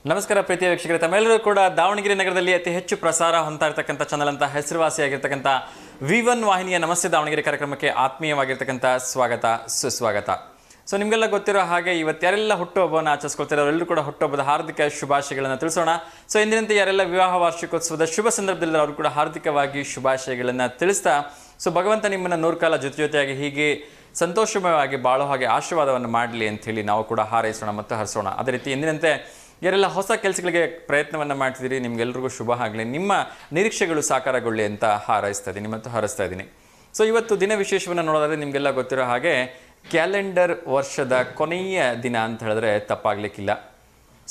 ನಮಸ್ಕಾರ ಪ್ರೀತಿಯ ವೀಕ್ಷಕರೇ, ತಮ್ಮೆಲ್ಲರೂ ಕೂಡ ದಾವಣಗೆರೆ ನಗರದಲ್ಲಿ ಅತಿ ಹೆಚ್ಚು ಪ್ರಸಾರ ಹೊಂದ್ತಾ ಇರತಕ್ಕಂಥ ಚಾನಲ್ ಅಂತ ಹೆಸರುವಾಸಿಯಾಗಿರ್ತಕ್ಕಂಥ V1 ವಾಹಿನಿಯ ನಮಸ್ತೆ ದಾವಣಗೆರೆ ಕಾರ್ಯಕ್ರಮಕ್ಕೆ ಆತ್ಮೀಯವಾಗಿರ್ತಕ್ಕಂಥ ಸ್ವಾಗತ ಸುಸ್ವಾಗತ. ಸೊ ನಿಮಗೆಲ್ಲ ಗೊತ್ತಿರೋ ಹಾಗೆ ಇವತ್ತು ಯಾರೆಲ್ಲ ಹುಟ್ಟುಹಬ್ಬವನ್ನು ಆಚರಿಸ್ಕೊಳ್ತಾರೆ ಅವರೆಲ್ಲರೂ ಕೂಡ ಹುಟ್ಟುಹಬ್ಬದ ಹಾರ್ದಿಕ ಶುಭಾಶಯಗಳನ್ನು ತಿಳಿಸೋಣ. ಸೊ ಇಂದಿನಂತೆ ಯಾರೆಲ್ಲ ವಿವಾಹ ವಾರ್ಷಿಕೋತ್ಸವದ ಶುಭ ಸಂದರ್ಭದಲ್ಲಿ ಅವರು ಕೂಡ ಹಾರ್ದಿಕವಾಗಿ ಶುಭಾಶಯಗಳನ್ನು ತಿಳಿಸ್ತಾ, ಸೊ ಭಗವಂತ ನಿಮ್ಮನ್ನು ನೂರು ಕಾಲ ಜೊತೆಯಾಗಿ ಹೀಗೆ ಸಂತೋಷಮಯವಾಗಿ ಬಾಳೋ ಹಾಗೆ ಆಶೀರ್ವಾದವನ್ನು ಮಾಡಲಿ ಅಂತ ಹೇಳಿ ನಾವು ಕೂಡ ಹಾರೈಸೋಣ ಮತ್ತು ಹರಿಸೋಣ. ಅದೇ ರೀತಿ ಎಂದಿನಂತೆ ಯಾರೆಲ್ಲ ಹೊಸ ಕೆಲಸಗಳಿಗೆ ಪ್ರಯತ್ನವನ್ನು ಮಾಡ್ತಿದ್ದೀರಿ, ನಿಮ್ಗೆಲ್ರಿಗೂ ಶುಭ ಆಗಲಿ, ನಿಮ್ಮ ನಿರೀಕ್ಷೆಗಳು ಸಾಕಾರಗೊಳ್ಳಿ ಅಂತ ಹಾರೈಸ್ತಾ ಇದ್ದೀನಿ ಮತ್ತು ಹರಿಸ್ತಾ ಇದ್ದೀನಿ. ಸೊ ಇವತ್ತು ದಿನ ವಿಶೇಷವನ್ನು ನೋಡೋದಾದರೆ ನಿಮಗೆಲ್ಲ ಗೊತ್ತಿರೋ ಹಾಗೆ ಕ್ಯಾಲೆಂಡರ್ ವರ್ಷದ ಕೊನೆಯ ದಿನ ಅಂತ ಹೇಳಿದ್ರೆ ತಪ್ಪಾಗಲಿಕ್ಕಿಲ್ಲ.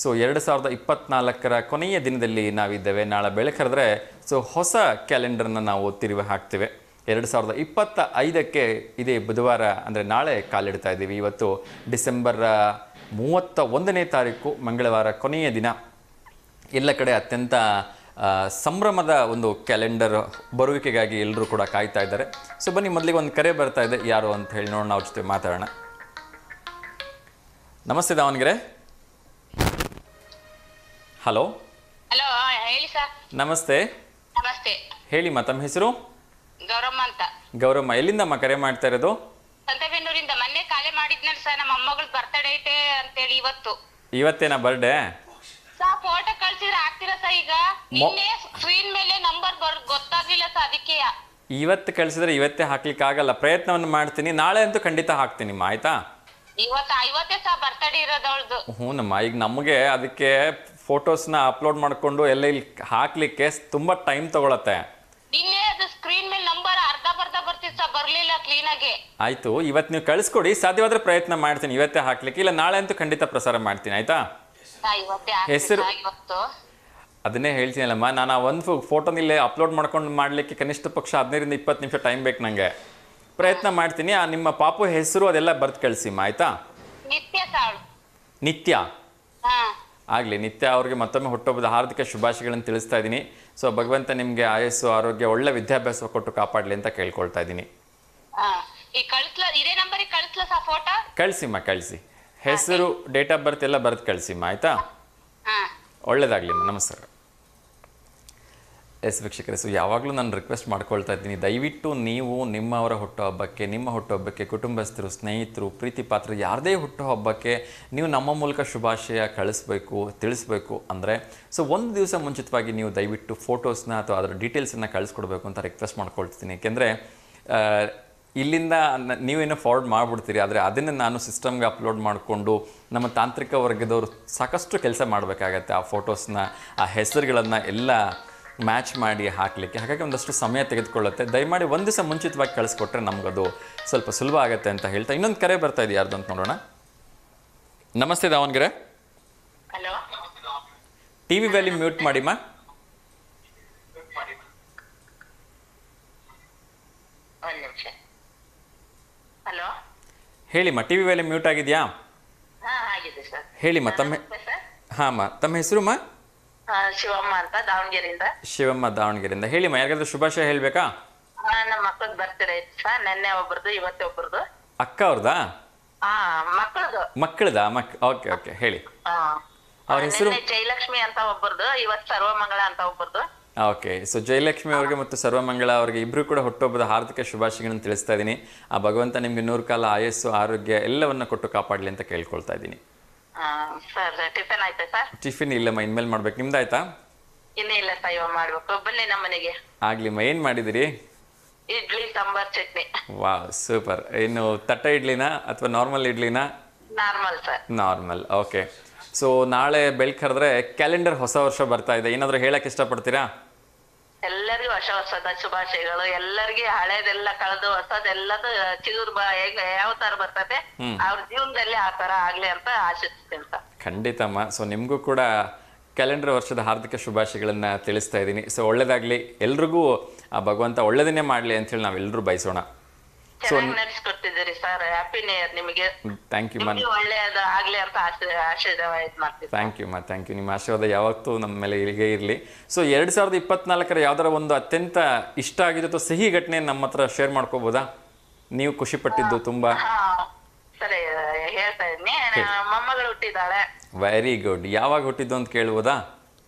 ಸೊ 2024 ಕೊನೆಯ ದಿನದಲ್ಲಿ ನಾವಿದ್ದೇವೆ. ನಾಳೆ ಬೆಳಕರೆದ್ರೆ ಸೊ ಹೊಸ ಕ್ಯಾಲೆಂಡರ್ನ ನಾವು ತಿರುವಿ ಹಾಕ್ತೇವೆ. 2025ಕ್ಕೆ ಇದೇ ಬುಧವಾರ ಅಂದರೆ ನಾಳೆ ಕಾಲಿಡ್ತಾ ಇದ್ದೀವಿ. ಇವತ್ತು ಡಿಸೆಂಬರ್ 31ನೇ ತಾರೀಕು ಮಂಗಳವಾರ ಕೊನೆಯ ದಿನ. ಎಲ್ಲ ಕಡೆ ಅತ್ಯಂತ ಸಂಭ್ರಮದ ಒಂದು ಕ್ಯಾಲೆಂಡರ್ ಬರುವಿಕೆಗಾಗಿ ಎಲ್ಲರೂ ಕೂಡ ಕಾಯ್ತಾ ಇದ್ದಾರೆ. ಸೊ ಬನ್ನಿ, ಮೊದಲಿಗೆ ಒಂದು ಕರೆ ಬರ್ತಾ ಇದೆ, ಯಾರು ಅಂತ ಹೇಳಿ ನೋಡೋಣ, ಅವ್ರ ಜೊತೆ ಮಾತಾಡೋಣ. ನಮಸ್ತೆ ದಾವಣಗೆರೆ. ಹಲೋ. ಹಲೋ, ಹೇಳಿ ಸರ್. ನಮಸ್ತೆ. ನಮಸ್ತೆ. ಹೇಳಿಮ್ಮ, ತಮ್ಮ ಹೆಸರು? ಗೌರಮ್ಮ ಅಂತ. ಗೌರಮ್ಮ, ಎಲ್ಲಿಂದಮ್ಮ ಕರೆ ಮಾಡ್ತಾ ಇರೋದು? ಸಂತೆಬೆನ್ನೂರಿಂದ. ಮೊನ್ನೆ ಕಾಲೇ ಮಾಡಿದ್ನಲ್ಲ ಸರ್, ನಮ್ಮ ಮೊಮ್ಮಗಳ ಬರ್ತಡೇ ಐತೆ ಅಂತೇಳಿ ಇವತ್ತು. ಇವತ್ತೇನಾ ಬರ್ಡೇ? ಸರ್ ಫೋಟೋ ಕಳ್ಸಿದ್ರೆ ಹಾಕ್ತೀರಾ ಸರ್? ಈಗ ನಿನ್ನೆ ಸ್ಕ್ರೀನ್ ಮೇಲೆ ನಂಬರ್ ಗೊತ್ತಾಗ್ಲಿಲ್ಲ ಸರ್, ಅದಕ್ಕೆ. ಇವತ್ತು ಕಳಿಸಿದ್ರೆ ಇವತ್ತೇ ಹಾಕ್ಲಿಕ್ಕೆ ಆಗಲ್ಲ, ಪ್ರಯತ್ನವನ್ನು ಮಾಡ್ತೀನಿ. ನಾಳೆ ಅಂತೂ ಖಂಡಿತ ಹಾಕ್ತೀನಿಮ್ಮ, ಆಯ್ತಾ? ಇವತ್ತೇ ಸರ್ ಬರ್ತಡೇ ಇರೋದವಳ್ದು. ಹ್ಞೂನಮ್ಮ, ಈಗ ನಮಗೆ ಅದಕ್ಕೆ ಫೋಟೋಸ್ನ ಅಪ್ಲೋಡ್ ಮಾಡಿಕೊಂಡು ಎಲ್ಲ ಇಲ್ಲಿ ಹಾಕ್ಲಿಕ್ಕೆ ತುಂಬ ಟೈಮ್ ತಗೊಳತ್ತೆ. ನಿನ್ನೆ ಅದು ಸ್ಕ್ರೀನ್ ಮೇಲೆ ನಂಬರ್ ಅರ್ಧ ಬರ್ತಿತ್ತು ಸರ್, ಬರ್ಲಿಲ್ಲ ಕ್ಲೀನ್ ಆಗಿ. ಆಯ್ತು, ಇವತ್ತು ನೀವು ಕಳಿಸ್ಕೊಡಿ, ಸಾಧ್ಯವಾದ್ರೆ ಪ್ರಯತ್ನ ಮಾಡ್ತೀನಿ ಇವತ್ತೇ ಹಾಕ್ಲಿಕ್ಕೆ. ಇಲ್ಲ ನಾಳೆ ಅಂತೂ ಖಂಡಿತ ಪ್ರಸಾರ ಮಾಡ್ತೀನಿ, ಆಯ್ತಾ? ಹೆಸರು ಅದನ್ನೇ ಹೇಳ್ತೀನಲ್ಲಮ್ಮ, ನಾನು ಆ ಒಂದು ಫೋಟೋನ ಇಲ್ಲೇ ಅಪ್ಲೋಡ್ ಮಾಡ್ಕೊಂಡು ಮಾಡಲಿಕ್ಕೆ ಕನಿಷ್ಠ ಪಕ್ಷ 15-20 ನಿಮಿಷ ಟೈಮ್ ಬೇಕು ನನಗೆ. ಪ್ರಯತ್ನ ಮಾಡ್ತೀನಿ. ಆ ನಿಮ್ಮ ಪಾಪು ಹೆಸರು ಅದೆಲ್ಲ ಬರ್ದು ಕಳಿಸಿಮ್ಮ, ಆಯ್ತಾ? ನಿತ್ಯ. ಆಗಲಿ, ನಿತ್ಯ ಅವ್ರಿಗೆ ಮತ್ತೊಮ್ಮೆ ಹುಟ್ಟುಹಬ್ಬದ ಹಾರ್ದಿಕ ಶುಭಾಶಯಗಳನ್ನು ತಿಳಿಸ್ತಾ ಇದ್ದೀನಿ. ಸೊ ಭಗವಂತ ನಿಮಗೆ ಆಯಸ್ಸು, ಆರೋಗ್ಯ, ಒಳ್ಳೆ ವಿದ್ಯಾಭ್ಯಾಸ ಕೊಟ್ಟು ಕಾಪಾಡಲಿ ಅಂತ ಕೇಳ್ಕೊಳ್ತಾ ಇದ್ದೀನಿ. ಕಳಿಸಿಮ್ಮ, ಕಳಿಸಿ. ಹೆಸರು, ಡೇಟ್ ಆಫ್ ಬರ್ತ್ ಎಲ್ಲ ಬರೆದು ಕಳಿಸಿಮ್ಮ, ಆಯಿತಾ? ಒಳ್ಳೇದಾಗಲಿಮ್ಮ, ನಮಸ್ಕಾರ. ಎಸ್ ವೀಕ್ಷಕರೇ, ಸೊ ಯಾವಾಗಲೂ ನಾನು ರಿಕ್ವೆಸ್ಟ್ ಮಾಡ್ಕೊಳ್ತಾ ಇದ್ದೀನಿ, ದಯವಿಟ್ಟು ನೀವು ನಿಮ್ಮವರ ಹುಟ್ಟುಹಬ್ಬಕ್ಕೆ, ನಿಮ್ಮ ಹುಟ್ಟುಹಬ್ಬಕ್ಕೆ, ಕುಟುಂಬಸ್ಥರು, ಸ್ನೇಹಿತರು, ಪ್ರೀತಿ ಪಾತ್ರ ಯಾರದೇ ಹುಟ್ಟುಹಬ್ಬಕ್ಕೆ ನೀವು ನಮ್ಮ ಮೂಲಕ ಶುಭಾಶಯ ಕಳಿಸ್ಬೇಕು, ತಿಳಿಸ್ಬೇಕು ಅಂದರೆ ಸೊ ಒಂದು ದಿವಸ ಮುಂಚಿತವಾಗಿ ನೀವು ದಯವಿಟ್ಟು ಫೋಟೋಸ್ನ ಅಥವಾ ಅದರ ಡೀಟೇಲ್ಸನ್ನು ಕಳಿಸ್ಕೊಡ್ಬೇಕು ಅಂತ ರಿಕ್ವೆಸ್ಟ್ ಮಾಡ್ಕೊಳ್ತೀನಿ. ಏಕೆಂದರೆ ಇಲ್ಲಿಂದ ನೀವೇನೋ ಫಾರ್ವರ್ಡ್ ಮಾಡಿಬಿಡ್ತೀರಿ, ಆದರೆ ಅದನ್ನು ನಾನು ಸಿಸ್ಟಮ್ಗೆ ಅಪ್ಲೋಡ್ ಮಾಡಿಕೊಂಡು ನಮ್ಮ ತಾಂತ್ರಿಕ ವರ್ಗದವರು ಸಾಕಷ್ಟು ಕೆಲಸ ಮಾಡಬೇಕಾಗತ್ತೆ. ಆ ಫೋಟೋಸ್ನ, ಆ ಹೆಸರುಗಳನ್ನು ಎಲ್ಲ ಮ್ಯಾಚ್ ಮಾಡಿ ಹಾಕಲಿಕ್ಕೆ. ಹಾಗಾಗಿ ಒಂದಷ್ಟು ಸಮಯ ತೆಗೆದುಕೊಳ್ಳುತ್ತೆ. ದಯಮಾಡಿ ಒಂದು ದಿವಸ ಮುಂಚಿತವಾಗಿ ಕಳಿಸ್ಕೊಟ್ರೆ ನಮಗದು ಸ್ವಲ್ಪ ಸುಲಭ ಆಗುತ್ತೆ ಅಂತ ಹೇಳ್ತಾ ಇನ್ನೊಂದು ಕರೆ ಬರ್ತಾ ಇದೆ, ಯಾರ್ದು ಅಂತ ನೋಡೋಣ. ನಮಸ್ತೆ ದಾವಣಗೆರೆ. ಟಿವಿ ವ್ಯಾಲ್ಯೂಮ್ ಮ್ಯೂಟ್ ಮಾಡಿಮ್ಮ. ಹೇಳಿಮ್ಮ, ಟಿವಿ ವ್ಯಾಲ್ಯೂಮ್ ಮ್ಯೂಟ್ ಆಗಿದೆಯಾ? ಹೇಳಿಮ್ಮ, ತಮ್ಮ ಹೆಸರುಮ್ಮ? ಶಿವಮ್ಮ ಅಂತ, ದಾವಣಗೆರೆಯಿಂದ. ಶಿವಮ್ಮ, ದಾವಣಗೆರೆಯಿಂದ. ಹೇಳಿಮ್ಮ, ಯಾರಿಗಾದ್ರೂ ಶುಭಾಶಯ ಹೇಳ್ಬೇಕಾ? ನಮ್ಮ ಮಕ್ಕಳದ್ ಬರ್ತಡೇ ಇತ್ತು ಸರ್, ನೆನ್ನೆ ಒಬ್ಬರದು, ಇವತ್ತೇ ಒಬ್ಬರದು. ಅಕ್ಕ ಅವ್ರದಾ? ಮಕ್ಕಳದಾ? ಓಕೆ ಓಕೆ, ಹೇಳಿ. ಅವ್ರ ಹೆಸರು? ಜಯಲಕ್ಷ್ಮಿ ಅಂತ ಒಬ್ಬರದು, ಇವತ್ತು ಸರ್ವಮಂಗಳ ಅಂತ ಒಬ್ಬರದು. ಓಕೆ, ಸೊ ಜಯಲಕ್ಷ್ಮಿ ಅವ್ರಿಗೆ ಮತ್ತು ಸರ್ವಮಂಗಳ ಅವ್ರಿಗೆ ಇಬ್ಬರು ಕೂಡ ಹುಟ್ಟುಹಬ್ಬದ ಹಾರ್ದಿಕ ಶುಭಾಶಯಗಳನ್ನು ತಿಳಿಸ್ತಾ ಇದ್ದೀನಿ. ಆ ಭಗವಂತ ನಿಮಗೆ 100 ಕಾಲ ಆಯಸ್ಸು, ಆರೋಗ್ಯ ಎಲ್ಲವನ್ನ ಕೊಟ್ಟು ಕಾಪಾಡಲಿ ಅಂತ ಕೇಳ್ಕೊಳ್ತಾ ಇದ್ದೀನಿ. ಟಿಫಿನ್ ಆಯ್ತಾ ಸರ್? ಟಿಫಿನ್ ಇಲ್ಲಮ್ಮ, ಇನ್ಮೇಲೆ ಮಾಡ್ಬೇಕು. ನಿಮ್ದಾಯ್ತಾ? ಇನ್ನೂ ಇಲ್ಲ ಸರ್, ಇವಾಗ ಮಾಡ್ಬೇಕು. ಬನ್ನಿ ನಮ್ಮ ಮನೆಗೆ. ಆಗ್ಲಿಮ್ಮ, ಏನು ಮಾಡಿದಿರಿ? ಇಡ್ಲಿ, ಸಾಂಬಾರ್, ಚಟ್ನಿ. Wow, super. ಇನ್ನು ತಟ್ಟೆ ಇಡ್ಲಿನಾ ಅಥವಾ ನಾರ್ಮಲ್ ಇಡ್ಲಿನಾ? Normal sir. Normal, okay. So ನಾಳೆ ಬೆಳಕರೆದ್ರೆ ಕ್ಯಾಲೆಂಡರ್ ಹೊಸ ವರ್ಷ ಬರ್ತಾ ಇದೆ, ಏನಾದರೂ ಹೇಳಕ್ಕೆ ಇಷ್ಟಪಡ್ತೀರಾ? ಎಲ್ಲರಿಗೂ ಹೊಸ ವರ್ಷದ ಶುಭಾಶಯಗಳು. ಎಲ್ಲರಿಗೆ ಹಳೇದೆಲ್ಲ ಕಳೆದು ಹೊಸದೆಲ್ಲದು ಚಿಗುರು ಯಾವ ತರ ಬರ್ತದೆ, ಅವ್ರ ಜೀವನದಲ್ಲಿ ಆ ತರ ಆಗ್ಲಿ ಅಂತ ಆಶಿಸ್ತೀನಿ ಸರ್. ಖಂಡಿತಮ್ಮ. ಸೊ ನಿಮಗೂ ಕೂಡ ಕ್ಯಾಲೆಂಡರ್ ವರ್ಷದ ಹಾರ್ದಿಕ ಶುಭಾಶಯಗಳನ್ನು ತಿಳಿಸ್ತಾ ಇದ್ದೀನಿ. ಸೊ ಒಳ್ಳೇದಾಗಲಿ, ಎಲ್ರಿಗೂ ಆ ಭಗವಂತ ಒಳ್ಳೇದನ್ನೇ ಮಾಡಲಿ ಅಂತೇಳಿ ನಾವೆಲ್ಲರೂ ಬಯಸೋಣ. ನಡೆಸ್ಕೊಡ್ತಿದ್ದೀರಿ ಸರ್, ಹ್ಯಾಪಿ ನ್ಯೂ ಇಯರ್ ನಿಮಗೆ. Thank you ma'am. ಒಳ್ಳೆಯದು ಆಗ್ಲಿ ಅಂತ ಆಶೀರ್ವಾದ ಮಾಡ್ತೀವಿ. Thank you ma'am, thank you. ನಿಮ್ಮ ಆಶೀರ್ವಾದ ಯಾವತ್ತೂ ನಮ್ಮ ಮೇಲೆ ಹೀಗೆ ಇರಲಿ. ಸೊ 2024 ಯಾವ್ದಾರ ಒಂದು ಅತ್ಯಂತ ಇಷ್ಟ ಆಗಿದ್ದು ಅಥವಾ ಸಿಹಿ ಘಟನೆ ನಮ್ಮ ಹತ್ರ ಶೇರ್ ಮಾಡ್ಕೋಬೋದಾ? ನೀವು ಖುಷಿ ಪಟ್ಟಿದ್ದು ತುಂಬಾ? ಸರಿ, ಹೇಳ್ತಾ ಇದ್ದೀನಿ. ಮೊಮ್ಮಗಳು ಹುಟ್ಟಿದ್ದಾಳೆ. Very good. ಯಾವಾಗ ಹುಟ್ಟಿದ್ದು ಅಂತ ಕೇಳ್ಬೋದಾ?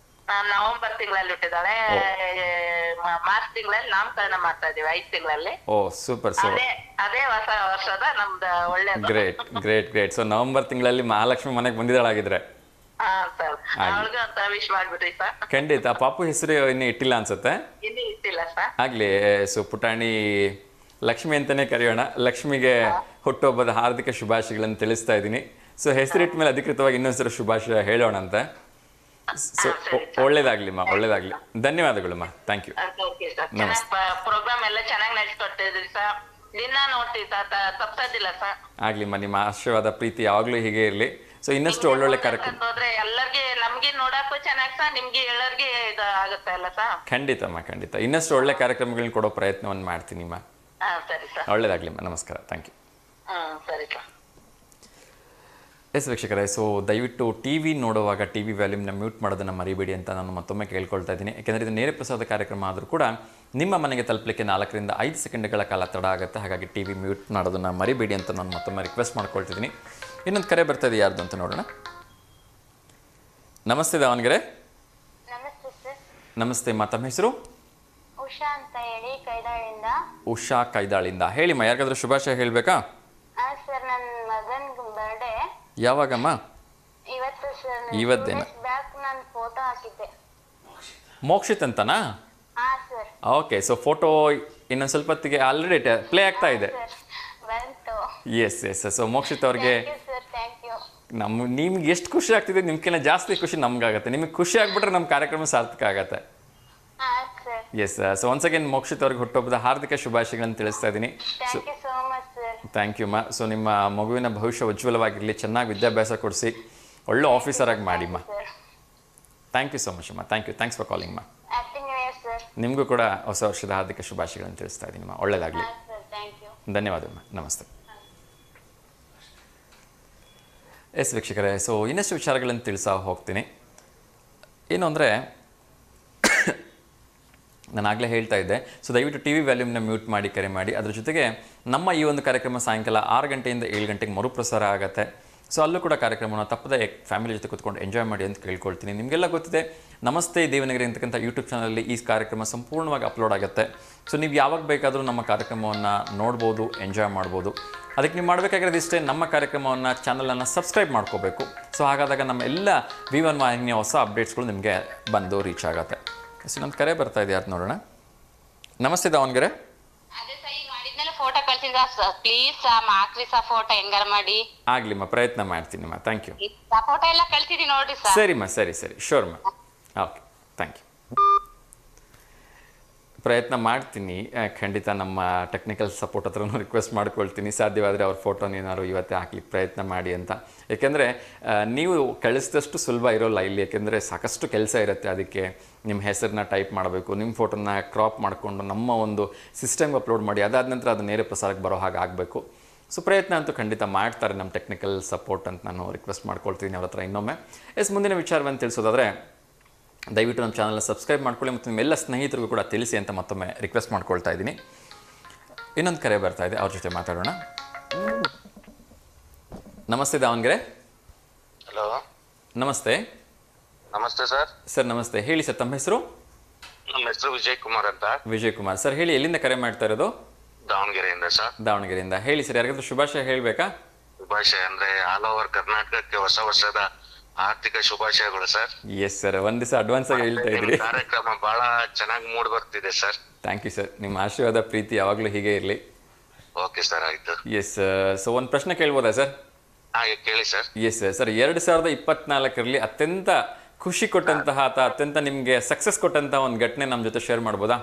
ನವೆಂಬರ್ ತಿಂಗಳಲ್ಲಿ ಹುಟ್ಟಿದಾಳೆ. ಮಾರ್ಚ್ ತಿಂಗಳಲ್ಲಿ ನಾಮಕರಣ ಮಾಡ್ತಾ ಇದೀವಿ, 5 ತಿಂಗಳಲ್ಲಿ. ಓ ಸೂಪರ್. ಸೊ ಅದೇ ಹೊಸ ವರ್ಷದ ನಮ್ದು ಒಳ್ಳೇದು. Great great great. So November ತಿಂಗಳಲ್ಲಿ ಮಹಾಲಕ್ಷ್ಮಿ ಮನೆಗೆ ಬಂದಿದ್ದಾಳಾಗಿದ್ರೆ ಹಾ ಸರ್, ಅವಳಿಗೆ ಅಂತ ವಿಶ್ ಮಾಡ್ಬಿಟ್ರಿ ಸರ್. ಖಂಡಿತ. ಪಾಪು ಹೆಸರು ಇನ್ನೂ ಇಟ್ಟಿಲ್ಲ ಅನ್ಸುತ್ತೆ. ಇನ್ನೂ ಇಟ್ಟಿಲ್ಲ ಸರ್. ಆಗ್ಲಿ. ಸೊ ಪುಟಾಣಿ ಲಕ್ಷ್ಮಿ ಅಂತಾನೆ ಕರೆಯೋಣ. ಲಕ್ಷ್ಮಿಗೆ ಹುಟ್ಟುಹಬ್ಬದ ಹಾರ್ದಿಕ ಶುಭಾಶಯಗಳನ್ನು ತಿಳಿಸ್ತಾ ಇದ್ದೀನಿ. ಸೊ ಹೆಸರಿಟ್ಟ ಮೇಲೆ ಅಧಿಕೃತವಾಗಿ ಇನ್ನೊಂದ್ಸಲ ಶುಭಾಶಯ ಹೇಳೋಣಂತೆ. ಸೊ ಒಳ್ಳೇದಾಗ್ಲಿಮ್ಮ, ಒಳ್ಳೇದಾಗ್ಲಿ. ಧನ್ಯವಾದಗಳಮ್ಮ. Thank you. ಪ್ರೋಗ್ರಾಮ್ ಎಲ್ಲ ಚೆನ್ನಾಗಿ ನಡೆಸ್ಕೊಡ್ತಿದ್ರಿ ಸರ್. ದಿನ ನೋಡ್ತೀವಿ ತಪ್ಸೋದಿಲ್ಲ ಸರ್. ಆಗ್ಲಿಮ್ಮ, ನಿಮ್ಮ ಆಶೀರ್ವಾದ ಪ್ರೀತಿ ಯಾವಾಗ್ಲೂ ಹೀಗೆ ಇರಲಿ. ಸೊ ಇನ್ನಷ್ಟು ಒಳ್ಳೊಳ್ಳೆ ಕಾರ್ಯಕ್ರಮ ಹೋದ್ರೆ ಎಲ್ಲರಿಗೆ ನಮ್ಗೆ ನೋಡಕ್ಕೂ ಚೆನ್ನಾಗಿ ಸರ್, ನಿಮ್ಗೆ ಎಲ್ಲರಿಗೆ ಇದು ಆಗುತ್ತೆ ಅಲ್ಲ ಸರ್. ಖಂಡಿತಮ್ಮ, ಖಂಡಿತ. ಇನ್ನಷ್ಟು ಒಳ್ಳೆ ಕಾರ್ಯಕ್ರಮಗಳನ್ನ ಕೊಡೋ ಪ್ರಯತ್ನವನ್ನು ಮಾಡ್ತೀನಿಮ್ಮ. ಸರಿ ಸರ್. ಒಳ್ಳೇದಾಗ್ಲಿಮ್ಮ. ನಮಸ್ಕಾರ. Thank you. ಸರಿ ಸರ್. ಎಸ್ ವೀಕ್ಷಕರೇ, ಸೊ ದಯವಿಟ್ಟು ಟಿ ವಿ ನೋಡುವಾಗ ಟಿ ವಿ ವ್ಯಾಲ್ಯೂಮ್ನ ಮ್ಯೂಟ್ ಮಾಡೋದನ್ನು ಮರಿಬೇಡಿ ಅಂತ ನಾನು ಮತ್ತೊಮ್ಮೆ ಕೇಳ್ಕೊಳ್ತಾ ಇದ್ದೀನಿ. ಯಾಕೆಂದರೆ ಇದು ನೇರ ಪ್ರಸಾದ ಕಾರ್ಯಕ್ರಮ ಆದರೂ ಕೂಡ ನಿಮ್ಮ ಮನೆಗೆ ತಲುಪಲಿಕ್ಕೆ 4 ರಿಂದ 5 ಸೆಕೆಂಡ್ಗಳ ಕಾಲ ತಡ ಆಗುತ್ತೆ. ಹಾಗಾಗಿ ಟಿ ವಿ ಮ್ಯೂಟ್ ಮಾಡೋದನ್ನು ಮರಿಬೇಡಿ ಅಂತ ನಾನು ಮತ್ತೊಮ್ಮೆ ರಿಕ್ವೆಸ್ಟ್ ಮಾಡ್ಕೊಳ್ತಿದ್ದೀನಿ. ಇನ್ನೊಂದು ಕರೆ ಬರ್ತಾ ಇದೆ, ಯಾರ್ದು ಅಂತ ನೋಡೋಣ. ನಮಸ್ತೆ ದಾವಣಗೆರೆ. ನಮಸ್ತೆ ಸರ್. ನಮಸ್ತೆ ಅಮ್ಮ, ತಮ್ಮ ಹೆಸರು? ಉಷಾ ಅಂತ ಹೇಳಿ, ಕೈದಾಳಿಂದ. ಉಷಾ ಕೈದಾಳಿಂದ. ಹೇಳಿಮ್ಮ, ಯಾರಿಗಾದ್ರೂ ಶುಭಾಶಯ ಹೇಳಬೇಕಾ? ಸರ್, ನನ್ನ ಮಗನ ಬರ್ಡೇ ಯಾವಾಗಮ್ಮ? ಇವತ್ತು ಸರ್. ಇವತ್ತೇನ? ಬ್ಯಾಕ್ ನಾನು ಫೋಟೋ ಹಾಕಿದ್ದೆ. ಮೋಕ್ಷಿತ್ ಅಂತನಾ? ಸರ್. ಓಕೆ. ಸೊ ಫೋಟೋ ಇನ್ನೊಂದು ಸ್ವಲ್ಪ ಹೊತ್ತಿಗೆ ಆಲ್ರೆಡಿ ಪ್ಲೇ ಆಗ್ತಾ ಇದೆ. ಬಂತು. S S. ಸೊ ಮೋಕ್ಷಿತ್ ಅವ್ರಿಗೆ ಸರ್, ಥ್ಯಾಂಕ್ ಯು. ನಿಮ್ಗೆ ಎಷ್ಟು ಖುಷಿ ಆಗ್ತಿದೆ, ನಿಮ್ಗಿಂತ ಜಾಸ್ತಿ ಖುಷಿ ನಮ್ಗಾಗತ್ತೆ. ನಿಮಗೆ ಖುಷಿ ಆಗ್ಬಿಟ್ರೆ ನಮ್ಮ ಕಾರ್ಯಕ್ರಮ ಸಾರ್ಥಕ ಆಗತ್ತೆ. Sir. Yes. So once again Mokshit ಅವ್ರಿಗೆ ಹುಟ್ಟುಹಬ್ಬದ ಹಾರ್ದಿಕ ಶುಭಾಶಯಗಳನ್ನು ತಿಳಿಸ್ತಾ ಇದ್ದೀನಿ. Thank you so much sir. Thank you ma'am. So ನಿಮ್ಮ ಮಗುವಿನ ಭವಿಷ್ಯ ಉಜ್ವಲವಾಗಿರಲಿ, ಚೆನ್ನಾಗಿ ವಿದ್ಯಾಭ್ಯಾಸ ಕೊಡಿಸಿ, ಒಳ್ಳೆ ಆಫೀಸರ್ ಆಗಿ ಮಾಡಿಮ್ಮ. ಥ್ಯಾಂಕ್ ಯು ಸೊ ಮಚ್ ಅಮ್ಮ. Thank you. Thanks for calling ಮಾ. Happy new year sir. ನಿಮಗೂ ಕೂಡ ಹೊಸ ವರ್ಷದ ಹಾರ್ದಿಕ ಶುಭಾಶಯಗಳನ್ನು ತಿಳಿಸ್ತಾ ಇದ್ದೀನಿ ಮಾ. ಒಳ್ಳೆಯದಾಗಲಿ. Sir, thank you. ಧನ್ಯವಾದಮ್ಮ. ನಮಸ್ತೆ. ಎಸ್ ವೀಕ್ಷಕರೇ, ಸೊ ಇನ್ನಷ್ಟು ವಿಚಾರಗಳನ್ನು ತಿಳಿಸಾ ಹೋಗ್ತೀನಿ. ಏನು ಅಂದರೆ, ನಾನು ಆಗಲೇ ಹೇಳ್ತಾ ಇದ್ದೆ, ಸೊ ದಯವಿಟ್ಟು ಟಿ ವಿ ವ್ಯಾಲ್ಯೂಮ್ನ ಮ್ಯೂಟ್ ಮಾಡಿ ಕರೆ ಮಾಡಿ. ಅದ್ರ ಜೊತೆಗೆ ನಮ್ಮ ಈ ಒಂದು ಕಾರ್ಯಕ್ರಮ ಸಾಯಂಕಾಲ 6 ಗಂಟೆಯಿಂದ 7 ಗಂಟೆಗೆ ಮರುಪ್ರಸಾರ ಆಗುತ್ತೆ. ಸೊ ಅಲ್ಲೂ ಕೂಡ ಕಾರ್ಯಕ್ರಮವನ್ನು ತಪ್ಪದೆ ಫ್ಯಾಮಿಲಿ ಜೊತೆ ಕೂತ್ಕೊಂಡು ಎಂಜಾಯ್ ಮಾಡಿ ಅಂತ ಕೇಳ್ಕೊಳ್ತೀನಿ. ನಿಮಗೆಲ್ಲ ಗೊತ್ತಿದೆ, ನಮಸ್ತೆ ದೇವನಗರಿ ಅಂತಕ್ಕಂಥ ಯೂಟ್ಯೂಬ್ ಚಾನಲಲ್ಲಿ ಈ ಕಾರ್ಯಕ್ರಮ ಸಂಪೂರ್ಣವಾಗಿ ಅಪ್ಲೋಡ್ ಆಗುತ್ತೆ. ಸೊ ನೀವು ಯಾವಾಗ ಬೇಕಾದರೂ ನಮ್ಮ ಕಾರ್ಯಕ್ರಮವನ್ನು ನೋಡ್ಬೋದು, ಎಂಜಾಯ್ ಮಾಡ್ಬೋದು. ಅದಕ್ಕೆ ನೀವು ಮಾಡಬೇಕಾಗಿರೋದು ಇಷ್ಟೇ, ನಮ್ಮ ಕಾರ್ಯಕ್ರಮವನ್ನು ಚಾನಲನ್ನು ಸಬ್ಸ್ಕ್ರೈಬ್ ಮಾಡ್ಕೋಬೇಕು. ಸೊ ಹಾಗಾದಾಗ ನಮ್ಮ ಎಲ್ಲ V1 ವಾಹಿನಿಯ ಹೊಸ ಅಪ್ಡೇಟ್ಸ್ಗಳು ನಿಮಗೆ ಬಂದು ರೀಚ್ ಆಗುತ್ತೆ. ಸೊ ಇನ್ನೊಂದು ಕರೆ ಬರ್ತಾ ಇದೆ, ಯಾರು ನೋಡೋಣ. ನಮಸ್ತೆ ದಾವಣಗೆರೆ. ಅದೇ ಸರ್, ಈಗ ಮಾಡಿದ್ಮೇಲೆ ಫೋಟೋ ಕಳ್ಸಿದ ಸರ್, ಪ್ಲೀಸ್ ಹಾಕ್ರಿ ಸರ್ ಫೋಟೋ ಹೆಂಗಾರ ಮಾಡಿ. ಆಗ್ಲಿಮ್ಮ, ಪ್ರಯತ್ನ ಮಾಡ್ತೀನಿಮ್ಮ. Thank you. ಫೋಟೋ ಎಲ್ಲ ಕಳ್ಸಿದೀನಿ ನೋಡ್ರಿ ಸರ್. ಸರಿಮ್ಮ, ಸರಿ ಸರಿ, sure ma'am. Okay, thank you. ಪ್ರಯತ್ನ ಮಾಡ್ತೀನಿ. ಖಂಡಿತ ನಮ್ಮ ಟೆಕ್ನಿಕಲ್ ಸಪೋರ್ಟ್ ಹತ್ರನೂ ರಿಕ್ವೆಸ್ಟ್ ಮಾಡ್ಕೊಳ್ತೀನಿ, ಸಾಧ್ಯವಾದರೆ ಅವ್ರ ಫೋಟೋನ ಏನಾದ್ರು ಇವತ್ತೇ ಹಾಕ್ಲಿಕ್ಕೆ ಪ್ರಯತ್ನ ಮಾಡಿ ಅಂತ. ಏಕೆಂದರೆ ನೀವು ಕಳಿಸಿದಷ್ಟು ಸುಲಭ ಇರೋಲ್ಲ ಇಲ್ಲಿ. ಏಕೆಂದರೆ ಸಾಕಷ್ಟು ಕೆಲಸ ಇರುತ್ತೆ. ಅದಕ್ಕೆ ನಿಮ್ಮ ಹೆಸರನ್ನ ಟೈಪ್ ಮಾಡಬೇಕು, ನಿಮ್ಮ ಫೋಟೋನ ಕ್ರಾಪ್ ಮಾಡಿಕೊಂಡು ನಮ್ಮ ಒಂದು ಸಿಸ್ಟಮ್ಗೆ ಅಪ್ಲೋಡ್ ಮಾಡಿ, ಅದಾದ ನಂತರ ಅದು ನೇರ ಪ್ರಸಾರಕ್ಕೆ ಬರೋ ಹಾಗೆ ಆಗಬೇಕು. ಸೊ ಪ್ರಯತ್ನ ಅಂತೂ ಖಂಡಿತ ಮಾಡ್ತಾರೆ ನಮ್ಮ ಟೆಕ್ನಿಕಲ್ ಸಪೋರ್ಟ್ ಅಂತ ನಾನು ರಿಕ್ವೆಸ್ಟ್ ಮಾಡ್ಕೊಳ್ತೀನಿ ಅವ್ರ ಹತ್ರ ಇನ್ನೊಮ್ಮೆ. ಮುಂದಿನ ವಿಚಾರವನ್ನು ತಿಳಿಸೋದಾದರೆ, ದಯವಿಟ್ಟು ನಮ್ಮ ಚಾನಲ್ನ ಸಬ್ಸ್ಕ್ರೈಬ್ ಮಾಡ್ಕೊಳ್ಳಿ ಮತ್ತು ನಿಮ್ಮೆಲ್ಲ ಸ್ನೇಹಿತರಿಗೂ ಕೂಡ ತಿಳಿಸಿ ಅಂತ ಮತ್ತೊಮ್ಮೆ ರಿಕ್ವೆಸ್ಟ್ ಮಾಡ್ಕೊಳ್ತಾ ಇದ್ದೀನಿ. ಇನ್ನೊಂದು ಕರೆ ಬರ್ತಾ ಇದೆ, ಅವ್ರ ಜೊತೆ ಮಾತಾಡೋಣ. ನಮಸ್ತೆ ದಾವಣಗೆರೆ. ಹಲೋ, ನಮಸ್ತೆ. ನಮಸ್ತೆ ಸರ್. ಸರ್ ನಮಸ್ತೆ, ಹೇಳಿ ಸರ್, ತಮ್ಮ ಹೆಸರು? ನಮ್ಮ ಹೆಸರು ವಿಜಯ್ ಕುಮಾರ್ ಅಂತ. ವಿಜಯ್ ಕುಮಾರ್ ಸರ್, ಹೇಳಿ, ಎಲ್ಲಿಂದ ಕರೆ ಮಾಡ್ತಾ ಇರೋದು? ದಾವಣಗೆರೆಯಿಂದ ಸರ್. ದಾವಣಗೆರೆಯಿಂದ. ಹೇಳಿ ಸರ್, ಯಾರಿಗಾದ್ರೂ ಶುಭಾಶಯ ಹೇಳಬೇಕಾ? ಶುಭಾಶಯ ಅಂದ್ರೆ ಆಲ್ ಓವರ್ ಕರ್ನಾಟಕಕ್ಕೆ ಹೊಸ ವರ್ಷದ ಆರ್ಥಿಕ ಶುಭಾಶಯಗಳು ಸರ್. ಎಸ್ ಸರ್, ಒಂದ್ ದಿವಸ ಅಡ್ವಾನ್ಸ್ ಆಗಿ ಹೇಳ್ತಾ ಇದ್ರಿ. ಕಾರ್ಯಕ್ರಮ ಬಹಳ ಚೆನ್ನಾಗಿ ಮೂಡ್ ಬರ್ತಿದೆ ಸರ್. Thank you sir. ನಿಮ್ಮ ಆಶೀರ್ವಾದ ಪ್ರೀತಿ ಯಾವಾಗಲೂ ಹೀಗೆ ಇರಲಿ. ಓಕೆ ಸರ್, ಆಯ್ತು. ಎಸ್. ಸೊ ಒಂದು ಪ್ರಶ್ನೆ ಕೇಳ್ಬೋದಾ ಸರ್? ಹಾಗೆ ಕೇಳಿ ಸರ್. ಎಸ್ ಸರ್, 2024ರಲ್ಲಿ ಅತ್ಯಂತ ಖುಷಿ ಕೊಟ್ಟಂತಹ ಅಥವಾ ಅತ್ಯಂತ ನಿಮಗೆ ಸಕ್ಸಸ್ ಕೊಟ್ಟಂತಹ ಒಂದು ಘಟನೆ ನಮ್ಮ ಜೊತೆ ಶೇರ್ ಮಾಡ್ಬೋದಾ?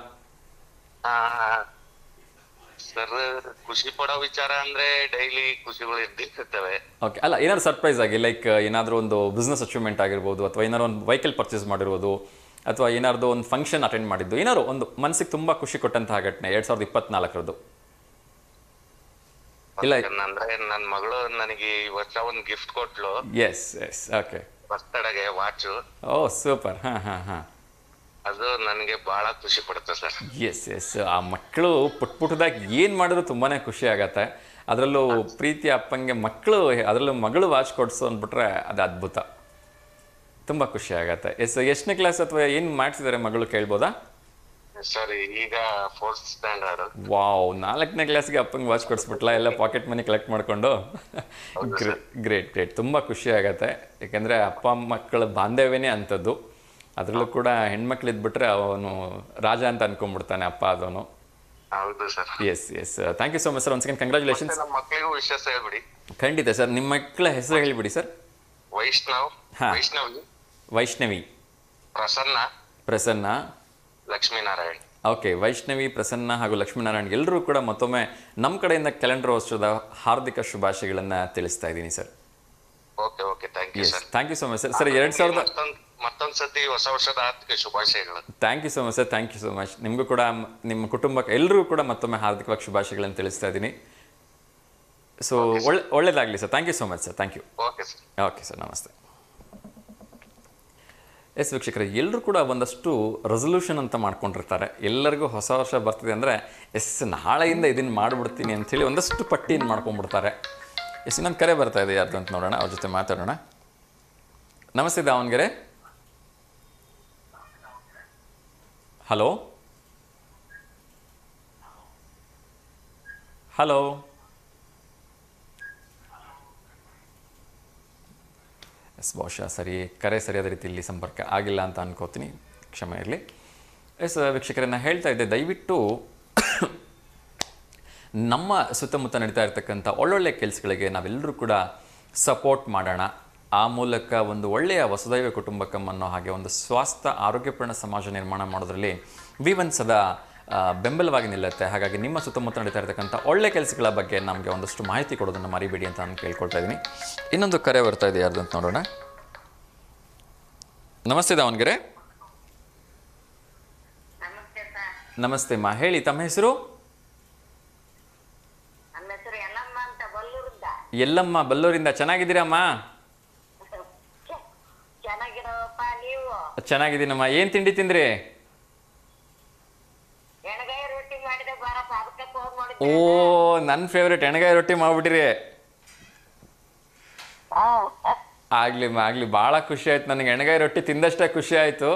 ಸರ್, ಖುಷಿ ಪಡೋ ವಿಚಾರ ಅಂದ್ರೆ ಡೈಲಿ ಖುಷಿಗಳು ಇದ್ದಿರ್ತವೆ. ಓಕೆ, ಅಲ್ಲ, ಏನಾದ್ರು ಸರ್ಪ್ರೈಸ್ ಆಗಿ, ಲೈಕ್ ಏನಾದರೂ ಒಂದು ಬಿಸ್ನೆಸ್ ಅಚೀವ್ಮೆಂಟ್ ಆಗಿರ್ಬೋದು, ಅಥವಾ ಏನಾದ್ರು ಒಂದು ವೆಹಿಕಲ್ ಪರ್ಚೇಸ್ ಮಾಡಿರ್ಬೋದು, ಅಥವಾ ಏನಾದ್ರು ಒಂದು ಫಂಕ್ಷನ್ ಅಟೆಂಡ್ ಮಾಡಿದ್ದು, ಏನಾದ್ರು ಒಂದು ಮನಸ್ಸಿಗೆ ತುಂಬಾ ಖುಷಿ ಕೊಟ್ಟಂತಹ ಘಟನೆ 2024ರದ್ದು. ಇಲ್ಲ ಅಂದ್ರೆ ನನ್ನ ಮಗಳು ನನಗೆ ಈ ವರ್ಷ ಒಂದು ಗಿಫ್ಟ್ ಕೊಟ್ಲು. Yes yes. ಓಕೆ. ಬರ್ತಡೆಗೆ ವಾಚು. Oh super. ಹಾ ಹಾ ಹಾ. ಅದು ನನಗೆ ಬಹಳ ಖುಷಿ ಪಡುತ್ತೆ ಸರ್. S S. ಆ ಮಕ್ಕಳು ಪುಟ್ದಾಗ ಏನು ಮಾಡಿದ್ರು ತುಂಬಾನೇ ಖುಷಿ ಆಗತ್ತೆ. ಅದರಲ್ಲೂ ಪ್ರೀತಿ ಅಪ್ಪಂಗೆ ಮಕ್ಕಳು, ಅದರಲ್ಲೂ ಮಗಳು ವಾಚ್ ಕೊಡ್ಸು ಅಂದ್ಬಿಟ್ರೆ ಅದು ಅದ್ಭುತ. ತುಂಬ ಖುಷಿ ಆಗತ್ತೆ. ಎಷ್ಟನೇ ಕ್ಲಾಸ್ ಅಥವಾ ಏನು ಮಾಡ್ತಿದ್ದಾರೆ ಮಗಳು ಕೇಳ್ಬೋದಾ? ಸರ್ ಈಗ 4th ಸ್ಟ್ಯಾಂಡರ್ಡ್. ವಾವ್, 4ನೇ ಕ್ಲಾಸ್ಗೆ ಅಪ್ಪಂಗೆ ವಾಚ್ ಕೊಡಿಸ್ಬಿಟ್ಲಾ ಎಲ್ಲ ಪಾಕೆಟ್ ಮನಿ ಕಲೆಕ್ಟ್ ಮಾಡಿಕೊಂಡು? ಗ್ರೇಟ್ ಗ್ರೇಟ್, ತುಂಬ ಖುಷಿ ಆಗತ್ತೆ. ಯಾಕೆಂದರೆ ಅಪ್ಪ ಮಕ್ಕಳ ಬಾಂಧವ್ಯನೇ ಅಂಥದ್ದು. ಅದರಲ್ಲೂ ಕೂಡ ಹೆಣ್ಮಕ್ಳು ಇದ್ಬಿಟ್ರೆ ಅವನು ರಾಜ ಅಂತ ಅನ್ಕೊಂಡ್ಬಿಡ್ತಾನೆ ಅಪ್ಪ ಅದವನು. ಹೌದು sir. Yes thank you so much sir. Once again congratulations. ನಮ್ಮ ಮಕ್ಕಳಿಗೂ ವಿಶೇಷ ಹೇಳ್ಬಿಡಿ. ಖಂಡಿತ ಸರ್. ನಿಮ್ಮ ಮಕ್ಕಳ ಹೆಸರು ಹೇಳಿಬಿಡಿ ಸರ್. ವೈಷ್ಣವಿ, ಪ್ರಸನ್ನ, ಲಕ್ಷ್ಮೀನಾರಾಯಣ್. ಓಕೆ, ವೈಷ್ಣವಿ, ಪ್ರಸನ್ನ ಹಾಗೂ ಲಕ್ಷ್ಮೀನಾರಾಯಣ್ ಎಲ್ಲರೂ ಕೂಡ ಮತ್ತೊಮ್ಮೆ ನಮ್ಮ ಕಡೆಯಿಂದ ಕ್ಯಾಲೆಂಡರ್ ವರ್ಷದ ಹಾರ್ದಿಕ ಶುಭಾಶಯಗಳನ್ನು ತಿಳಿಸ್ತಾ ಇದ್ದೀನಿ sir. Okay thank you sir. Thank you so much sir. Sir 2000 ಮತ್ತೊಂದ್ಸತಿ ಹೊಸ ವರ್ಷದ ಆರ್ಥಿಕ ಶುಭಾಶಯಗಳು. Thank you so much sir. Thank you so much. ನಿಮಗೂ ಕೂಡ ನಿಮ್ಮ ಕುಟುಂಬಕ್ಕೆ ಎಲ್ಲರೂ ಕೂಡ ಮತ್ತೊಮ್ಮೆ ಹಾರ್ದಿಕವಾಗಿ ಶುಭಾಶಯಗಳನ್ನು ತಿಳಿಸ್ತಾ ಇದ್ದೀನಿ. ಸೊ ಒಳ್ಳೇದಾಗಲಿ sir. Thank you so much sir. Thank you. Okay sir, ನಮಸ್ತೆ. ವೀಕ್ಷಕರೇ, ಎಲ್ಲರೂ ಕೂಡ ಒಂದಷ್ಟು ರೆಸೊಲ್ಯೂಷನ್ ಅಂತ ಮಾಡ್ಕೊಂಡಿರ್ತಾರೆ. ಎಲ್ಲರಿಗೂ ಹೊಸ ವರ್ಷ ಬರ್ತಿದೆ ಅಂದರೆ ನಾಳೆಯಿಂದ ಇದನ್ನು ಮಾಡಿಬಿಡ್ತೀನಿ ಅಂಥೇಳಿ ಒಂದಷ್ಟು ಪಟ್ಟಿಯನ್ನು ಮಾಡ್ಕೊಂಡ್ಬಿಡ್ತಾರೆ. ಇನ್ನೊಂದು ಕರೆ ಬರ್ತಾ ಇದೆ, ಯಾರ್ದು ಅಂತ ನೋಡೋಣ, ಅವ್ರ ಜೊತೆ ಮಾತಾಡೋಣ. ನಮಸ್ತೆ ದಾವಣಗೆರೆ. ಹಲೋ ಹಲೋ ಬಹುಶಃ ಕರೆ ಸರಿಯಾದ ರೀತಿಯಲ್ಲಿ ಸಂಪರ್ಕ ಆಗಿಲ್ಲ ಅಂತ ಅನ್ಕೋತೀನಿ, ಕ್ಷಮೆ ಇರಲಿ. ವೀಕ್ಷಕರನ್ನ ಹೇಳ್ತಾ ಇದ್ದೆ, ದಯವಿಟ್ಟು ನಮ್ಮ ಸುತ್ತಮುತ್ತ ನಡೀತಾ ಇರ್ತಕ್ಕಂಥ ಒಳ್ಳೊಳ್ಳೆ ಕೆಲಸಗಳಿಗೆ ನಾವೆಲ್ಲರೂ ಕೂಡ ಸಪೋರ್ಟ್ ಮಾಡೋಣ. ಆ ಮೂಲಕ ಒಂದು ಒಳ್ಳೆಯ ವಸುದೈವ ಕುಟುಂಬಕಂ ಅನ್ನೋ ಹಾಗೆ ಒಂದು ಸ್ವಾಸ್ಥ್ಯ ಆರೋಗ್ಯಪೂರ್ಣ ಸಮಾಜ ನಿರ್ಮಾಣ ಮಾಡೋದ್ರಲ್ಲಿ V1 ಸದಾ ಬೆಂಬಲವಾಗಿ ನಿಲ್ಲುತ್ತೆ. ಹಾಗಾಗಿ ನಿಮ್ಮ ಸುತ್ತಮುತ್ತ ನಡೀತಾ ಇರ್ತಕ್ಕಂಥ ಒಳ್ಳೆ ಕೆಲಸಗಳ ಬಗ್ಗೆ ನಮಗೆ ಒಂದಷ್ಟು ಮಾಹಿತಿ ಕೊಡೋದನ್ನು ಮರಿಬೇಡಿ ಅಂತ ನಾನು ಕೇಳ್ಕೊಳ್ತಾ ಇದ್ದೀನಿ. ಇನ್ನೊಂದು ಕರೆ ಬರ್ತಾ ಇದೆ, ಯಾರ್ದು ಅಂತ ನೋಡೋಣ. ನಮಸ್ತೆ ದಾವಣಗೆರೆ. ನಮಸ್ತೆ ಮಾ, ಹೇಳಿ ತಮ್ಮ ಹೆಸರು? ಎಲ್ಲಮ್ಮ, ಬಲ್ಲೂರಿಂದ. ಚೆನ್ನಾಗಿದ್ದೀರಮ್ಮ? ಚೆನ್ನಾಗಿದ್ದೀನಮ್ಮ. ಏನು ತಿಂಡಿ ತಿಂದ್ರಿ? ಓ, ನನ್ನ ಫೇವ್ರೇಟ್ ಎಣ್ಗಾಯಿ ರೊಟ್ಟಿ ಮಾಡ್ಬಿಟ್ಟಿರಿ. ಆಗ್ಲಿಮ್ಮ, ಆಗ್ಲಿ. ಭಾಳ ಖುಷಿ ಆಯ್ತು ನನಗೆ. ಎಣ್ಗಾಯಿ ರೊಟ್ಟಿ ತಿಂದಷ್ಟೇ ಖುಷಿ ಆಯಿತು.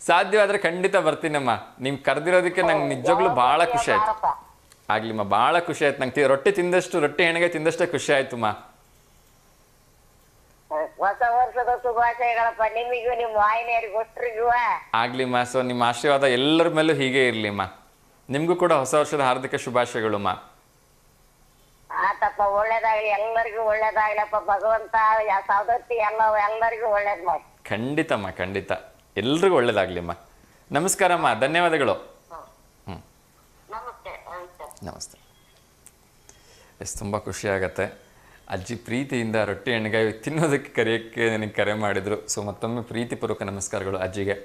ಸಾಧ್ಯವಾದರೆ ಖಂಡಿತ ಬರ್ತೀನಮ್ಮ. ನೀವು ಕರೆದಿರೋದಕ್ಕೆ ನಂಗೆ ನಿಜವಾಗ್ಲೂ ಭಾಳ ಖುಷಿ ಆಯಿತು. ಆಗ್ಲಿಮ್ಮ, ಭಾಳ ಖುಷಿ ಆಯ್ತು ನಂಗೆ. ರೊಟ್ಟಿ ಎಣ್ಣೆಗಾಯಿ ತಿಂದಷ್ಟೇ ಖುಷಿ ಆಯ್ತುಮ್ಮ. ಹೊಸ ವರ್ಷದ ಶುಭಾಶಯಗಳಪ್ಪ ನಿಮಗೂ ನಿಮ್ಮ ವಾಹಿನಿಯರಿಗೂ. ಆಗ್ಲಿಮ್ಮ. ಸೊ ನಿಮ್ಮ ಆಶೀರ್ವಾದ ಎಲ್ಲರ ಮೇಲೂ ಹೀಗೆ ಇರ್ಲಿಮ್ಮ. ನಿಮ್ಗೂ ಕೂಡ ಹೊಸ ವರ್ಷದ ಹಾರ್ದಿಕ ಶುಭಾಶಯಗಳುಮ್ಮ. ಆತಪ್ಪ, ಒಳ್ಳೇದಾಗ್ಲಿ, ಎಲ್ಲರಿಗೂ ಒಳ್ಳೇದಾಗ್ಲಪ್ಪ. ಭಗವಂತ ಸೌದತ್ತಿ ಎಲ್ಲರಿಗೂ ಒಳ್ಳೇದ್ ಮಾಡಿ. ಖಂಡಿತಮ್ಮ, ಖಂಡಿತ ಎಲ್ರಿಗೂ ಒಳ್ಳೇದಾಗ್ಲಿಮ್ಮ. ನಮಸ್ಕಾರಮ್ಮ, ಧನ್ಯವಾದಗಳು. ನಮಸ್ತೆ. ತುಂಬ ಖುಷಿ ಆಗತ್ತೆ. ಅಜ್ಜಿ ಪ್ರೀತಿಯಿಂದ ರೊಟ್ಟಿ ಎಣ್ಣೆಗಾಯಿ ತಿನ್ನೋದಕ್ಕೆ ಕರೆಯೋಕ್ಕೆ ನನಗೆ ಕರೆ ಮಾಡಿದರು. ಸೊ ಮತ್ತೊಮ್ಮೆ ಪ್ರೀತಿಪೂರ್ವಕ ನಮಸ್ಕಾರಗಳು ಅಜ್ಜಿಗೆ.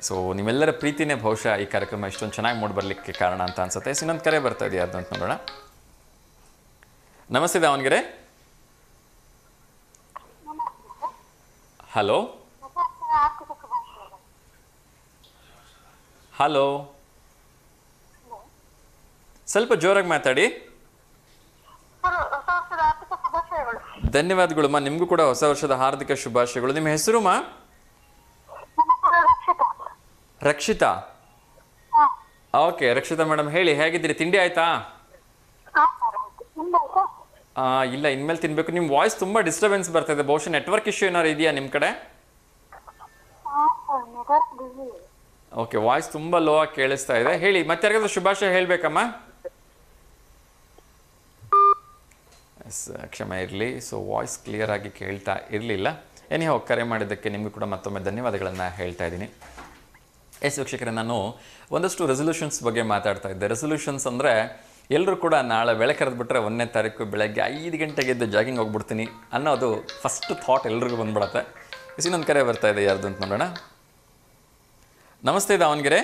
ಸೊ ನಿಮ್ಮೆಲ್ಲರ ಪ್ರೀತಿನೇ ಬಹುಶಃ ಈ ಕಾರ್ಯಕ್ರಮ ಇಷ್ಟೊಂದು ಚೆನ್ನಾಗಿ ಮೂಡಿ ಬರಲಿಕ್ಕೆ ಕಾರಣ ಅಂತ ಅನ್ಸುತ್ತೆ. ಇನ್ನೊಂದು ಕರೆ ಬರ್ತಾ ಇದೆಯಾ ಅದು ಅಂತ ನೋಡೋಣ. ನಮಸ್ತೆ ದಾವಣಗೆರೆ. ಹಲೋ ಹಲೋ, ಸ್ವಲ್ಪ ಜೋರಾಗಿ ಮಾತಾಡಿ. ಧನ್ಯವಾದಗಳು. ನಿಮಗೂ ಕೂಡ ಹೊಸ ವರ್ಷದ ಹಾರ್ದಿಕ ಶುಭಾಶಯಗಳು. ನಿಮ್ಮ ಹೆಸರು ಮಾ? ರಕ್ಷಿತಾ. ಓಕೆ ರಕ್ಷಿತಾ ಮೇಡಮ್, ಹೇಳಿ, ಹೇಗಿದ್ದೀರಿ? ತಿಂಡಿ ಆಯ್ತಾ? ಇಲ್ಲ, ಇನ್ಮೇಲೆ ತಿನ್ಬೇಕು. ನಿಮ್ಮ ವಾಯ್ಸ್ ತುಂಬ ಡಿಸ್ಟರ್ಬೆನ್ಸ್ ಬರ್ತಾ ಇದೆ. ಬಹುಶಃ ನೆಟ್ವರ್ಕ್ ಇಶ್ಯೂ ಏನಾದ್ರು ಇದೆಯಾ ನಿಮ್ಮ ಕಡೆ? ಓಕೆ, ವಾಯ್ಸ್ ತುಂಬ ಲೋ ಆಗಿ ಕೇಳಿಸ್ತಾ ಇದೆ. ಹೇಳಿ, ಮತ್ತೆ ಯಾರಿಗಾದ್ರೂ ಶುಭಾಶಯ ಹೇಳಬೇಕಮ್ಮ? ಕ್ಷಮೆ ಇರಲಿ. ಸೊ ವಾಯ್ಸ್ ಕ್ಲಿಯರ್ ಆಗಿ ಕೇಳ್ತಾ ಇರಲಿಲ್ಲ. ಏನೇ ಕರೆ ಮಾಡಿದ್ದಕ್ಕೆ ನಿಮಗೂ ಕೂಡ ಮತ್ತೊಮ್ಮೆ ಧನ್ಯವಾದಗಳನ್ನು ಹೇಳ್ತಾ ಇದ್ದೀನಿ. ವೀಕ್ಷಕರೇ, ನಾನು ಒಂದಷ್ಟು ರೆಸೊಲ್ಯೂಷನ್ಸ್ ಬಗ್ಗೆ ಮಾತಾಡ್ತಾ ಇದ್ದೆ. ರೆಸೊಲ್ಯೂಷನ್ಸ್ ಅಂದರೆ ಎಲ್ಲರೂ ಕೂಡ ನಾಳೆ ಬೆಳಕರೆದ್ಬಿಟ್ರೆ 1ನೇ ತಾರೀಕು ಬೆಳಗ್ಗೆ 5 ಗಂಟೆಗೆ ಎದ್ದು ಜಾಗಿಂಗ್ ಹೋಗ್ಬಿಡ್ತೀನಿ ಅನ್ನೋದು ಫಸ್ಟ್ ಥಾಟ್ ಎಲ್ರಿಗೂ ಬಂದ್ಬಿಡತ್ತೆ. ಇನ್ನೊಂದು ಕರೆ ಬರ್ತಾ ಇದೆ, ಯಾರ್ದು ಅಂತ ನೋಡೋಣ. ನಮಸ್ತೆ ದಾವಣಗೆರೆ.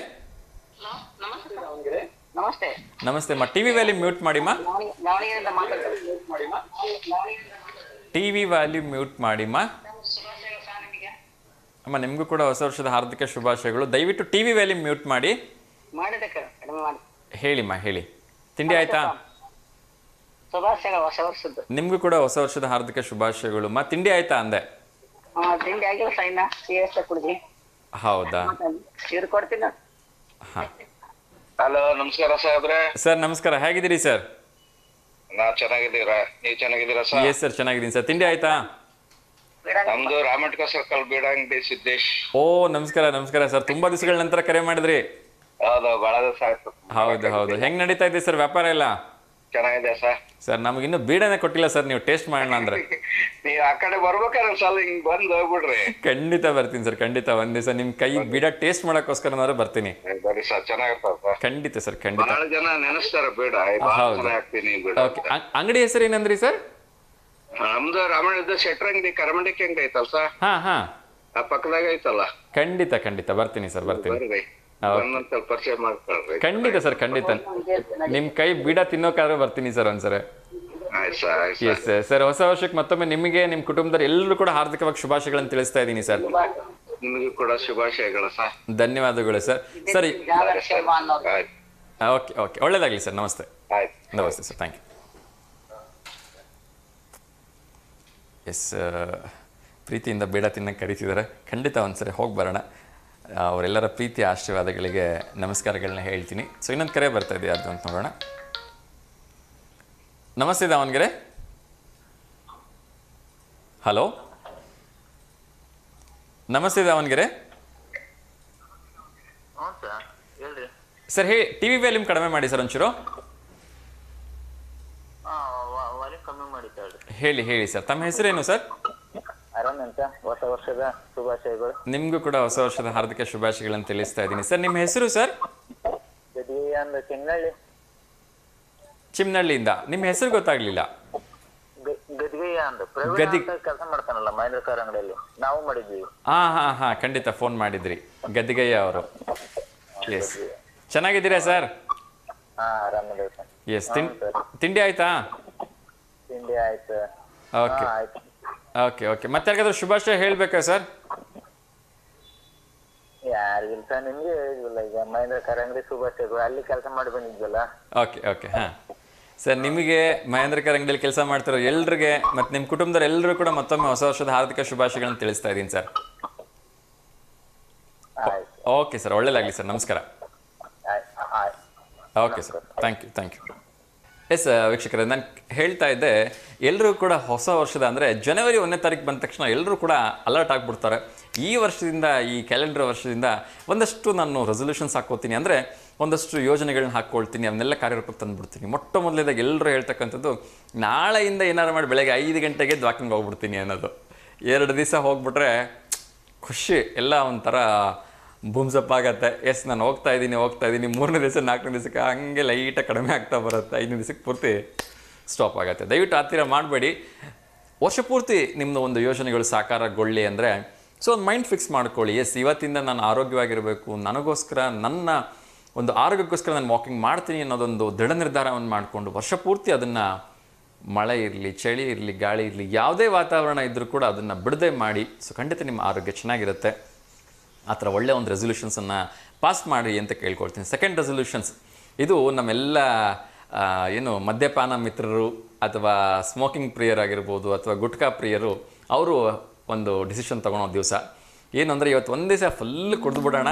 ನಮಸ್ತೆ. ನಮಸ್ತೆ ಅಮ್ಮ. ಟಿವಿ ವ್ಯಾಲ್ಯೂ ಮ್ಯೂಟ್ ಮಾಡಿಮ್ಮ. ಟಿವಿ ವ್ಯಾಲ್ಯೂ ಮ್ಯೂಟ್ ಮಾಡಿಮ್ಮ. ಅಮ್ಮ, ನಿಮಗೂ ಕೂಡ ಹೊಸ ವರ್ಷದ ಹಾರ್ದಿಕ ಶುಭಾಶಯಗಳು. ದಯವಿಟ್ಟು ಟಿವಿ ವ್ಯಾಲ್ಯೂ ಮ್ಯೂಟ್ ಮಾಡಿ. ಹೇಳಿಮ್ಮ, ಹೇಳಿ. ತಿಂಡಿ ಆಯ್ತಾ? ಶುಭಾಶಯಗಳು ಹೊಸ ವರ್ಷದ. ನಿಮಗೂ ಕೂಡ ಹೊಸ ವರ್ಷದ ಹಾರ್ದಿಕ ಶುಭಾಶಯಗಳು. ತಿಂಡಿ ಆಯ್ತಾ ಅಂದೆ? ತಿಂಡಿ ಆಗಿಲ್ಲ ಸೈನ ಟೀ ಕುಡ್ದಿ ಹೌದಾ? ಸೀರೆ ಕೊಡ್ತೀನಿ. ಹಾಂ ಹಲೋ, ನಮಸ್ಕಾರ ಸಾಹೇಬ್ರೆ. ಸರ್ ನಮಸ್ಕಾರ, ಹೇಗಿದ್ದೀರಿ ಸರ್? ನಾವ್ ಚೆನ್ನಾಗಿದ್ದೀರಾ? ನೀವ್ ಚೆನ್ನಾಗಿದ್ದೀರಾ ಸರ್? ಎಸ್ ಸರ್, ಚೆನ್ನಾಗಿದ್ದೀನಿ ಸರ್. ತಿಂಡಿ ಆಯ್ತಾ? ನಮ್ದು ರಾಮಟ್ಕ ಸರ್ಕಲ್ ಬೀಡಂಗಡಿ ಸಿದ್ದೇಶ್. ಓ ನಮಸ್ಕಾರ ನಮಸ್ಕಾರ ಸರ್, ತುಂಬಾ ದಿವಸಗಳ ನಂತರ ಕರೆ ಮಾಡಿದ್ರಿ. ಹೌದು, ಬಹಳ ದಿವಸ ಆಯ್ತು. ಹೌದು ಹೌದು, ಹೆಂಗ್ ನಡೀತಾ ಇದೆ ಸರ್ ವ್ಯಾಪಾರ ಎಲ್ಲ? ಚೆನ್ನಾಗಿದೆ ಸರ್. ಸರ್ ನಮಗಿನ್ನೂ ಬೀಡನೇ ಕೊಟ್ಟಿಲ್ಲ ಸರ್, ನೀವು ಟೇಸ್ಟ್ ಮಾಡೋಣ ಅಂದ್ರೆ. ನೀವ್ ಆ ಕಡೆ ಬರ್ಬೇಕಾದ್ರೆ ಒಂದ್ಸಲ ಹಿಂಗ್ ಬಂದ್ ಹೋಗ್ಬಿಡ್ರಿ. ಖಂಡಿತ ಬರ್ತೀನಿ ಸರ್, ಖಂಡಿತ. ಒಂದ್ ದಿವಸ ನಿಮ್ ಕೈ ಬೀಡ ಟೇಸ್ಟ್ ಮಾಡಕ್ಕೋಸ್ಕರನಾದ್ರು ಬರ್ತೀನಿ. ಬರೀ ಸರ್, ಚೆನ್ನಾಗಿರ್ತಾವ ಸರ್. ಖಂಡಿತ ಸರ್, ಖಂಡಿತ. ಬಹಳ ಜನ ನೆನೆಸ್ತಾರ ಬೀಡ, ಹೌದು. ಹಾಕ್ತೀನಿ ಬೀಡ. ಓಕೆ, ಅಂಗಡಿ ಹೆಸರು ಏನಂದ್ರಿ ಸರ್? ನಮ್ದು ರಾಮಣ್ಣ ಶೆಟ್ರ್ ಅಂಗಡಿ ಕರಮಂಡಿಕೆ ಅಂಗಡಿ ಐತಲ್ ಸರ್, ಹಾ ಹಾ, ಆ ಪಕ್ಕದಾಗ ಐತಲ್ಲ. ಖಂಡಿತ ಖಂಡಿತ ಬರ್ತೀನಿ ಸರ್, ಬರ್ತೀನಿ. ಬರ್ರಿ, ಒಂದೊಂದ್ ಸ್ವಲ್ಪ ಪರಿಚಯ ಮಾಡ್ಕೊಳ್ರಿ. ಖಂಡಿತ ಸರ್, ಖಂಡಿತ. ನಿಮ್ ಕೈ ಬೀಡ ತಿನ್ನೋಕಾದ್ರೂ ಬರ್ತೀನಿ ಸರ್ ಒಂದ್ಸರಿ. ಆಯ್ತು ಸರ್, ಆಯ್ತು ಎಸ್ ಸರ್. ಹೊಸ ವರ್ಷಕ್ಕೆ ಮತ್ತೊಮ್ಮೆ ನಿಮಗೆ ನಿಮ್ಮ ಕುಟುಂಬದವ್ರು ಎಲ್ಲರೂ ಕೂಡ ಹಾರ್ದಿಕವಾಗಿ ಶುಭಾಶಯಗಳನ್ನು ತಿಳಿಸ್ತಾ ಇದ್ದೀನಿ ಸರ್. ನಿಮಗೂ ಕೂಡ ಶುಭಾಶಯಗಳು ಸರ್. ಧನ್ಯವಾದಗಳು ಸರ್. ಸರಿ, ಆಯ್ತು, ಓಕೆ ಓಕೆ, ಒಳ್ಳೇದಾಗಲಿ ಸರ್. ನಮಸ್ತೆ. ಆಯ್ತು. ನಮಸ್ತೆ ಸರ್, ಥ್ಯಾಂಕ್ ಯು. ಎಸ್, ಪ್ರೀತಿಯಿಂದ ಬೇಡ ತಿನ್ನಕ್ಕೆ ಕರೀತಿದ್ದಾರೆ. ಖಂಡಿತ ಒಂದ್ಸರಿ ಹೋಗಿ ಬರೋಣ. ಅವರೆಲ್ಲರ ಪ್ರೀತಿಯ ಆಶೀರ್ವಾದಗಳಿಗೆ ನಮಸ್ಕಾರಗಳನ್ನ ಹೇಳ್ತೀನಿ. ಸೊ ಇನ್ನೊಂದು ಕರೆ ಬರ್ತಾ ಇದೆ, ಯಾರ್ದು ಅಂತ ನೋಡೋಣ. ನಮಸ್ತೆ ದಾವಣಗೆರೆ. ಹಲೋ, ನಮಸ್ತೆ ದಾವಣಗೆರೆ ಸರ್. ಹೇಳಿ, ಟಿ ವಿ ವ್ಯಾಲ್ಯೂಮ್ ಕಡಿಮೆ ಮಾಡಿ ಸರ್ ಒಂಚೂರು. ಹೇಳಿ ಹೇಳಿ ಸರ್, ತಮ್ಮ ಹೆಸರೇನು ಸರ್? ಅರುಣ್ ಅಂತ. ಹೊಸ ವರ್ಷದ ಶುಭಾಶಯಗಳು. ನಿಮಗೂ ಕೂಡ ಹೊಸ ವರ್ಷದ ಹಾರ್ದಿಕ ಶುಭಾಶಯಗಳನ್ನು ತಿಳಿಸ್ತಾ ಇದ್ದೀನಿ ಸರ್. ನಿಮ್ಮ ಹೆಸರು ಸರ್? ಚಿನ್ನಳ್ಳಿ. ಚಿಮ್ನಳ್ಳಿಯಿಂದ. ನಿಮ್ಮ ಹೆಸರು ಗೊತ್ತಾಗ್ಲಿಲ್ಲ. ಗದ್ಗಯ್ಯ ಅಂತ ಪ್ರವೀಣ್ ಕೆಲಸ ಮಾಡ್ತಾನಲ್ಲ ಮಹೇಂದ್ರ ಕಾರ್ ಅಂಗಡಿಯಲ್ಲಿ, ನಾವು ಮಾಡಿದ್ವಿ. ಹಾ ಹಾ ಹಾ, ಖಂಡಿತ ಫೋನ್ ಮಾಡಿದ್ರಿ. ಗದ್ದಿಗಯ್ಯ ಅವರು. ಎಸ್, ಚೆನ್ನಾಗಿದ್ದೀರಾ ಸರ್? ಹಾ, ಆರಾಮಿದೆ ಸರ್. ಎಸ್, ತಿಂಡಿ ಆಯ್ತಾ? ತಿಂಡಿ ಆಯ್ತು. ಓಕೆ ಆಯ್ತು. ಓಕೆ ಓಕೆ, ಮತ್ತೆ ಯಾರಿಗಾದ್ರೂ ಶುಭಾಶಯ ಹೇಳ್ಬೇಕಾ ಸರ್? ಯಾರಿಗಿಲ್ಲ ಸರ್, ನಿಮ್ಗೆ ಹೇಳಿದ್ವಲ್ಲ ಈಗ ಮಹೇಂದ್ರ ಕಾರ್ ಅಂಗಡಿ ಶುಭಾಶಯಗಳು. ಅಲ್ಲಿ ಕೆಲಸ ಮಾಡಿ ಬಂದಿದ್ವಲ್ಲ. ಓಕೆ ಓಕೆ, ಹಾಂ ಸರ್. ನಿಮಗೆ ಮಹೇಂದ್ರ ಕಾರ್ ಅಂಗಡಿಯಲ್ಲಿ ಕೆಲಸ ಮಾಡ್ತಿರೋ ಎಲ್ರಿಗೆ ಮತ್ತು ನಿಮ್ಮ ಕುಟುಂಬದವ್ರು ಎಲ್ಲರೂ ಕೂಡ ಮತ್ತೊಮ್ಮೆ ಹೊಸ ವರ್ಷದ ಹಾರ್ದಿಕ ಶುಭಾಶಯಗಳನ್ನು ತಿಳಿಸ್ತಾ ಇದ್ದೀನಿ ಸರ್. ಓಕೆ ಸರ್, ಒಳ್ಳೇದಾಗಲಿ ಸರ್. ನಮಸ್ಕಾರ. Okay sir, thank you thank you. Yes ವೀಕ್ಷಕರೇ, ನಾನು ಹೇಳ್ತಾ ಇದ್ದೆ, ಎಲ್ಲರೂ ಕೂಡ ಹೊಸ ವರ್ಷದ ಅಂದರೆ ಜನವರಿ 1ನೇ ತಾರೀಕು ಬಂದ ತಕ್ಷಣ ಎಲ್ಲರೂ ಕೂಡ ಅಲರ್ಟ್ ಆಗಿಬಿಡ್ತಾರೆ. ಈ ವರ್ಷದಿಂದ, ಈ ಕ್ಯಾಲೆಂಡರ್ ವರ್ಷದಿಂದ ಒಂದಷ್ಟು ನಾನು ರೆಸೊಲ್ಯೂಷನ್ಸ್ ಹಾಕ್ಕೋತೀನಿ, ಅಂದರೆ ಒಂದಷ್ಟು ಯೋಜನೆಗಳನ್ನ ಹಾಕ್ಕೊಳ್ತೀನಿ, ಅವನ್ನೆಲ್ಲ ಕಾರ್ಯರೂಪಕ್ಕೆ ತಂದುಬಿಡ್ತೀನಿ. ಮೊಟ್ಟ ಮೊದಲೇದಾಗಿ ಎಲ್ಲರೂ ಹೇಳ್ತಕ್ಕಂಥದ್ದು, ನಾಳೆಯಿಂದ ಏನಾರು ಮಾಡಿ ಬೆಳಗ್ಗೆ 5 ಗಂಟೆಗೆ ವಾಕಿಂಗ್ ಹೋಗ್ಬಿಡ್ತೀನಿ ಅನ್ನೋದು. 2 ದಿವಸ ಹೋಗ್ಬಿಟ್ರೆ ಖುಷಿ, ಎಲ್ಲ ಒಂಥರ ಬೂಮ್ಸಪ್ ಆಗತ್ತೆ. ಎಸ್, ನಾನು ಹೋಗ್ತಾ ಇದ್ದೀನಿ 3ನೇ ದಿವಸ 4ನೇ ದಿವಸಕ್ಕೆ ಹಂಗೆ ಲೈಟಾಗಿ ಕಡಿಮೆ ಆಗ್ತಾ ಬರುತ್ತೆ. 5ನೇ ದಿವಸಕ್ಕೆ ಪೂರ್ತಿ ಸ್ಟಾಪ್ ಆಗುತ್ತೆ. ದಯವಿಟ್ಟು ಆ ಥರ ಮಾಡಬೇಡಿ. ವರ್ಷ ಪೂರ್ತಿ ನಿಮ್ಮದು ಒಂದು ಯೋಜನೆಗಳು ಸಾಕಾರಗೊಳ್ಳಿ ಅಂದರೆ ಸೊ ಒಂದು ಮೈಂಡ್ ಫಿಕ್ಸ್ ಮಾಡ್ಕೊಳ್ಳಿ. ಎಸ್, ಇವತ್ತಿಂದ ನಾನು ಆರೋಗ್ಯವಾಗಿರಬೇಕು, ನನಗೋಸ್ಕರ, ನನ್ನ ಒಂದು ಆರೋಗ್ಯಕ್ಕೋಸ್ಕರ ನಾನು ವಾಕಿಂಗ್ ಮಾಡ್ತೀನಿ ಅನ್ನೋದೊಂದು ದೃಢ ನಿರ್ಧಾರವನ್ನು ಮಾಡಿಕೊಂಡು ವರ್ಷ ಪೂರ್ತಿ ಅದನ್ನು, ಮಳೆ ಇರಲಿ, ಚಳಿ ಇರಲಿ, ಗಾಳಿ ಇರಲಿ, ಯಾವುದೇ ವಾತಾವರಣ ಇದ್ದರೂ ಕೂಡ ಅದನ್ನು ಬಿಡದೆ ಮಾಡಿ. ಸೊ ಖಂಡಿತ ನಿಮ್ಮ ಆರೋಗ್ಯ ಚೆನ್ನಾಗಿರುತ್ತೆ. ಆ ಥರ ಒಳ್ಳೆಯ ಒಂದು ರೆಸೊಲ್ಯೂಷನ್ಸನ್ನು ಪಾಸ್ ಮಾಡಿ ಅಂತ ಕೇಳ್ಕೊಳ್ತೀನಿ. ಸೆಕೆಂಡ್ ರೆಸೊಲ್ಯೂಷನ್ಸ್, ಇದು ನಮ್ಮೆಲ್ಲ ಏನು ಮದ್ಯಪಾನ ಮಿತ್ರರು ಅಥವಾ ಸ್ಮೋಕಿಂಗ್ ಪ್ರಿಯರಾಗಿರ್ಬೋದು ಅಥವಾ ಗುಟ್ಕಾ ಪ್ರಿಯರು, ಅವರು ಒಂದು ಡಿಸಿಷನ್ ತೊಗೊಳೋ ದಿವಸ ಏನು ಅಂದರೆ, ಇವತ್ತು ಒಂದು ದಿವಸ ಫುಲ್ ಕುಡಿದು ಬಿಡೋಣ,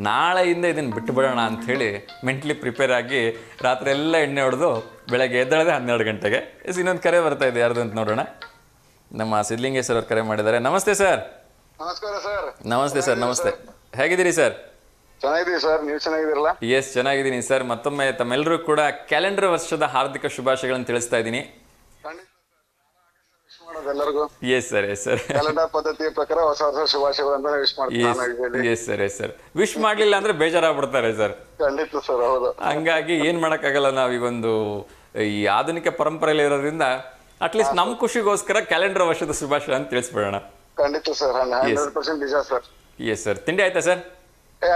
ನಾಳೆಯಿಂದ ಇದನ್ನು ಬಿಟ್ಟು ಬಿಡೋಣ ಅಂಥೇಳಿ ಮೆಂಟ್ಲಿ ಪ್ರಿಪೇರ್ ಆಗಿ ರಾತ್ರಿ ಎಲ್ಲ ಎಣ್ಣೆ ಹೊಡೆದು ಬೆಳಗ್ಗೆ ಎದ್ದೇಳದೆ 12 ಗಂಟೆಗೆ. ಇನ್ನೊಂದು ಕರೆ ಬರ್ತಾ ಇದೆ, ಯಾರ್ದು ಅಂತ ನೋಡೋಣ. ನಮ್ಮ ಸಿದ್ಲಿಂಗೇಶ್ವರ ಅವ್ರು ಕರೆ ಮಾಡಿದ್ದಾರೆ. ನಮಸ್ತೆ ಸರ್. ನಮಸ್ಕಾರ ಸರ್. ನಮಸ್ತೆ ಸರ್, ನಮಸ್ತೆ. ಹೇಗಿದ್ದೀರಿ ಸರ್? ಚೆನ್ನಾಗಿದ್ದೀವಿ ಸರ್, ನೀವು ಚೆನ್ನಾಗಿದ್ದೀರಲ್ಲ? ಎಸ್, ಚೆನ್ನಾಗಿದ್ದೀನಿ ಸರ್. ಮತ್ತೊಮ್ಮೆ ತಮ್ಮೆಲ್ಲರೂ ಕೂಡ ಕ್ಯಾಲೆಂಡರ್ ವರ್ಷದ ಹಾರ್ದಿಕ ಶುಭಾಶಯಗಳನ್ನು ತಿಳಿಸ್ತಾ ಇದ್ದೀನಿ. ಎಲ್ಲರಿಗೂ S sir, yes sir. Calendar ಪದ್ಧತಿಯ ಪ್ರಕಾರ ಹೊಸ ವರ್ಷ ಶುಭಾಶಯಗಳು ಅಂತ ವಿಶ್ ಮಾಡ್ತೀನಿ. S sir, yes sir. Wish ಮಾಡಲಿಲ್ಲ ಅಂದ್ರೆ ಬೇಜಾರಾಗ್ಬಿಡ್ತಾರೆ ಸರ್. ಖಂಡಿತ ಸರ್, ಹೌದು. ಹಂಗಾಗಿ ಏನು ಮಾಡೋಕ್ಕಾಗಲ್ಲ, ನಾವೀಗೊಂದು ಈ ಆಧುನಿಕ ಪರಂಪರೆಯಲ್ಲಿ ಇರೋದ್ರಿಂದ ಅಟ್ಲೀಸ್ಟ್ ನಮ್ಮ ಖುಷಿಗೋಸ್ಕರ ಕ್ಯಾಲೆಂಡರ್ ವರ್ಷದ ಶುಭಾಶಯ ಅಂತ ತಿಳಿಸ್ಬಿಡೋಣ. ಖಂಡಿತ ಸರ್, 100% ನಿಜ ಸರ್. Yes sir. ತಿಂಡಿ ಆಯ್ತಾ ಸರ್?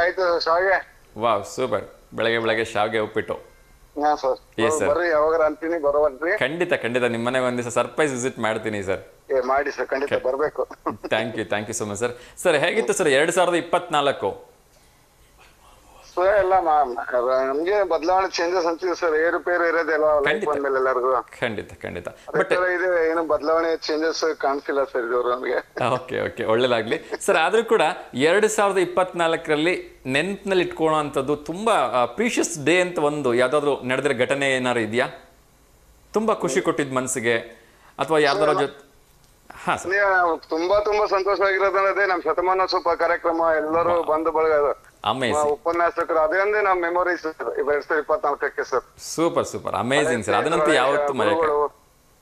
ಆಯ್ತು ಶಾವಿಗೆ. Wow, super. ಬೆಳಗ್ಗೆ ಶಾವಿಗೆ ಉಪ್ಪಿಟ್ಟು. ಹಾ ಸರ್, ಬರ್ರಿ, ಯಾವಾಗ ಅಂತೀನಿ, ಬರೋವಲ್ರಿ. ಖಂಡಿತ ಖಂಡಿತ, ನಿಮ್ಮ ಮನೆಗೆ ಒಂದು ದಿವಸ ಸರ್ಪ್ರೈಸ್ ವಿಸಿಟ್ ಮಾಡ್ತೀನಿ ಸರ್. ಮಾಡಿ ಸರ್, ಖಂಡಿತ ಬರಬೇಕು. Thank you so much sir. Sir ಹೇಗಿತ್ತು ಸರ್ 2024? ಎಲ್ಲ ನಮ್ಗೆ ಬದಲಾವಣೆ ಚೇಂಜಸ್ ಅಂತೀವಿ ಸರ್, ಏರುಪೇರು ಇರೋದೆಲ್ಲ ಲೈಫ್ ಬಂದ್ಮೇಲೆ ಎಲ್ಲರಿಗೂ. ಖಂಡಿತ ಬಟ್ ಇದೆ, ಏನು ಬದಲಾವಣೆ ಚೇಂಜಸ್ ಕಾಣಿಸಿಲ್ಲ ಸರ್ ಇವರು ನಮ್ಗೆ. ಓಕೆ ಒಳ್ಳೇದಾಗ್ಲಿ ಸರ್. ಆದ್ರೂ ಕೂಡ 2024ರಲ್ಲಿ ನೆನಪಿನಲ್ಲಿ ಇಟ್ಕೊಳ್ಳುವಂಥದ್ದು ತುಂಬಾ ಪ್ರೀಶಿಯಸ್ ಡೇ ಅಂತ ಒಂದು ಯಾವ್ದಾದ್ರು ನಡೆದಿರೋ ಘಟನೆ ಏನಾದ್ರು ಇದೆಯಾ, ತುಂಬಾ ಖುಷಿ ಕೊಟ್ಟಿದ್ ಮನ್ಸಿಗೆ, ಅಥವಾ ಯಾವ್ದಾರ ಜೊತೆ? ಹಾ ಸರ್. ತುಂಬಾ ಸಂತೋಷವಾಗಿರೋದಂದ್ರೆ ನಮ್ ಶತಮಾನೋತ್ಸವ ಕಾರ್ಯಕ್ರಮ ಎಲ್ಲರೂ ಬಂದು ಬಳಗ ಉಪನ್ಯಾಸಕರು ಅದೇ ನಮ್ ಮೆಮೊರೀಸ್ 2024ಕ್ಕೆ ಸರ್. Super amazing sir. ಅದನ್ನಂತೂ ಯಾವತ್ತೂ ಮರೆಯಲ್ಲ.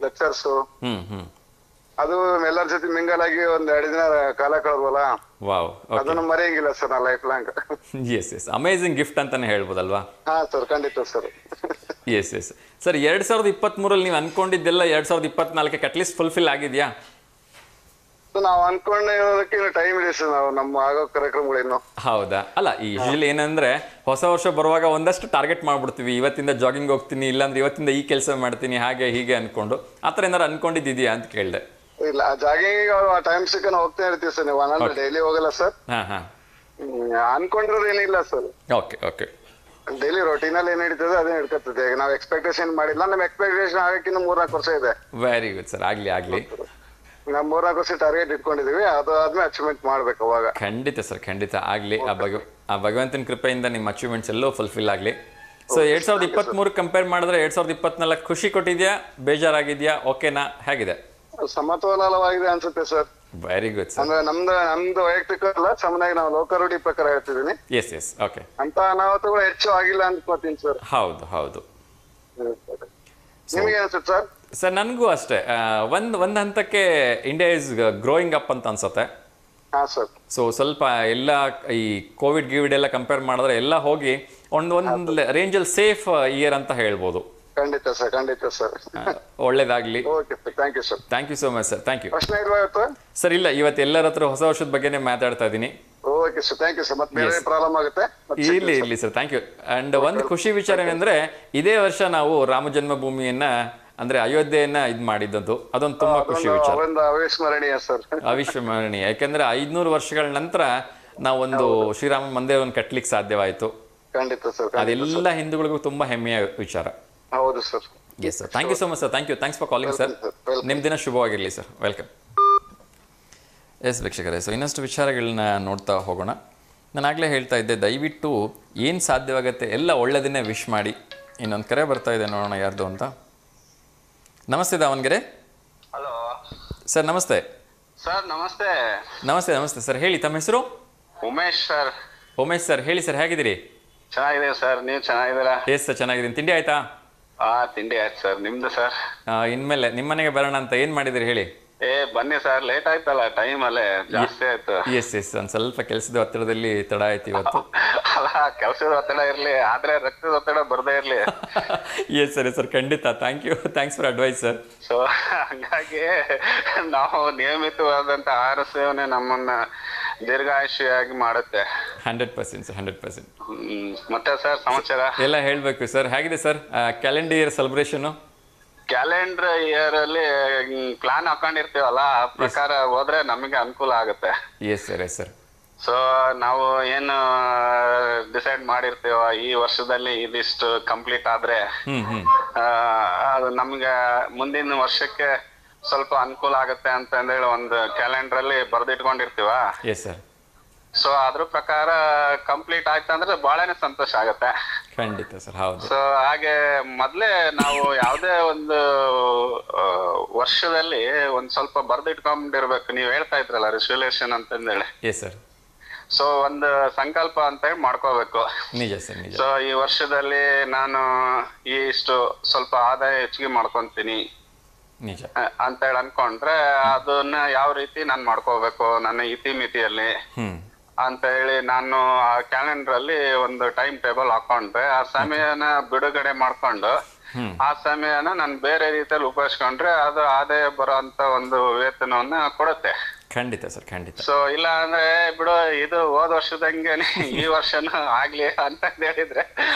ಲೆಕ್ಚರ್ಸ್ ಅದು ಎಲ್ಲರ ಜೊತೆ ಮಿಂಗಲ್ ಆಗಿ ಒಂದ್ 2 ದಿನ ಕಾಲ ಕಳೆದ್ವಲ್ಲ, ವಾವ್, ಅದನ್ನು ಮರೆಯಂಗಿಲ್ಲ ಸರ್ ನಾ life long. Yes amazing gift ಅಂತಾನೆ ಹೇಳ್ಬೋದಲ್ವಾ? ಹಾ ಸರ್, ಖಂಡಿತ ಸರ್. Yes sir. 2023ರಲ್ಲಿ ನೀವು ಅನ್ಕೊಂಡಿದ್ದೆಲ್ಲ 2024ಕ್ಕೆ ಅಟ್ಲೀಸ್ಟ್ ಫುಲ್ಫಿಲ್ ಆಗಿದ್ಯಾ? ನಾವು ಅನ್ಕೊಂಡೋದಕ್ಕೆ ಟೈಮ್ ಇದೆ ಸರ್, ನಾವು ನಮ್ಮ ಆಗೋ ಕಾರ್ಯಕ್ರಮಗಳೇನು. ಹೌದಾ? ಅಲ್ಲ, ಯೂಶಲಿ ಏನಂದ್ರೆ ಹೊಸ ವರ್ಷ ಬರುವಾಗ ಒಂದಷ್ಟು ಟಾರ್ಗೆಟ್ ಮಾಡ್ಬಿಡ್ತೀವಿ, ಇವತ್ತಿಂದ ಜಾಗಿಂಗ್ ಹೋಗ್ತೀನಿ, ಇಲ್ಲಾಂದ್ರೆ ಇವತ್ತಿಂದ ಈ ಕೆಲಸ ಮಾಡ್ತೀನಿ, ಹಾಗೆ ಹೀಗೆ ಅನ್ಕೊಂಡು. ಆತರ ಏನಾರು ಅನ್ಕೊಂಡಿದ್ಯಾ ಅಂತ ಕೇಳಿದೆ. ಇಲ್ಲ, ಜಾಗಿಂಗ್ ಟೈಮ್ ಸಿಕ್ಕ ಹೋಗ್ತಾ ಇರ್ತೀವಿ ಸರ್. ನೀವು ಅನಂತ ಡೈಲಿ ಹೋಗಲ್ಲ ಸರ್. ಅನ್ಕೊಂಡಿರೋದು ಏನಿಲ್ಲ ಸರ್. ಓಕೆ ಡೈಲಿ ರೊಟೀನ್ ಅಲ್ಲಿ ಏನ್ ಹಿಡಿತದೆ ಅದೇ ಹಿಡ್ಕತ್ತದೆ. ಈಗ ನಾವು ಎಕ್ಸ್ಪೆಕ್ಟೇಷನ್ ಮಾಡಿಲ್ಲ, ನಮ್ ಎಕ್ಸ್ಪೆಕ್ಟೇಷನ್ ಆಗಕ್ಕಿಂತ 3-4 ವರ್ಷ ಇದೆ. Very good sir. ಆಗ್ಲಿ ನಾವು 3-4 ವರ್ಷ ಟಾರ್ಗೆಟ್ ಇಟ್ಕೊಂಡಿದೀವಿ, ಅದು ಆದ್ಮೇಲೆ ಅಚೀವ್ಮೆಂಟ್ ಮಾಡ್ಬೇಕು ಅವಾಗ. ಖಂಡಿತ ಸರ್, ಖಂಡಿತ ಆಗ್ಲಿ. ಆ ಭಗವಂತನ ಕೃಪೆಯಿಂದ ನಿಮ್ಮ ಅಚೀವ್ಮೆಂಟ್ಸ್ ಎಲ್ಲೋ ಫುಲ್ಫಿಲ್ ಆಗ್ಲಿ. ಸೊ 2023 ಕಂಪೇರ್ ಮಾಡಿದ್ರೆ 2024 ಖುಷಿ ಕೊಟ್ಟಿದ್ಯಾ, ಬೇಜಾರಾಗಿದ್ಯಾ, ಓಕೆನಾ, ಹೇಗಿದೆ? ಸಮತೋಲನವಾಗಿದೆ ಅನ್ಸುತ್ತೆ ಸರ್. Very good sir. ಅಂದ್ರೆ ನಮ್ದು ವೈಯಕ್ತಿಕ ಅಲ್ಲ, ಸಮನಾಗಿ ನಾವು ಲೋಕರೂಢಿ ಪ್ರಕಾರ ಹೇಳ್ತಿದ್ದೀನಿ. Yes okay. ಅಂತ ಅನಾಹುತಗಳು ಹೆಚ್ಚು ಆಗಿಲ್ಲ ಅನ್ಕೋತೀನಿ ಸರ್. ಹೌದು. ನಿಮಗೆ ಅನ್ಸುತ್ತೆ ಸರ್? ಸರ್, ನನಗೂ ಅಷ್ಟೇ. ಒಂದ್ ಹಂತಕ್ಕೆ ಇಂಡಿಯಾ ಇಸ್ ಗ್ರೋಯಿಂಗ್ ಅಪ್ ಅಂತ ಅನ್ಸುತ್ತೆ. ಹಾ ಸರ್. ಸೊ ಸ್ವಲ್ಪ ಎಲ್ಲ ಈ ಕೋವಿಡ್ ಎಲ್ಲ ಕಂಪೇರ್ ಮಾಡಿದ್ರೆ ಎಲ್ಲ ಹೋಗಿ ಒಂದು ರೇಂಜಲ್ಲಿ ಸೇಫ್ ಇಯರ್ ಅಂತ ಹೇಳ್ಬೋದು. ಖಂಡಿತ ಸರ್. ಒಳ್ಳೇದಾಗ್ಲಿ. Okay sir, thank you sir. Thank you so much sir. Thank you. ಪ್ರಶ್ನೆ ಇಲ್ವಾ ಇವತ್ತು? ಸರ್ ಇಲ್ಲ, ಇವತ್ತು ಎಲ್ಲರ ಹತ್ರ ಹೊಸ ವರ್ಷದ ಬಗ್ಗೆನೇ ಮಾತಾಡ್ತಾ ಇದ್ದೀನಿ. Okay sir, thank you sir. ಮತ್ತೆ ಬೇರೆ ಪ್ರಾಬ್ಲಮ್ ಆಗುತ್ತೆ? ಇರ್ಲಿ ಸರ್, ಥ್ಯಾಂಕ್ ಯು. ಅಂಡ್ ಒಂದು ಖುಷಿ ವಿಚಾರ ಏನಂದ್ರೆ, ಇದೇ ವರ್ಷ ನಾವು ರಾಮ ಜನ್ಮಭೂಮಿಯನ್ನ ಅಂದ್ರೆ ಅಯೋಧ್ಯೆಯನ್ನ ಇದ್ ಮಾಡಿದ್ದು, ಅದೊಂದು ತುಂಬಾ ಖುಷಿ ವಿಚಾರ. ಅವಿಸ್ಮರಣೀಯ ಸರ್. ಅವಿಸ್ಮರಣೀಯ. ಯಾಕಂದ್ರೆ 500 ವರ್ಷಗಳ ನಂತರ ನಾವೊಂದು ಶ್ರೀರಾಮ ಮಂದಿರವನ್ನು ಕಟ್ಲಿಕ್ಕೆ ಸಾಧ್ಯವಾಯಿತು. ಖಂಡಿತ ಸರ್. ಅದೆಲ್ಲ ಹಿಂದೂಗಳಿಗೂ ತುಂಬಾ ಹೆಮ್ಮೆಯ ವಿಚಾರ. ಹೌದು sir. Yes sir. Thank you so much sir. Thanks for calling sir. ನಿಮ್ಮ ದಿನ ಶುಭವಾಗಿರಲಿ ಸರ್. ವೆಲ್ಕಮ್. ಎಸ್ ವೀಕ್ಷಕರೇ, ಸೊ ಇನ್ನಷ್ಟು ವಿಚಾರಗಳನ್ನ ನೋಡ್ತಾ ಹೋಗೋಣ. ನಾನು ಆಗಲೇ ಹೇಳ್ತಾ ಇದ್ದೆ, ದಯವಿಟ್ಟು ಏನು ಸಾಧ್ಯವಾಗುತ್ತೆ ಎಲ್ಲ ಒಳ್ಳೆಯದನ್ನೇ ವಿಶ್ ಮಾಡಿ. ಇನ್ನೊಂದು ಕರೆ ಬರ್ತಾ ಇದೆ, ನೋಡೋಣ ಯಾರ್ದು ಅಂತ. ನಮಸ್ತೆ ದಾವಣಗೆರೆ. Hello sir. ನಮಸ್ತೆ ಸರ್. ನಮಸ್ತೆ ಸರ್. ಹೇಳಿ, ತಮ್ಮ ಹೆಸರು? ಉಮೇಶ್ ಸರ್. ಹೇಳಿ ಸರ್, ಹೇಗಿದ್ದೀರಿ? ಚೆನ್ನಾಗಿದೆ ಸರ್, ನೀವು ಚೆನ್ನಾಗಿದ್ದೀರಾ? ಎಸ್ ಸರ್, ಚೆನ್ನಾಗಿದ್ದೀನಿ. ತಿಂಡಿ ಆಯ್ತಾ? ತಿಂಡಿ ಆಯ್ತು ಸರ್. ನಿಮ್ದು ಸರ್? ಇನ್ಮೇಲೆ ನಿಮ್ಮ ಮನೆಗೆ ಬರೋಣ ಅಂತ. ಏನು ಮಾಡಿದಿರಿ ಹೇಳಿ? ಬನ್ನಿ ಸರ್, ಲೇಟ್ ಆಯ್ತಲ್ಲ, ಟೈಮ್ ಅಲ್ಲೇ ಜಾಸ್ತಿ ಆಯ್ತು. ಎಸ್ ಒಂದ್ ಸ್ವಲ್ಪ ಕೆಲಸದ ಒತ್ತಡದಲ್ಲಿ ತಡ ಆಯ್ತು ಇವತ್ತು. ಅಲ್ಲ, ಕೆಲಸದ ಒತ್ತಡ ಇರ್ಲಿ, ಆದ್ರೆ ರಕ್ತದ ಒತ್ತಡ ಬರ್ದೇ ಇರ್ಲಿ. ಎಸ್ ಸರ್, ಖಂಡಿತ. Thanks for advice sir. So ಹಂಗಾಗಿ ನಾವು ನಿಯಮಿತವಾದಂತ ಆಹಾರ ಸೇವನೆ ನಮ್ಮನ್ನ ದೀರ್ಘಾಯುಷಿಯಾಗಿ ಮಾಡುತ್ತೆ. 100% ಸರ್, 100%. ಮತ್ತೆ ಸರ್, ಸಮಾಚಾರ ಎಲ್ಲ ಹೇಳ್ಬೇಕು ಸರ್. ಹೇಗಿದೆ sir calendar year celebration? Calendar year ಅಲ್ಲಿ ಪ್ಲಾನ್ ಹಾಕೊಂಡಿರ್ತೀವಲ್ಲ, ಆ ಪ್ರಕಾರ ಹೋದ್ರೆ ನಮಗೆ ಅನುಕೂಲ ಆಗುತ್ತೆ. Yes sir. ಸೊ ನಾವು ಏನು ಡಿಸೈಡ್ ಮಾಡಿರ್ತೀವ, ಈ ವರ್ಷದಲ್ಲಿ ಇದಿಷ್ಟು ಕಂಪ್ಲೀಟ್ ಆದ್ರೆ ಅದು ನಮ್ಗೆ ಮುಂದಿನ ವರ್ಷಕ್ಕೆ ಸ್ವಲ್ಪ ಅನುಕೂಲ ಆಗುತ್ತೆ ಅಂತ ಹೇಳಿ ಒಂದು ಕ್ಯಾಲೆಂಡರ್ ಅಲ್ಲಿ ಬರ್ದಿಟ್ಕೊಂಡಿರ್ತೀವ. Yes sir. ಸೊ ಅದ್ರ ಪ್ರಕಾರ ಕಂಪ್ಲೀಟ್ ಆಯ್ತಂದ್ರೆ ಬಹಳನೇ ಸಂತೋಷ ಆಗತ್ತೆ. ಖಂಡಿತ ಸರ್, ಹೌದು. ಸೊ ಹಾಗೆ ಮೊದ್ಲೇ ನಾವು ಯಾವ್ದೇ ಒಂದು ವರ್ಷದಲ್ಲಿ ಒಂದ್ ಸ್ವಲ್ಪ ಬರ್ದಿಟ್ಕೊಂಡಿರ್ಬೇಕು. ನೀವ್ ಹೇಳ್ತಾ ಇದ್ರಲ್ಲ ರೆಸಲ್ಯೂಷನ್ ಅಂತಂದೇಳಿ. Yes sir. ಸೊ ಒಂದು ಸಂಕಲ್ಪ ಅಂತ ಹೇಳಿ ಮಾಡ್ಕೋಬೇಕು. ನಿಜ ಸರ್, ನಿಜ. ಸೊ ಈ ವರ್ಷದಲ್ಲಿ ನಾನು ಇಷ್ಟು ಸ್ವಲ್ಪ ಆದಾಯ ಹೆಚ್ಚಿಗೆ ಮಾಡ್ಕೊಂತೀನಿ ನಿಜ ಅಂತ ಹೇಳಿ ಅನ್ಕೊಂಡ್ರೆ, ಅದನ್ನ ಯಾವ ರೀತಿ ನಾನ್ ಮಾಡ್ಕೋಬೇಕು ನನ್ನ ಇತಿಮಿತಿಯಲ್ಲಿ ಅಂತ ಹೇಳಿ ನಾನು ಆ ಕ್ಯಾಲೆಂಡರ್ ಅಲ್ಲಿ ಒಂದು ಟೈಮ್ ಟೇಬಲ್ ಹಾಕೊಂಡ್ರೆ, ಆ ಸಮಯನ ಬಿಡುಗಡೆ ಮಾಡ್ಕೊಂಡು ಆ ಸಮಯನ ನಾನು ಬೇರೆ ರೀತಿಯಲ್ಲಿ ಉಪಯೋಗಿಸ್ಕೊಂಡ್ರೆ ಅದು ಆದಾಯ ಬರೋಂತ ಒಂದು ವೇತನವನ್ನ ಕೊಡುತ್ತೆ. ಖಂಡಿತ ಸರ್, ಖಂಡಿತ. ಸೊ ಇಲ್ಲ ಅಂದ್ರೆ ಬಿಡು, ಇದು ಹೋದ ವರ್ಷದಂಗೆ ಈ ವರ್ಷನೂ ಆಗ್ಲಿ ಅಂತ ಹೇಳಿದ್ರೆ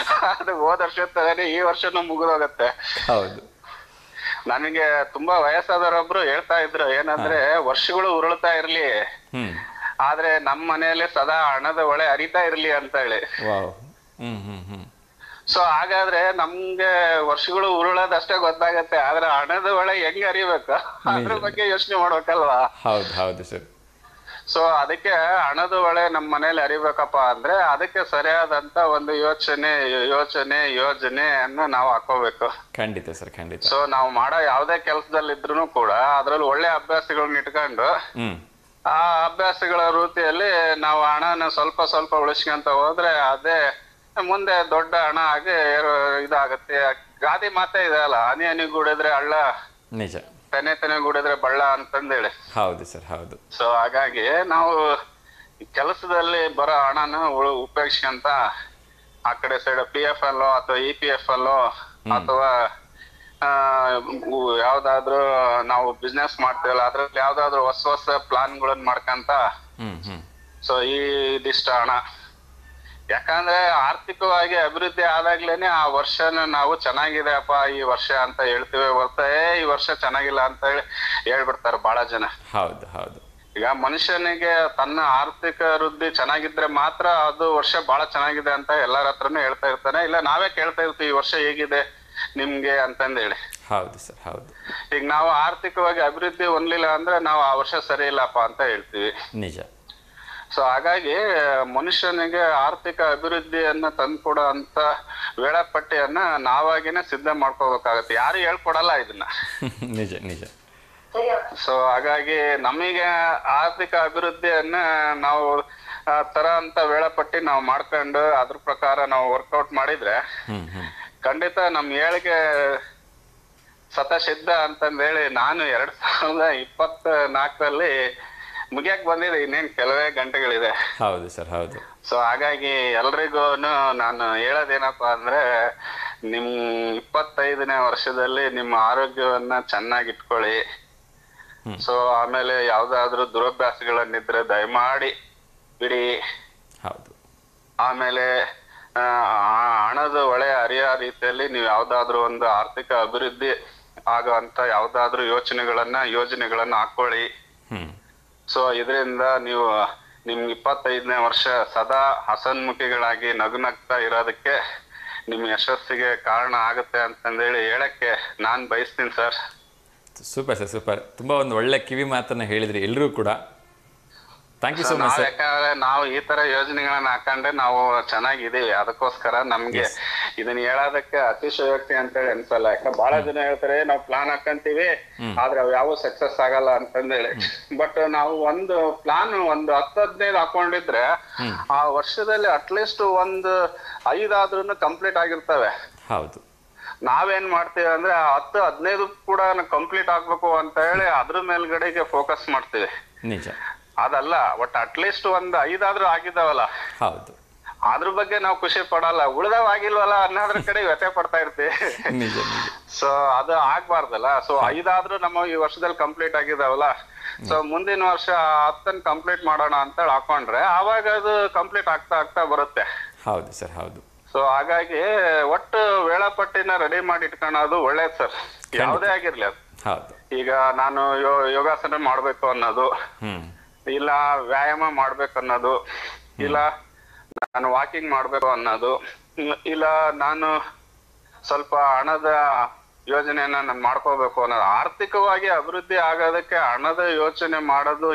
ಅದು ಹೋದ ವರ್ಷದ ಈ ವರ್ಷನೂ ಮುಗಿದೋಗತ್ತೆ. ಹೌದು. ನನಗೆ ತುಂಬಾ ವಯಸ್ಸಾದವರೊಬ್ರು ಹೇಳ್ತಾ ಇದ್ರು, ಏನಂದ್ರೆ ವರ್ಷಗಳು ಉರುಳ್ತಾ ಇರ್ಲಿ, ಆದ್ರೆ ನಮ್ ಮನೆಯಲ್ಲಿ ಸದಾ ಹಣದ ಹೊಳೆ ಹರಿತಾ ಇರ್ಲಿ ಅಂತ ಹೇಳಿ. ಸೊ ಹಾಗಾದ್ರೆ ನಮ್ಗೆ ವರ್ಷಗಳು ಉರುಳೋದಷ್ಟೇ ಗೊತ್ತಾಗತ್ತೆ, ಆದ್ರೆ ಹಣದ ಹೊಳೆ ಹೆಂಗ್ ಅರಿಬೇಕು ಅದ್ರ ಬಗ್ಗೆ ಯೋಚನೆ ಮಾಡ್ಬೇಕಲ್ವಾ? ಹೌದು ಹೌದು ಸರ್. ಸೊ ಅದಕ್ಕೆ ಹಣದ ಹೊಳೆ ನಮ್ಮ ಮನೇಲಿ ಅರಿಬೇಕಪ್ಪ ಅಂದ್ರೆ ಅದಕ್ಕೆ ಸರಿಯಾದಂತ ಒಂದು ಯೋಜನೆಯನ್ನು ನಾವು ಹಾಕೋಬೇಕು. ಖಂಡಿತ ಸರ್, ಖಂಡಿತ. ಸೊ ನಾವು ಮಾಡೋ ಯಾವ್ದೇ ಕೆಲ್ಸದಲ್ಲಿ ಇದ್ರು ಕೂಡ ಅದ್ರಲ್ಲಿ ಒಳ್ಳೆ ಅಭ್ಯಾಸಗಳನ್ನ ಇಟ್ಕೊಂಡು ಆ ಅಭ್ಯಾಸಗಳ ವೃತ್ತಿಯಲ್ಲಿ ನಾವು ಹಣನ ಸ್ವಲ್ಪ ಸ್ವಲ್ಪ ಉಳಿಸ್ಕೊಂತ ಹೋದ್ರೆ ಅದೇ ಮುಂದೆ ದೊಡ್ಡ ಹಣ ಆಗಿ ಇದಾಗತ್ತೆ. ಗಾದಿ ಮಾತೇ ಇದೆ ಅಲ್ಲ, ಹನಿ ಗೂಡಿದ್ರೆ ಹಳ್ಳ, ನಿಜ, ತೆನೆ ಗೂಡಿದ್ರೆ ಬಳ್ಳ ಅಂತಂದೇಳಿ. ಹೌದು ಸರ್, ಹೌದು. ಸೊ ಹಾಗಾಗಿ ನಾವು ಕೆಲಸದಲ್ಲಿ ಬರೋ ಹಣನ ಉಪಯೋಗಿಸ್ಕೊಂತ ಆ ಕಡೆ ಸೈಡ್ PF ಅಲ್ಲೋ ಅಥವಾ EPF ಅಲ್ಲೋ ಅಥವಾ ಯಾವ್ದಾದ್ರು ನಾವು ಬಿಸ್ನೆಸ್ ಮಾಡ್ತೀವಲ್ಲ ಅದ್ರಲ್ಲಿ ಯಾವ್ದಾದ್ರು ಹೊಸ ಪ್ಲಾನ್ಗಳನ್ನ ಮಾಡ್ಕಂತ ಸೊ ಇದಿಷ್ಟ ಹಣ, ಯಾಕಂದ್ರೆ ಆರ್ಥಿಕವಾಗಿ ಅಭಿವೃದ್ಧಿ ಆದಾಗ್ಲೇನೆ ಆ ವರ್ಷನ ನಾವು ಚೆನ್ನಾಗಿದೆ ಅಪ್ಪ ಈ ವರ್ಷ ಅಂತ ಹೇಳ್ತೀವಿ ಹೊರತು ಈ ವರ್ಷ ಚೆನ್ನಾಗಿಲ್ಲ ಅಂತ ಹೇಳಿ ಹೇಳ್ಬಿಡ್ತಾರೆ ಬಹಳ ಜನ. ಹೌದು ಹೌದು. ಈಗ ಮನುಷ್ಯನಿಗೆ ತನ್ನ ಆರ್ಥಿಕ ವೃದ್ಧಿ ಚೆನ್ನಾಗಿದ್ರೆ ಮಾತ್ರ ಅದು ವರ್ಷ ಬಹಳ ಚೆನ್ನಾಗಿದೆ ಅಂತ ಎಲ್ಲರ ಹತ್ರನು ಹೇಳ್ತಾ ಇರ್ತಾನೆ, ಇಲ್ಲ ನಾವೇ ಕೇಳ್ತಾ ಇರ್ತೀವಿ ಈ ವರ್ಷ ಹೇಗಿದೆ ನಿಮ್ಗೆ ಅಂತಂದೇಳಿ. ಹೌದು ಸರ್, ಹೌದು. ಈಗ ನಾವು ಆರ್ಥಿಕವಾಗಿ ಅಭಿವೃದ್ಧಿ ಹೊಂದ್ಲಿಲ್ಲ ಅಂದ್ರೆ ನಾವು ಆ ವರ್ಷ ಸರಿ ಇಲ್ಲಪ್ಪ ಅಂತ ಹೇಳ್ತೀವಿ. ನಿಜ. ಸೊ ಹಾಗಾಗಿ ಮನುಷ್ಯನಿಗೆ ಆರ್ಥಿಕ ಅಭಿವೃದ್ಧಿಯನ್ನ ತಂದ್ಕೊಡೋ ಅಂತ ವೇಳಾಪಟ್ಟಿಯನ್ನ ನಾವಾಗಿನೇ ಸಿದ್ಧ ಮಾಡ್ಕೋಬೇಕಾಗತ್ತೆ, ಯಾರು ಹೇಳ್ಕೊಡಲ್ಲ ಇದನ್ನ. ನಿಜ ನಿಜ. ಸೊ ಹಾಗಾಗಿ ನಮಗೆ ಆರ್ಥಿಕ ಅಭಿವೃದ್ಧಿಯನ್ನ ನಾವು ತರ ಅಂತ ವೇಳಾಪಟ್ಟಿ ನಾವು ಮಾಡ್ಕೊಂಡು ಅದ್ರ ಪ್ರಕಾರ ನಾವು ವರ್ಕೌಟ್ ಮಾಡಿದ್ರೆ ಖಂಡಿತ ನಮ್ ಏಳಿಗೆ ಸಿದ್ಧ ಅಂತಂದೇಳಿ ನಾನು 2024ರಲ್ಲಿ ಮುಗಿಯಕ್ ಬಂದಿದೆ, ಇನ್ನೇನ್ ಕೆಲವೇ ಗಂಟೆಗಳಿದೆ. ಹೌದು ಸರ್, ಹೌದು. ಸೊ ಹಾಗಾಗಿ ಎಲ್ರಿಗೂ ನಾನು ಹೇಳೋದೇನಪ್ಪಾ ಅಂದ್ರೆ ನಿಮ್ 25ನೇ ವರ್ಷದಲ್ಲಿ ನಿಮ್ಮ ಆರೋಗ್ಯವನ್ನ ಚೆನ್ನಾಗಿ ಇಟ್ಕೊಳ್ಳಿ. ಸೊ ಆಮೇಲೆ ಯಾವ್ದಾದ್ರು ದುರಭ್ಯಾಸಗಳನ್ನಿದ್ರೆ ದಯಮಾಡಿ ಬಿಡಿ. ಹೌದು. ಆಮೇಲೆ ಹಣದ ಹೊಳೆ ಹರಿಯೋ ರೀತಿಯಲ್ಲಿ ನೀವು ಯಾವ್ದಾದ್ರು ಒಂದು ಆರ್ಥಿಕ ಅಭಿವೃದ್ಧಿ ಆಗುವಂತ ಯಾವ್ದಾದ್ರು ಯೋಜನೆಗಳನ್ನ ಹಾಕೊಳ್ಳಿ. ಸೊ ಇದರಿಂದ ನೀವು ನಿಮ್ 25ನೇ ವರ್ಷ ಸದಾ ಹಸನ್ಮುಖಿಗಳಾಗಿ ನಗುನಗ್ತಾ ಇರೋದಕ್ಕೆ ನಿಮ್ ಯಶಸ್ಸಿಗೆ ಕಾರಣ ಆಗುತ್ತೆ ಅಂತಂದೇಳಿ ಹೇಳಕ್ಕೆ ನಾನ್ ಬಯಸ್ತೀನಿ ಸರ್. Super sir, super. ತುಂಬಾ ಒಂದು ಒಳ್ಳೆ ಕಿವಿ ಮಾತನ್ನ ಹೇಳಿದ್ರಿ ಎಲ್ರೂ ಕೂಡ. Thank you so much sir. ಯಾಕಂದ್ರೆ ನಾವು ಈ ತರ ಯೋಜನೆಗಳನ್ನ ಹಾಕೊಂಡ್ರೆ ನಾವು ಚೆನ್ನಾಗಿದೀವಿ, ಅದಕ್ಕೋಸ್ಕರ ನಮ್ಗೆ ಇದನ್ನ ಹೇಳೋದಕ್ಕೆ ಅತಿಶಯೋಕ್ತಿ ಅಂತೇಳಿ ಅನ್ಸಲ್ಲ. ಯಾಕಂದ್ರೆ ಬಹಳ ಜನ ಹೇಳ್ತಾರೆ ನಾವು ಪ್ಲಾನ್ ಹಾಕಂತೀವಿ ಆದ್ರೆ ಅವ್ ಯಾವ ಸಕ್ಸಸ್ ಆಗಲ್ಲ ಅಂತಂದೇಳಿ. ಬಟ್ ನಾವು ಒಂದು ಪ್ಲಾನ್ ಒಂದು 10-15 ಹಾಕೊಂಡಿದ್ರೆ ಆ ವರ್ಷದಲ್ಲಿ ಅಟ್ಲೀಸ್ಟ್ ಒಂದು 5 ಆದ್ರೂ ಕಂಪ್ಲೀಟ್ ಆಗಿರ್ತವೆ. ಹೌದು. ನಾವೇನ್ ಮಾಡ್ತೀವಿ ಅಂದ್ರೆ 10-15 ಕೂಡ ಕಂಪ್ಲೀಟ್ ಆಗ್ಬೇಕು ಅಂತ ಹೇಳಿ ಅದ್ರ ಮೇಲ್ಗಡೆಗೆ ಫೋಕಸ್ ಮಾಡ್ತೀವಿ. ನಿಜ. ಅದಲ್ಲ, ಬಟ್ ಅಟ್ಲೀಸ್ಟ್ ಒಂದು 5 ಆದ್ರೂ ಆಗಿದಾವಲ್ಲ, ಹೌದು, ಅದ್ರ ಬಗ್ಗೆ ನಾವು ಖುಷಿ ಪಡಲ್ಲ, ಉಳಿದವ್ ಆಗಿಲ್ವಲ್ಲ ಅನ್ನೋದ್ರ ಕಡೆ ವ್ಯಥೆ ಪಡ್ತಾ ಇರ್ತೀವಿ. ಸೊ ಅದು ಆಗ್ಬಾರ್ದಲ್ಲ. ಸೊ 5 ಆದ್ರೂ ನಮ್ಮ ಈ ವರ್ಷದಲ್ಲಿ ಕಂಪ್ಲೀಟ್ ಆಗಿದಾವಲ್ಲ, ಸೊ ಮುಂದಿನ ವರ್ಷ 10 ಕಂಪ್ಲೀಟ್ ಮಾಡೋಣ ಅಂತ ಹಾಕೊಂಡ್ರೆ ಆವಾಗ ಅದು ಕಂಪ್ಲೀಟ್ ಆಗ್ತಾ ಆಗ್ತಾ ಬರುತ್ತೆ. ಹೌದು ಸರ್, ಹೌದು. ಸೊ ಹಾಗಾಗಿ ಒಟ್ಟು ವೇಳಾಪಟ್ಟಿನ ರೆಡಿ ಮಾಡಿ ಇಟ್ಕೊಳ್ಳೋದು ಒಳ್ಳೇದ್ ಸರ್, ಯಾವ್ದೇ ಆಗಿರ್ಲಿ ಅದು. ಈಗ ನಾನು ಯೋಗಾಸನ ಮಾಡ್ಬೇಕು ಅನ್ನೋದು, ಇಲ್ಲ ವ್ಯಾಯಾಮ ಮಾಡ್ಬೇಕು ಅನ್ನೋದು, ಇಲ್ಲ ನಾನು ವಾಕಿಂಗ್ ಮಾಡ್ಬೇಕು ಅನ್ನೋದು, ಇಲ್ಲ ನಾನು ಸ್ವಲ್ಪ ಹಣದ ಯೋಜನೆಯನ್ನ ನಾನು ಮಾಡ್ಕೋಬೇಕು ಅನ್ನೋದು, ಆರ್ಥಿಕವಾಗಿ ಅಭಿವೃದ್ಧಿ ಆಗೋದಕ್ಕೆ ಹಣದ ಯೋಜನೆ ಮಾಡೋದು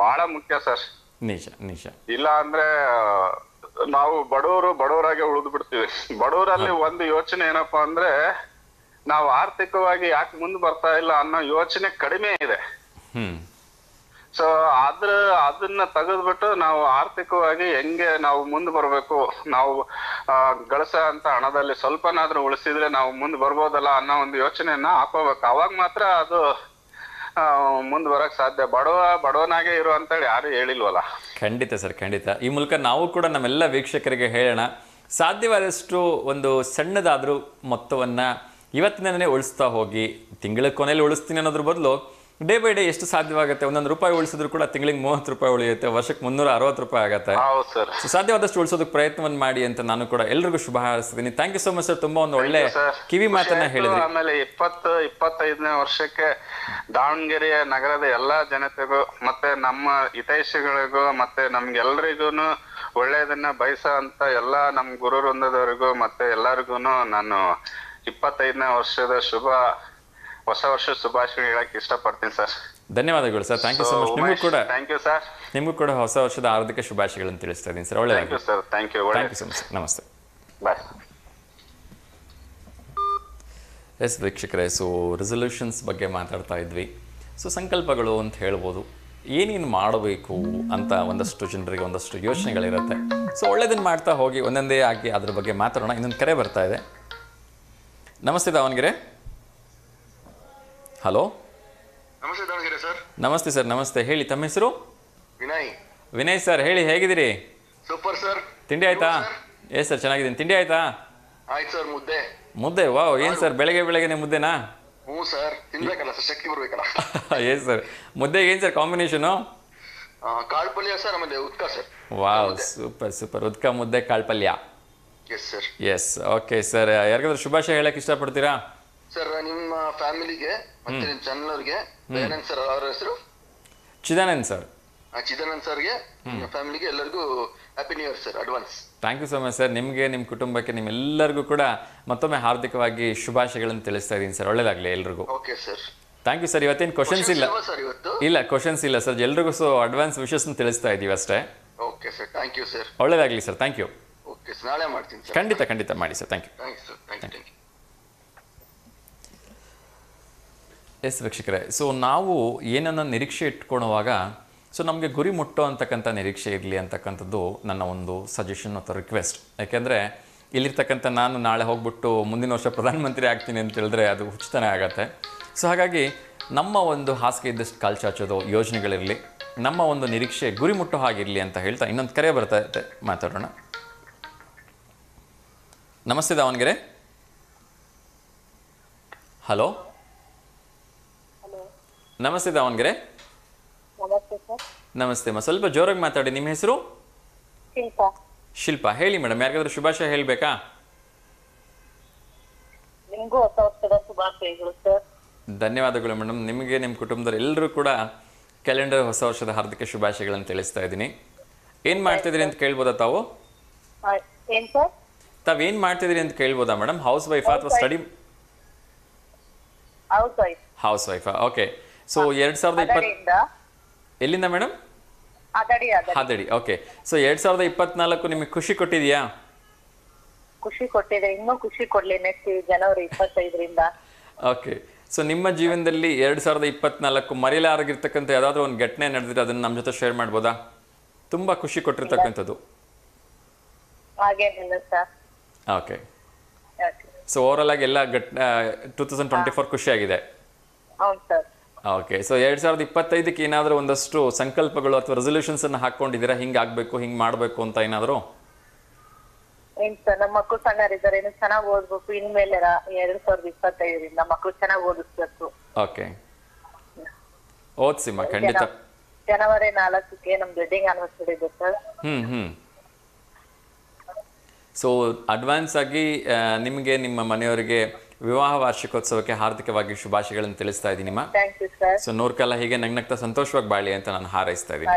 ಬಹಳ ಮುಖ್ಯ ಸರ್. ನಿಜ ನಿಜ. ಇಲ್ಲ ಅಂದ್ರೆ ನಾವು ಬಡವರಾಗೆ ಉಳಿದು ಬಿಡ್ತೀವಿ. ಬಡವರಲ್ಲಿ ಒಂದು ಯೋಚನೆ ಏನಪ್ಪಾ ಅಂದ್ರೆ ನಾವು ಆರ್ಥಿಕವಾಗಿ ಯಾಕೆ ಮುಂದೆ ಬರ್ತಾ ಇಲ್ಲ ಅನ್ನೋ ಯೋಚನೆ ಕಡಿಮೆ ಇದೆ. ಸೊ ಅದನ್ನ ತೆಗೆದ್ಬಿಟ್ಟು ನಾವು ಆರ್ಥಿಕವಾಗಿ ಹೆಂಗೆ ನಾವು ಮುಂದೆ ಬರ್ಬೇಕು, ನಾವು ಗಳಿಸೋ ಅಂತ ಹಣದಲ್ಲಿ ಸ್ವಲ್ಪನಾದ್ರೂ ಉಳಿಸಿದ್ರೆ ನಾವು ಮುಂದೆ ಬರ್ಬೋದಲ್ಲ ಅನ್ನೋ ಒಂದು ಯೋಚನೆಯನ್ನ ಹಾಕೋಬೇಕು. ಅವಾಗ ಮಾತ್ರ ಅದು ಮುಂದೆ ಬರಕ್ ಸಾಧ್ಯ. ಬಡವನಾಗೆ ಇರು ಅಂತೇಳಿ ಯಾರು ಹೇಳಿಲ್ವಲ್ಲ. ಖಂಡಿತ ಸರ್, ಖಂಡಿತ. ಈ ಮೂಲಕ ನಾವು ಕೂಡ ನಮ್ಮೆಲ್ಲ ವೀಕ್ಷಕರಿಗೆ ಹೇಳೋಣ, ಸಾಧ್ಯವಾದಷ್ಟು ಒಂದು ಸಣ್ಣದಾದ್ರೂ ಮೊತ್ತವನ್ನ ಇವತ್ತಿನೇ ಉಳಿಸ್ತಾ ಹೋಗಿ. ತಿಂಗಳ ಕೊನೆಯಲ್ಲಿ ಉಳಿಸ್ತೀನಿ ಅನ್ನೋದ್ರ ಬದಲು ಡೇ ಬೈ ಡೇ ಎಷ್ಟು ಸಾಧ್ಯವಾಗುತ್ತೆ, ಒಂದೊಂದು ರೂಪಾಯಿ ಉಳಿಸಿದ್ರು ಕೂಡ ತಿಂಗಳಿಗೆ 30 ರೂಪಾಯಿ ಉಳಿಯುತ್ತೆ, ವರ್ಷಕ್ಕೆ 360 ರೂಪಾಯಿ ಆಗುತ್ತೆ. ಸಾಧ್ಯವಾದಷ್ಟು ಉಳಿಸೋದಕ್ಕೆ ಪ್ರಯತ್ನವನ್ನು ಮಾಡಿ ಅಂತ ನಾನು ಕೂಡ ಎಲ್ರಿಗೂ ಶುಭ ಹಾರೈಸ್ತೀನಿ. Thank you so much sir, ತುಂಬಾ ಒಂದು ಒಳ್ಳೆ ಕಿವಿ ಮಾತನ್ನ ಹೇಳಿದ್ರಿ. ಆಮೇಲೆ 20-25ನೇ ವರ್ಷಕ್ಕೆ ದಾವಣಗೆರೆಯ ನಗರದ ಎಲ್ಲಾ ಜನತೆಗೂ ಮತ್ತೆ ನಮ್ಮ ಹಿತೈಷಿಗಳಿಗೂ ಮತ್ತೆ ನಮ್ಗೆಲ್ರಿಗೂ ಒಳ್ಳೇದನ್ನ ಬಯಸೋ ಅಂತ ಎಲ್ಲಾ ನಮ್ ಗುರು ವೃಂದದವರಿಗೂ ಮತ್ತೆ ಎಲ್ಲರಿಗೂನು ನಾನು 25ನೇ ವರ್ಷದ ಹೊಸ ವರ್ಷ ಶುಭಾಶಯ ಹೇಳಕ್ ಇಷ್ಟಪಡ್ತೀನಿ ಸರ್. ಧನ್ಯವಾದಗಳು sir. Thank you so much. Thank you sir. ನಿಮಗೂ ಕೂಡ ಹೊಸ ವರ್ಷದ ಹಾರ್ದಿಕ ಶುಭಾಶಯಗಳನ್ನು ತಿಳಿಸ್ತಾ ಇದ್ದೀನಿ ಸರ್. ಒಳ್ಳೆಯದಾಗಲಿ sir. Thank you so much. ನಮಸ್ತೆ. ಬಾಯ್. ಎಸ್ ವೀಕ್ಷಕರೇ, ಸೊ ರೆಸೊಲ್ಯೂಷನ್ಸ್ ಬಗ್ಗೆ ಮಾತಾಡ್ತಾ ಇದ್ವಿ. ಸೊ ಸಂಕಲ್ಪಗಳು ಅಂತ ಹೇಳ್ಬೋದು. ಏನೇನು ಮಾಡಬೇಕು ಅಂತ ಒಂದಷ್ಟು ಜನರಿಗೆ ಒಂದಷ್ಟು ಯೋಚನೆಗಳಿರುತ್ತೆ. ಸೊ ಒಳ್ಳೇದನ್ನು ಮಾಡ್ತಾ ಹೋಗಿ ಒಂದೊಂದೇ ಆಗಿ ಅದ್ರ ಬಗ್ಗೆ ಮಾತಾಡೋಣ. ಇನ್ನೊಂದು ಕರೆ ಬರ್ತಾ ಇದೆ. ನಮಸ್ತೆ ದಾವಣಗೆರೆ. ಹಲೋ. ನಮಸ್ತೆ ದಾವಣಗೆರೆ ಸರ್. ನಮಸ್ತೆ ಸರ್. ನಮಸ್ತೆ. ಹೇಳಿ, ತಮ್ಮ ಹೆಸರು? ವಿನಯ್ ಸರ್. ಹೇಳಿ, ಹೇಗಿದ್ದೀರಿ? Super sir. ತಿಂಡಿ ಆಯ್ತಾ? ಏ ಸರ್, ಚೆನ್ನಾಗಿದ್ದೀನಿ. ತಿಂಡಿ ಆಯ್ತಾ? ಆಯ್ತು ಸರ್. ಮುದ್ದೆ. ವಾವ್, ಏನು ಸರ್ ಬೆಳಗ್ಗೆನೆ ಮುದ್ದೆನಾ? ಹ್ಞೂ ಸರ್, ತಿನ್ಬೇಕಲ್ಲ ಸರ್, ಶಕ್ತಿ ಬರ್ಬೇಕಲ್ಲ. ಏನ್ ಸರ್ ಮುದ್ದೆಗೆ ಏನು ಸರ್ ಕಾಂಬಿನೇಷನು? ಕಾಳು ಪಲ್ಯ ಸರ್, ಆಮೇಲೆ ಉದ್ಕ ಸರ್. Wow, super. ಉದ್ಕ ಮುದ್ದೆ ಕಾಳು ಪಲ್ಯ. Yes sir. Yes, okay sir. ಯಾರಿಗಾದ್ರೂ ಶುಭಾಶಯ ಹೇಳಕ್ ಇಷ್ಟಪಡ್ತೀರಾ? ಸರ್, ನಿಮ್ಮ ಫ್ಯಾಮಿಲಿಗೆ ಮತ್ತೆ ನಿಮ್ಮ ಚಾನಲ್ ಅವ್ರಿಗೆ, ದಯಾನಂದ್ ಸರ್ ಅವ್ರ ಹೆಸರು? ಚಿದಾನಂದ್ ಸರ್. ಚಿದಾನಂದ್ ಸರ್ಗೆ, ನಿಮ್ಮ ಫ್ಯಾಮಿಲಿಗೆ ಎಲ್ಲರಿಗೂ happy new year sir, advance. Thank you so much sir. ನಿಮಗೆ, ನಿಮ್ಮ ಕುಟುಂಬಕ್ಕೆ, ನಿಮ್ಮೆಲ್ಲರಿಗೂ ಕೂಡ ಮತ್ತೊಮ್ಮೆ ಹಾರ್ದಿಕವಾಗಿ ಶುಭಾಶಯಗಳನ್ನು ತಿಳಿಸ್ತಾ ಇದ್ದೀನಿ ಸರ್. ಒಳ್ಳೆಯದಾಗಲಿ ಎಲ್ರಿಗೂ. Okay sir. Thank you sir. ಇವತ್ತೇನು ಕ್ವಶನ್ಸ್ ಇಲ್ಲ ಕ್ವಶನ್ಸ್ ಇಲ್ಲ ಸರ್. ಎಲ್ರಿಗೂ ಸೊ ಅಡ್ವಾನ್ಸ್ ವಿಶಸ್ನ ತಿಳಿಸ್ತಾ ಇದ್ದೀವಿ ಅಷ್ಟೇ. Okay sir. Thank you sir. ಒಳ್ಳೆಯದಾಗಲಿ sir. Thank you. Okay sir, ನಾಳೆ ಮಾಡ್ತೀನಿ ಸರ್. ಖಂಡಿತ ಮಾಡಿ sir. Thank you. Thank you. Yes ವೀಕ್ಷಕರೇ, ಸೊ ನಾವು ಏನನ್ನ ನಿರೀಕ್ಷೆ ಇಟ್ಕೊಳ್ಳುವಾಗ ಸೊ ನಮಗೆ ಗುರಿ ಮುಟ್ಟೋ ಅಂತಕ್ಕಂಥ ನಿರೀಕ್ಷೆ ಇರಲಿ ಅಂತಕ್ಕಂಥದ್ದು ನನ್ನ ಒಂದು ಸಜೆಷನ್ ಅಥವಾ ರಿಕ್ವೆಸ್ಟ್. ಯಾಕೆಂದರೆ ಇಲ್ಲಿರ್ತಕ್ಕಂಥ ನಾನು ನಾಳೆ ಹೋಗ್ಬಿಟ್ಟು ಮುಂದಿನ ವರ್ಷ ಪ್ರಧಾನಮಂತ್ರಿ ಆಗ್ತೀನಿ ಅಂತ ಹೇಳಿದ್ರೆ ಅದು ಹುಚ್ಚುತನ ಆಗತ್ತೆ. ಸೊ ಹಾಗಾಗಿ ನಮ್ಮ ಒಂದು ಹಾಸಿಗೆ ಇದ್ದಷ್ಟು ಕಾಲು ಚಾಚೋದು ಯೋಜನೆಗಳಿರಲಿ, ನಮ್ಮ ಒಂದು ನಿರೀಕ್ಷೆ ಗುರಿ ಮುಟ್ಟೋ ಹಾಗಿರಲಿ ಅಂತ ಹೇಳ್ತಾ ಇನ್ನೊಂದು ಕರೆ ಬರ್ತಾ ಇದೆ, ಮಾತಾಡೋಣ. ನಮಸ್ತೆ ದಾವಣಗೆರೆ. ಹಲೋ. ನಮಸ್ತೆ ದಾವಣಗೆರೆ. ನಮಸ್ತೆ ಅಮ್ಮ. ಸ್ವಲ್ಪ ಜೋರಾಗಿ ಮಾತಾಡಿ. ನಿಮ್ಮ ಹೆಸರು? ಶಿಲ್ಪಾ. ಹೇಳಿ ಮೇಡಮ್, ಯಾರಿಗಾದ್ರೂ ಶುಭಾಶಯ ಹೇಳಬೇಕಾ? ನಿಮಗೂ ಹೊಸ ವರ್ಷದ ಶುಭಾಶಯಗಳು ಸರ್. ಧನ್ಯವಾದಗಳು ಮೇಡಮ್. ನಿಮಗೆ, ನಿಮ್ಮ ಕುಟುಂಬದವ್ರು ಎಲ್ಲರೂ ಕೂಡ ಕ್ಯಾಲೆಂಡರ್ ಹೊಸ ವರ್ಷದ ಹಾರ್ದಿಕ ಶುಭಾಶಯಗಳನ್ನು ತಿಳಿಸ್ತಾ ಇದ್ದೀನಿ. ಏನು ಮಾಡ್ತಿದ್ದೀರಿ ಅಂತ ಕೇಳ್ಬೋದಾ ತಾವು? ಏನ್ ಸರ್? ತಾವೇನು ಮಾಡ್ತಿದ್ದೀರಿ ಅಂತ ಕೇಳ್ಬೋದಾ ಮೇಡಮ್? ಹೌಸ್ ವೈಫಾ ಅಥವಾ ಸ್ಟಡಿ? ಹೌಸ್ ವೈಫಾ. ಓಕೆ. ಸೊ 2020 ಎಲ್ಲಿಂದ ಮೇಡಮ್? ಹಾದಡಿ. ಓಕೆ. ಸೊ 2024 ನಿಮಗೆ ಖುಷಿ ಕೊಟ್ಟಿದೆಯಾ? ಖುಷಿ ಕೊಟ್ಟಿದೆ. ಇನ್ನೂ ಖುಷಿ ಕೊಡ್ಲಿ ನೆಕ್ಸ್ಟ್ ಜನವರಿ 25ರಿಂದ. ಓಕೆ. ಸೊ ನಿಮ್ಮ ಜೀವನದಲ್ಲಿ 2024 ಮರೆಯಲಾಗಿರ್ತಕ್ಕಂಥ ಯಾವುದಾದ್ರೂ ಒಂದು ಘಟನೆ ನಡೆದಿದ್ರೆ ಅದನ್ನು ನಮ್ಮ ಜೊತೆ ಶೇರ್ ಮಾಡ್ಬೋದಾ? ತುಂಬ ಖುಷಿ ಕೊಟ್ಟಿರ್ತಕ್ಕಂಥದ್ದು. ಹಾಗೇನಿಲ್ಲ ಸರ್. ಓಕೆ. ಸೊ ಓವರಾಲ್ ಆಗಿ ಎಲ್ಲ 2024 ಖುಷಿಯಾಗಿದೆ. ಹೌದು ಸರ್. ಓಕೆ. ಸೊ 2025ಕ್ಕೆ ಏನಾದರೂ ಒಂದಷ್ಟು ಸಂಕಲ್ಪಗಳು ಅಥವಾ ರೆಸೊಲ್ಯೂಷನ್ಸ್ ಅನ್ನು ಹಾಕೊಂಡಿದ್ದೀರಾ? ಹಿಂಗೆ ಆಗಬೇಕು, ಹಿಂಗೆ ಮಾಡಬೇಕು ಅಂತ ಏನಾದರೂ? ಏನ್ ಸರ್, ನಮ್ಮ ಮಕ್ಕಳು ಸಣ್ಣರಿದ್ದಾರೆ, ಇನ್ನು ಚೆನ್ನಾಗಿ ಓದ್ಬೇಕು. ಇನ್ಮೇಲೆ 2025ರಿಂದ ಮಕ್ಕಳು ಚೆನ್ನಾಗಿ ಓದಿಸ್ಬೇಕು. ಓಕೆ. ಓದ್ಸಿಮ್ಮ, ಖಂಡಿತ. ಜನವರಿ 4ಕ್ಕೆ ನಮ್ ವೆಡ್ಡಿಂಗ್ ಆನಿವರ್ಸರಿ ಇದೆ ಸರ್. ಸೊ ಅಡ್ವಾನ್ಸ್ ಆಗಿ ನಿಮಗೆ, ನಿಮ್ಮ ಮನೆಯವರಿಗೆ ವಿವಾಹ ವಾರ್ಷಿಕೋತ್ಸವಕ್ಕೆ ಹಾರ್ದಿಕವಾಗಿ ಶುಭಾಶಯಗಳನ್ನು ತಿಳಿಸ್ತಾ ಇದ್ದೀನಿ. ಸೊ 100 ಕಾಲ ಹೀಗೆ ನಗ್ನಗ್ತಾ ಸಂತೋಷವಾಗಿ ಬಾಳಿ ಅಂತ ನಾನು ಹಾರೈಸ್ತಾ ಇದ್ದೀನಿ.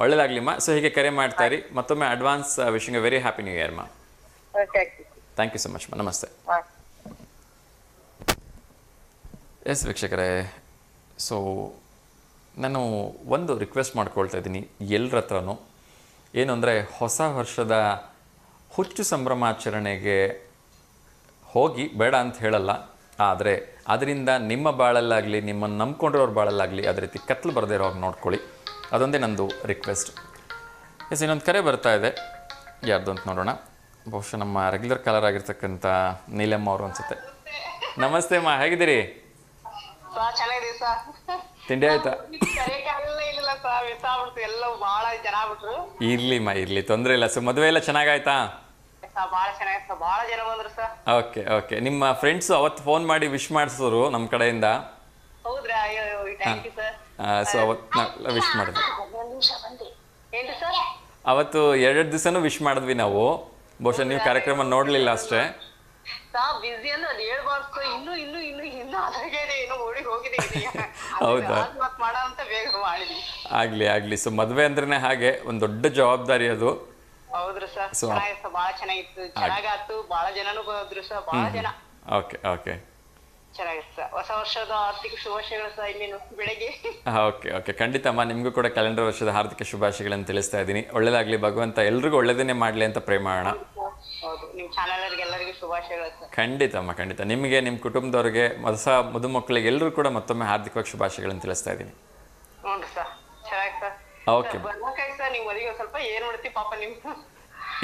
ಒಳ್ಳೆದಾಗ್ಲಿಮ್ಮ. ಸೊ ಹೀಗೆ ಕರೆ ಮಾಡ್ತಾ ಇರಿ. ಮತ್ತೊಮ್ಮೆ advance wishing a very happy new year ಮಾ. ಥ್ಯಾಂಕ್ ಯು ಸೊ ಮಚ್ ಮಾ. ನಮಸ್ತೆ. ಎಸ್ ವೀಕ್ಷಕರೇ, ಸೊ ನಾನು ಒಂದು ರಿಕ್ವೆಸ್ಟ್ ಮಾಡ್ಕೊಳ್ತಾ ಇದ್ದೀನಿ ಎಲ್ಲರ ಹತ್ರನೂ. ಏನು ಅಂದರೆ, ಹೊಸ ವರ್ಷದ ಹುಚ್ಚು ಸಂಭ್ರಮಾಚರಣೆಗೆ ಹೋಗಿ ಬೇಡ ಅಂತ ಹೇಳಲ್ಲ, ಆದರೆ ಅದರಿಂದ ನಿಮ್ಮ ಬಾಳಲ್ಲಾಗಲಿ, ನಿಮ್ಮನ್ನು ನಂಬ್ಕೊಂಡಿರೋರ ಬಾಳಲ್ಲಾಗಲಿ ಅದೇ ರೀತಿ ಕತ್ಲು ಬರದೇ ಇರೋ ಹಾಗೆ ನೋಡ್ಕೊಳ್ಳಿ. ಅದೊಂದೇ ನಂದು ರಿಕ್ವೆಸ್ಟ್. ಎಸ್, ಇನ್ನೊಂದು ಕರೆ ಬರ್ತಾ ಇದೆ. ಯಾರ್ದು ಅಂತ ನೋಡೋಣ. ಬಹುಶಃ ನಮ್ಮ ರೆಗ್ಯುಲರ್ ಕಾಲರ್ ಆಗಿರ್ತಕ್ಕಂಥ ನೀಲಮ್ಮ ಅವರು ಅನ್ಸುತ್ತೆ. ನಮಸ್ತೆ ಅಮ್ಮ, ಹೇಗಿದ್ದೀರಿ? ತಿಂಡಿ ಆಯ್ತಾ? ಇರ್ಲಿಮ್ಮ, ಇರ್ಲಿ, ತೊಂದರೆ ಇಲ್ಲ. ಸೊ ಮದುವೆ ಎಲ್ಲ ಚೆನ್ನಾಗಾಯ್ತಾ? Okay okay. ನಿಮ್ಮ ಫ್ರೆಂಡ್ಸು ಅವತ್ತು ಫೋನ್ ಮಾಡಿ ವಿಶ್ ಮಾಡಿಸಿದ್ರು ನಮ್ಮ ಕಡೆಯಿಂದ. ಸೊ ಅವತ್ತು ವಿಶ್ ಮಾಡಿದ್ವಿ. ಅವತ್ತು 2 ದಿವಸನೂ ವಿಶ್ ಮಾಡಿದ್ವಿ ನಾವು. ಬಹುಶಃ ನೀವು ಕಾರ್ಯಕ್ರಮ ನೋಡಲಿಲ್ಲ ಅಷ್ಟೇ. ಹೌದಾ? ಆಗ್ಲಿ ಆಗ್ಲಿ. ಸೊ ಮದುವೆ ಅಂದ್ರೆ ಹಾಗೆ ಒಂದು ದೊಡ್ಡ ಜವಾಬ್ದಾರಿ ಅದು. ಹೌದ್ರಿ ಸರ್, ಚೆನ್ನಾಗಿತ್ತು, ಬಹಳ ಚೆನ್ನಾಗಿತ್ತು, ಚೆನ್ನಾಗಾತು, ಬಹಳ ಜನನು ಬಂದ್ರು ಸರ್, ಬಹಳ ಜನ. ಓಕೆ ಓಕೆ ಚೆನ್ನಾಗಿತ್ತು ಸರ್. ಹೊಸ ವರ್ಷದ ಆರ್ಥಿಕ ಶುಭಾಶಯಗಳು ಸರ್. ಇನ್ನೇನು ಬೆಳಗ್ಗೆ. ಓಕೆ ಓಕೆ, ಖಂಡಿತಮ್ಮ ನಿಮಗೂ ಕೂಡ ಕ್ಯಾಲೆಂಡರ್ ವರ್ಷದ ಹಾರ್ದಿಕ ಶುಭಾಶಯಗಳನ್ನು ತಿಳಿಸ್ತಾ ಇದ್ದೀನಿ. ಒಳ್ಳೇದಾಗ್ಲಿ, ಭಗವಂತ ಎಲ್ರಿಗೂ ಒಳ್ಳೇದನ್ನೇ ಮಾಡಲಿ ಅಂತ ಪ್ರೇಮ ಮಾಡೋಣ. ಹೌದು, ನಿಮ್ ಚಾನಲ್ ಎಲ್ಲರಿಗೂ ಶುಭಾಶಯಗಳು ಸರ್. ಖಂಡಿತಮ್ಮ ಖಂಡಿತ. ನಿಮಗೆ, ನಿಮ್ಮ ಕುಟುಂಬದವ್ರಿಗೆ, ಹೊಸ ಮದುಮಕ್ಕಳಿಗೆ ಎಲ್ಲರೂ ಕೂಡ ಮತ್ತೊಮ್ಮೆ ಹಾರ್ದಿಕವಾಗಿ ಶುಭಾಶಯಗಳನ್ನು ತಿಳಿಸ್ತಾ ಇದ್ದೀನಿ. ಹ್ಞೂ ಸರ್, ಚೆನ್ನಾಗಿ ಸರ್. ಓಕೆ ಬರ್ಬೇಕಾಗಿ ಸರ್ ನಿಮ್ಮ ಮದುವೆ ಸ್ವಲ್ಪ ಏನ್ ಮಾಡ್ತೀವಿ ಪಾಪ ನಿಮ್ಗೆ.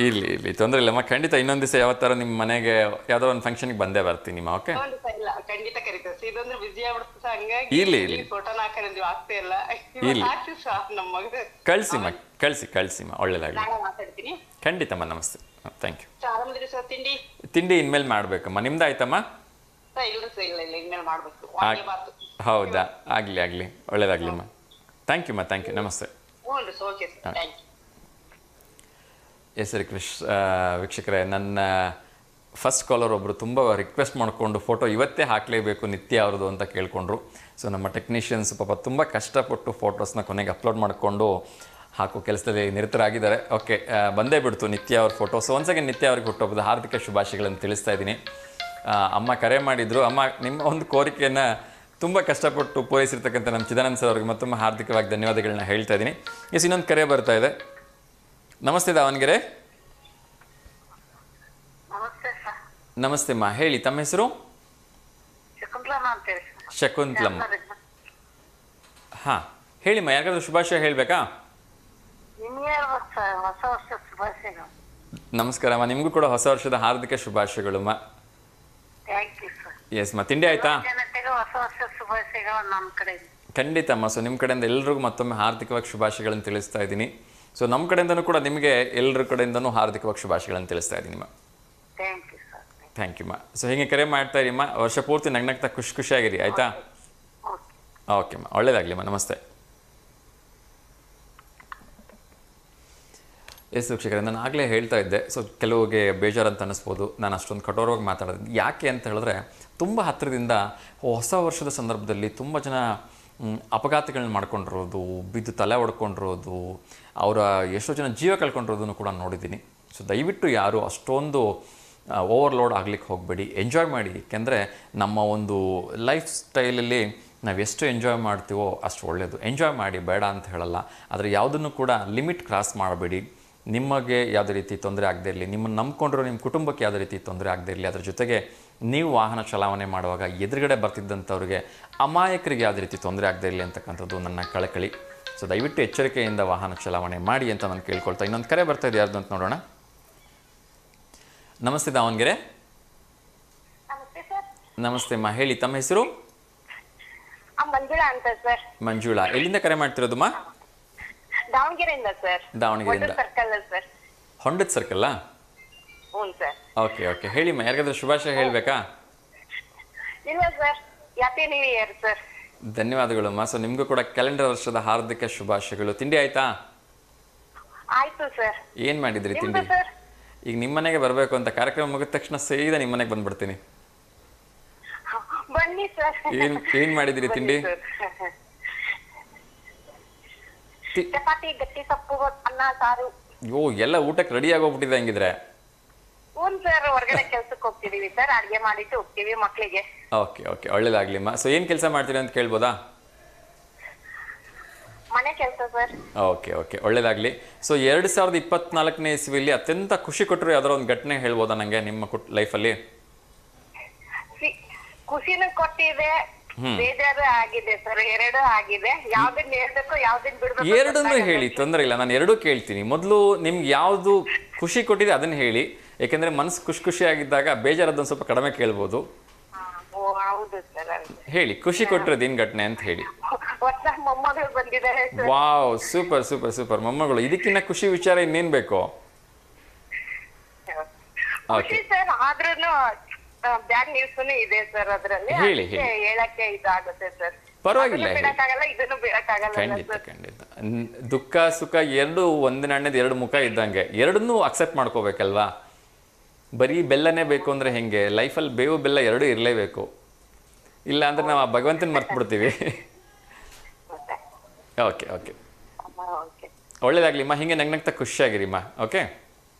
ಇರ್ಲಿ ತೊಂದರೆ ಇಲ್ಲಮ್ಮ, ಖಂಡಿತ ಇನ್ನೊಂದು ದಿವಸ ಯಾವತ್ತಾರ ನಿಮ್ಮ ಮನೆಗೆ ಯಾವ್ದೋ ಒಂದು ಫಂಕ್ಷನ್ಗೆ ಬಂದೇ ಬರ್ತೀನಿ. ಓಕೆ, ಇಲ್ಲ ಖಂಡಿತ ಕರಿತೇವೆ ಸರ್. ಇದೊಂದ್ರೆ ಬಿಜಿ ಆಗ್ಬಿಡ್ತು ಸರ್, ಹಂಗಾಗಿ ಇರ್ಲಿ ಫೋಟೋನ ಹಾಕಿದ್ವಿ, ಆಗ್ತಾ ಇಲ್ಲ. ಹಾಕ್ತೀವಿ ಸರ್ ನಮ್ಮ ಮಗ. ಕಳಿಸಿಮ್ಮ, ಒಳ್ಳೇದಾಗಲಿ. ನಾಳೆ ಮಾತಾಡ್ತೀನಿ. ಖಂಡಿತಮ್ಮ, ನಮಸ್ತೆ, ಥ್ಯಾಂಕ್ ಯು. ಆರಾಮದ್ರಿ ಸರ್? ತಿಂಡಿ ಇನ್ಮೇಲೆ ಮಾಡ್ಬೇಕಮ್ಮ. ನಿಮ್ದು ಆಯ್ತಮ್ಮ? ಇಲ್ರಿ ಸರ್, ಇಲ್ಲ ಇನ್ಮೇಲೆ ಮಾಡ್ಬೇಕು. ಹೌದಾ, ಆಗಲಿ, ಒಳ್ಳೇದಾಗ್ಲಿಮ್ಮ. ಥ್ಯಾಂಕ್ ಯು ನಮಸ್ತೆ. ಹ್ಞೂ sir, okay sir, thank you. Yes ವೀಕ್ಷಕರೇ, ನನ್ನ ಫಸ್ಟ್ ಕಾಲರ್ ಒಬ್ಬರು ತುಂಬ ರಿಕ್ವೆಸ್ಟ್ ಮಾಡಿಕೊಂಡು ಫೋಟೋ ಇವತ್ತೇ ಹಾಕಲೇಬೇಕು ನಿತ್ಯ ಅವ್ರದ್ದು ಅಂತ ಕೇಳಿಕೊಂಡ್ರು. ಸೊ ನಮ್ಮ ಟೆಕ್ನಿಷಿಯನ್ಸ್ ಪಾಪ ತುಂಬ ಕಷ್ಟಪಟ್ಟು ಫೋಟೋಸ್ನ ಕೊನೆಗೆ ಅಪ್ಲೋಡ್ ಮಾಡಿಕೊಂಡು ಹಾಕೋ ಕೆಲಸದಲ್ಲಿ ನಿರತರಾಗಿದ್ದಾರೆ. ಓಕೆ, ಬಂದೇ ಬಿಡ್ತು ನಿತ್ಯ ಅವ್ರ ಫೋಟೋ. ಸೊ ಒಂದ್ಸಲ ನಿತ್ಯ ಅವ್ರಿಗೆ ಹುಟ್ಟುಹಬ್ಬದ ಹಾರ್ದಿಕ ಶುಭಾಶಯಗಳನ್ನು ತಿಳಿಸ್ತಾ ಇದ್ದೀನಿ. ಅಮ್ಮ ಕರೆ ಮಾಡಿದರು. ಅಮ್ಮ, ನಿಮ್ಮ ಒಂದು ಕೋರಿಕೆಯನ್ನು ತುಂಬ ಕಷ್ಟಪಟ್ಟು ಪೂರೈಸಿರ್ತಕ್ಕಂಥ ನಮ್ಮ ಚಿದಾನಂದ ಸರ್ ಅವ್ರಿಗೆ ಮತ್ತೊಮ್ಮೆ ಹಾರ್ದಿಕವಾಗಿ ಧನ್ಯವಾದಗಳನ್ನ ಹೇಳ್ತಾ ಇದ್ದೀನಿ. ಇನ್ನೊಂದು ಕರೆ ಬರ್ತಾ ಇದೆ. ನಮಸ್ತೆ ದಾವಣಗೆರೆ. ನಮಸ್ತೆ ಅಮ್ಮ, ಹೇಳಿ ತಮ್ಮ ಹೆಸರು? ಶಕುಂತಲಮ್ಮ. ಹಾಂ, ಹೇಳಿಮ್ಮ, ಯಾರಿಗಾದ್ರೂ ಶುಭಾಶಯ ಹೇಳಬೇಕಾ? ನಮಸ್ಕಾರಮ್ಮ, ನಿಮಗೂ ಕೂಡ ಹೊಸ ವರ್ಷದ ಹಾರ್ದಿಕ ಶುಭಾಶಯಗಳಮ್ಮ. ಎಸ್ ಮಾ, ತಿಂಡಿ ಆಯ್ತಾ? ಖಂಡಿತಮ್ಮ. ಸೊ ನಿಮ್ಮ ಕಡೆಯಿಂದ ಎಲ್ರಿಗೂ ಮತ್ತೊಮ್ಮೆ ಹಾರ್ದಿಕವಾಗಿ ಶುಭಾಶಯಗಳನ್ನು ತಿಳಿಸ್ತಾ ಇದ್ದೀನಿ. ಸೊ ನಮ್ಮ ಕಡೆಯಿಂದನೂ ಕೂಡ ನಿಮಗೆ ಎಲ್ಲರ ಕಡೆಯಿಂದನೂ ಹಾರ್ದಿಕವಾಗಿ ಶುಭಾಶಯಗಳನ್ನು ತಿಳಿಸ್ತಾ ಇದ್ದೀನಿ ಮಾ. Thank you ma'am. ಸೊ ಹೀಗೆ ಕರೆ ಮಾಡ್ತಾ ಇರಿಮ್ಮ, ವರ್ಷ ಪೂರ್ತಿ ನಗ್ನಗ್ತಾ ಖುಷಿಯಾಗಿರಿ, ಆಯಿತಾ? ಓಕೆ ಮಾ, ಒಳ್ಳೇದಾಗಲಿಮ್ಮ, ನಮಸ್ತೆ. ಎಸ್ ವೀಕ್ಷಕರೇ, ನಾನು ಆಗಲೇ ಹೇಳ್ತಾ ಇದ್ದೆ, ಸೊ ಕೆಲವಿಗೆ ಬೇಜಾರಂತ ಅನ್ನಿಸ್ಬೋದು ನಾನು ಅಷ್ಟೊಂದು ಕಠೋರವಾಗಿ ಮಾತಾಡೋದು. ಯಾಕೆ ಅಂತ ಹೇಳಿದ್ರೆ, ತುಂಬ ಹತ್ತಿರದಿಂದ ಹೊಸ ವರ್ಷದ ಸಂದರ್ಭದಲ್ಲಿ ತುಂಬ ಜನ ಅಪಘಾತಗಳನ್ನ ಮಾಡ್ಕೊಂಡಿರೋದು, ಬಿದ್ದು ತಲೆ ಹೊಡ್ಕೊಂಡಿರೋದು, ಅವರ ಎಷ್ಟೋ ಜನ ಜೀವ ಕಳ್ಕೊಂಡಿರೋದನ್ನು ಕೂಡ ನೋಡಿದ್ದೀನಿ. ಸೊ ದಯವಿಟ್ಟು ಯಾರು ಅಷ್ಟೊಂದು ಓವರ್ಲೋಡ್ ಆಗ್ಲಿಕ್ಕೆ ಹೋಗಬೇಡಿ, ಎಂಜಾಯ್ ಮಾಡಿ. ಏಕೆಂದರೆ ನಮ್ಮ ಒಂದು ಲೈಫ್ ಸ್ಟೈಲಲ್ಲಿ ನಾವು ಎಷ್ಟು ಎಂಜಾಯ್ ಮಾಡ್ತೀವೋ ಅಷ್ಟು ಒಳ್ಳೆಯದು. ಎಂಜಾಯ್ ಮಾಡಿ, ಬೇಡ ಅಂತ ಹೇಳಲ್ಲ, ಆದರೆ ಯಾವುದನ್ನು ಕೂಡ ಲಿಮಿಟ್ ಕ್ರಾಸ್ ಮಾಡಬೇಡಿ. ನಿಮಗೆ ಯಾವುದೇ ರೀತಿ ತೊಂದರೆ ಆಗದೇ ಇರಲಿ, ನಿಮ್ಮನ್ನು ನಂಬ್ಕೊಂಡಿರೋ ನಿಮ್ಮ ಕುಟುಂಬಕ್ಕೆ ಯಾವುದೇ ರೀತಿ ತೊಂದರೆ ಆಗದೇ ಇರಲಿ. ಅದ್ರ ಜೊತೆಗೆ ನೀವು ವಾಹನ ಚಲಾವಣೆ ಮಾಡುವಾಗ ಎದುರುಗಡೆ ಬರ್ತಿದ್ದಂಥವ್ರಿಗೆ, ಅಮಾಯಕರಿಗೆ ಯಾವುದೇ ರೀತಿ ತೊಂದರೆ ಆಗದೇ ಇರಲಿ ಅಂತಕ್ಕಂಥದ್ದು ನನ್ನ ಕಳಕಳಿ. ಸೊ ದಯವಿಟ್ಟು ಎಚ್ಚರಿಕೆಯಿಂದ ವಾಹನ ಚಲಾವಣೆ ಮಾಡಿ ಅಂತ ನಾನು ಕೇಳ್ಕೊಳ್ತಾ. ಇನ್ನೊಂದು ಕರೆ ಬರ್ತಾ ಇದೆ, ಯಾರ್ದು ಅಂತ ನೋಡೋಣ. ನಮಸ್ತೆ ದಾವಣಗೆರೆ. ನಮಸ್ತೆ ಅಮ್ಮ, ಹೇಳಿ ತಮ್ಮ ಹೆಸರು? ಮಂಜುಳಾ ಅಂತ ಸರ್. ಮಂಜುಳಾ, ಎಲ್ಲಿಂದ ಕರೆ ಮಾಡ್ತಿರೋದಮ್ಮ? ದಾವಣಗೆರೆಯಿಂದ ಸರ್. ದಾವಣಗೆರೆಯಿಂದ. ಸರ್. ಹೊಂಡದ ಸರ್ಕಲ್? ಹ್ಞೂ ಸರ್. ಓಕೆ, ಹೇಳಿಮ್ಮ, ಯಾರಿಗಾದ್ರೂ ಶುಭಾಶಯ ಹೇಳಬೇಕಾ? ಇಲ್ಲ sir, happy new year sir. ಧನ್ಯವಾದಗಳಮ್ಮ. ಸೊ ನಿಮಗೂ ಕೂಡ ಕ್ಯಾಲೆಂಡರ್ ವರ್ಷದ ಹಾರ್ದಿಕ ಶುಭಾಶಯಗಳು. ತಿಂಡಿ ಆಯ್ತಾ? ಆಯ್ತು ಸರ್. ಏನು ಮಾಡಿದ್ರಿ ತಿಂಡಿ? ಈಗ ನಿಮ್ಮ ಮನೆಗೆ ಬರಬೇಕು ಅಂತ ಕಾರ್ಯಕ್ರಮ ಮುಗಿದ ತಕ್ಷಣ ಸೀದಾ ನಿಮ್ಮ ಮನೆಗೆ ಬಂದ್ಬಿಡ್ತೀನಿ. ಬನ್ನಿ ಸರ್. ಏನ್ ಮಾಡಿದ್ರಿ ತಿಂಡಿ? ಚಪಾತಿ, ಗಟ್ಟಿ ಸೊಪ್ಪು, ಅನ್ನ, ಸಾರು. ಎಲ್ಲ ಊಟಕ್ಕೆ ರೆಡಿ ಆಗೋಗ್ಬಿಟ್ಟಿದೆ ಹಂಗಿದ್ರೆ. ಹ್ಞೂ ಸರ್, ಹೊರಗಡೆ ಕೆಲ್ಸಕ್ಕೆ ಹೋಗ್ತಿದೀವಿ ಸರ್, ಅಡ್ಗೆ ಮಾಡಿಟ್ಟು ಹೋಗ್ತೀವಿ ಮಕ್ಕಳಿಗೆ. ಓಕೆ, ಒಳ್ಳೇದಾಗ್ಲಿಮ್ಮ. ಸೊ ಏನ್ ಕೆಲಸ ಮಾಡ್ತೀರಿ ಅಂತ ಕೇಳ್ಬೋದಾ? ಮನೆ ಕೆಲಸ ಸರ್. ಓಕೆ, ಒಳ್ಳೇದಾಗ್ಲಿ. ಸೊ 2024ನೇ ಇಸ್ವಿಯಲ್ಲಿ ಅತ್ಯಂತ ಖುಷಿ ಕೊಟ್ಟರು ಯಾವ್ದಾರ ಒಂದು ಘಟನೆ ಹೇಳ್ಬೋದಾ ನಂಗೆ ನಿಮ್ಮ ಲೈಫಲ್ಲಿ? ಖುಷಿನೂ ಕೊಟ್ಟಿದೆ, ಬೇಜಾರು ಆಗಿದೆ ಸರ್, ಎರಡು ಆಗಿದೆ. ಯಾವ್ದನ್ನ ಹೇಳ್ಬೇಕು, ಯಾವ್ದನ್ನ ಬಿಡ್ಬೇಕು? ಎರಡನ್ನೂ ಹೇಳಿ, ತೊಂದರೆ ಇಲ್ಲ, ನಾನು ಎರಡೂ ಕೇಳ್ತೀನಿ. ಮೊದಲು ನಿಮ್ಗೆ ಯಾವ್ದು ಖುಷಿ ಕೊಟ್ಟಿದೆ ಅದನ್ನ ಹೇಳಿ. ಯಾಕೆಂದ್ರೆ ಮನಸ್ಸು ಖುಷಿಯಾಗಿದ್ದಾಗ ಬೇಜಾರದೊಂದು ಸ್ವಲ್ಪ ಕಡಿಮೆ ಕೇಳ್ಬೋದು. ಹೇಳಿ, ಖುಷಿ ಕೊಟ್ಟಿರೋದು ಏನ್ ಘಟನೆ ಅಂತ ಹೇಳಿ. ಮೊಮ್ಮಗಳು ಬಂದಿದ್ದಾರೆ. ವಾವ್, ಸೂಪರ್ ಮೊಮ್ಮಗಳು. ಇದಕ್ಕಿನ್ನ ಖುಷಿ ವಿಚಾರ ಇನ್ನೇನ್ ಬೇಕು? ಸರ್ ಆದ್ರೂನು ಬ್ಯಾಡ್ ನ್ಯೂಸ್ ಇದೆ ಸರ್, ಅದ್ರಲ್ಲಿ ಹೇಳಕ್ಕೆ ಇದಾಗುತ್ತೆ ಸರ್. ಪರವಾಗಿಲ್ಲ, ಇದನ್ನು ಬಿಡಕ್ಕಾಗಲ್ಲ. ಖಂಡಿತ. ದುಃಖ ಸುಖ ಎರಡು ಒಂದೇ ನಾಣ್ಯದ ಎರಡು ಮುಖ ಇದ್ದಂಗೆ, ಎರಡನ್ನೂ ಅಕ್ಸೆಪ್ಟ್ ಮಾಡ್ಕೋಬೇಕಲ್ವಾ? ಬರೀ ಬೆಲ್ಲನೇ ಬೇಕು ಅಂದ್ರೆ ಹೆಂಗೆ? ಲೈಫಲ್ಲಿ ಬೇವು ಬೆಲ್ಲ ಎರಡೂ ಇರಲೇಬೇಕು, ಇಲ್ಲ ಅಂದ್ರೆ ನಾವು ಆ ಭಗವಂತನ ಮರ್ತು ಬಿಡ್ತೀವಿ. ಓಕೆ, ಒಳ್ಳೇದಾಗ್ಲಿಮ್ಮ, ಹಿಂಗೆ ನಗ್ನಗ್ತಾ ಖುಷಿಯಾಗಿರಿಮ್ಮ. Okay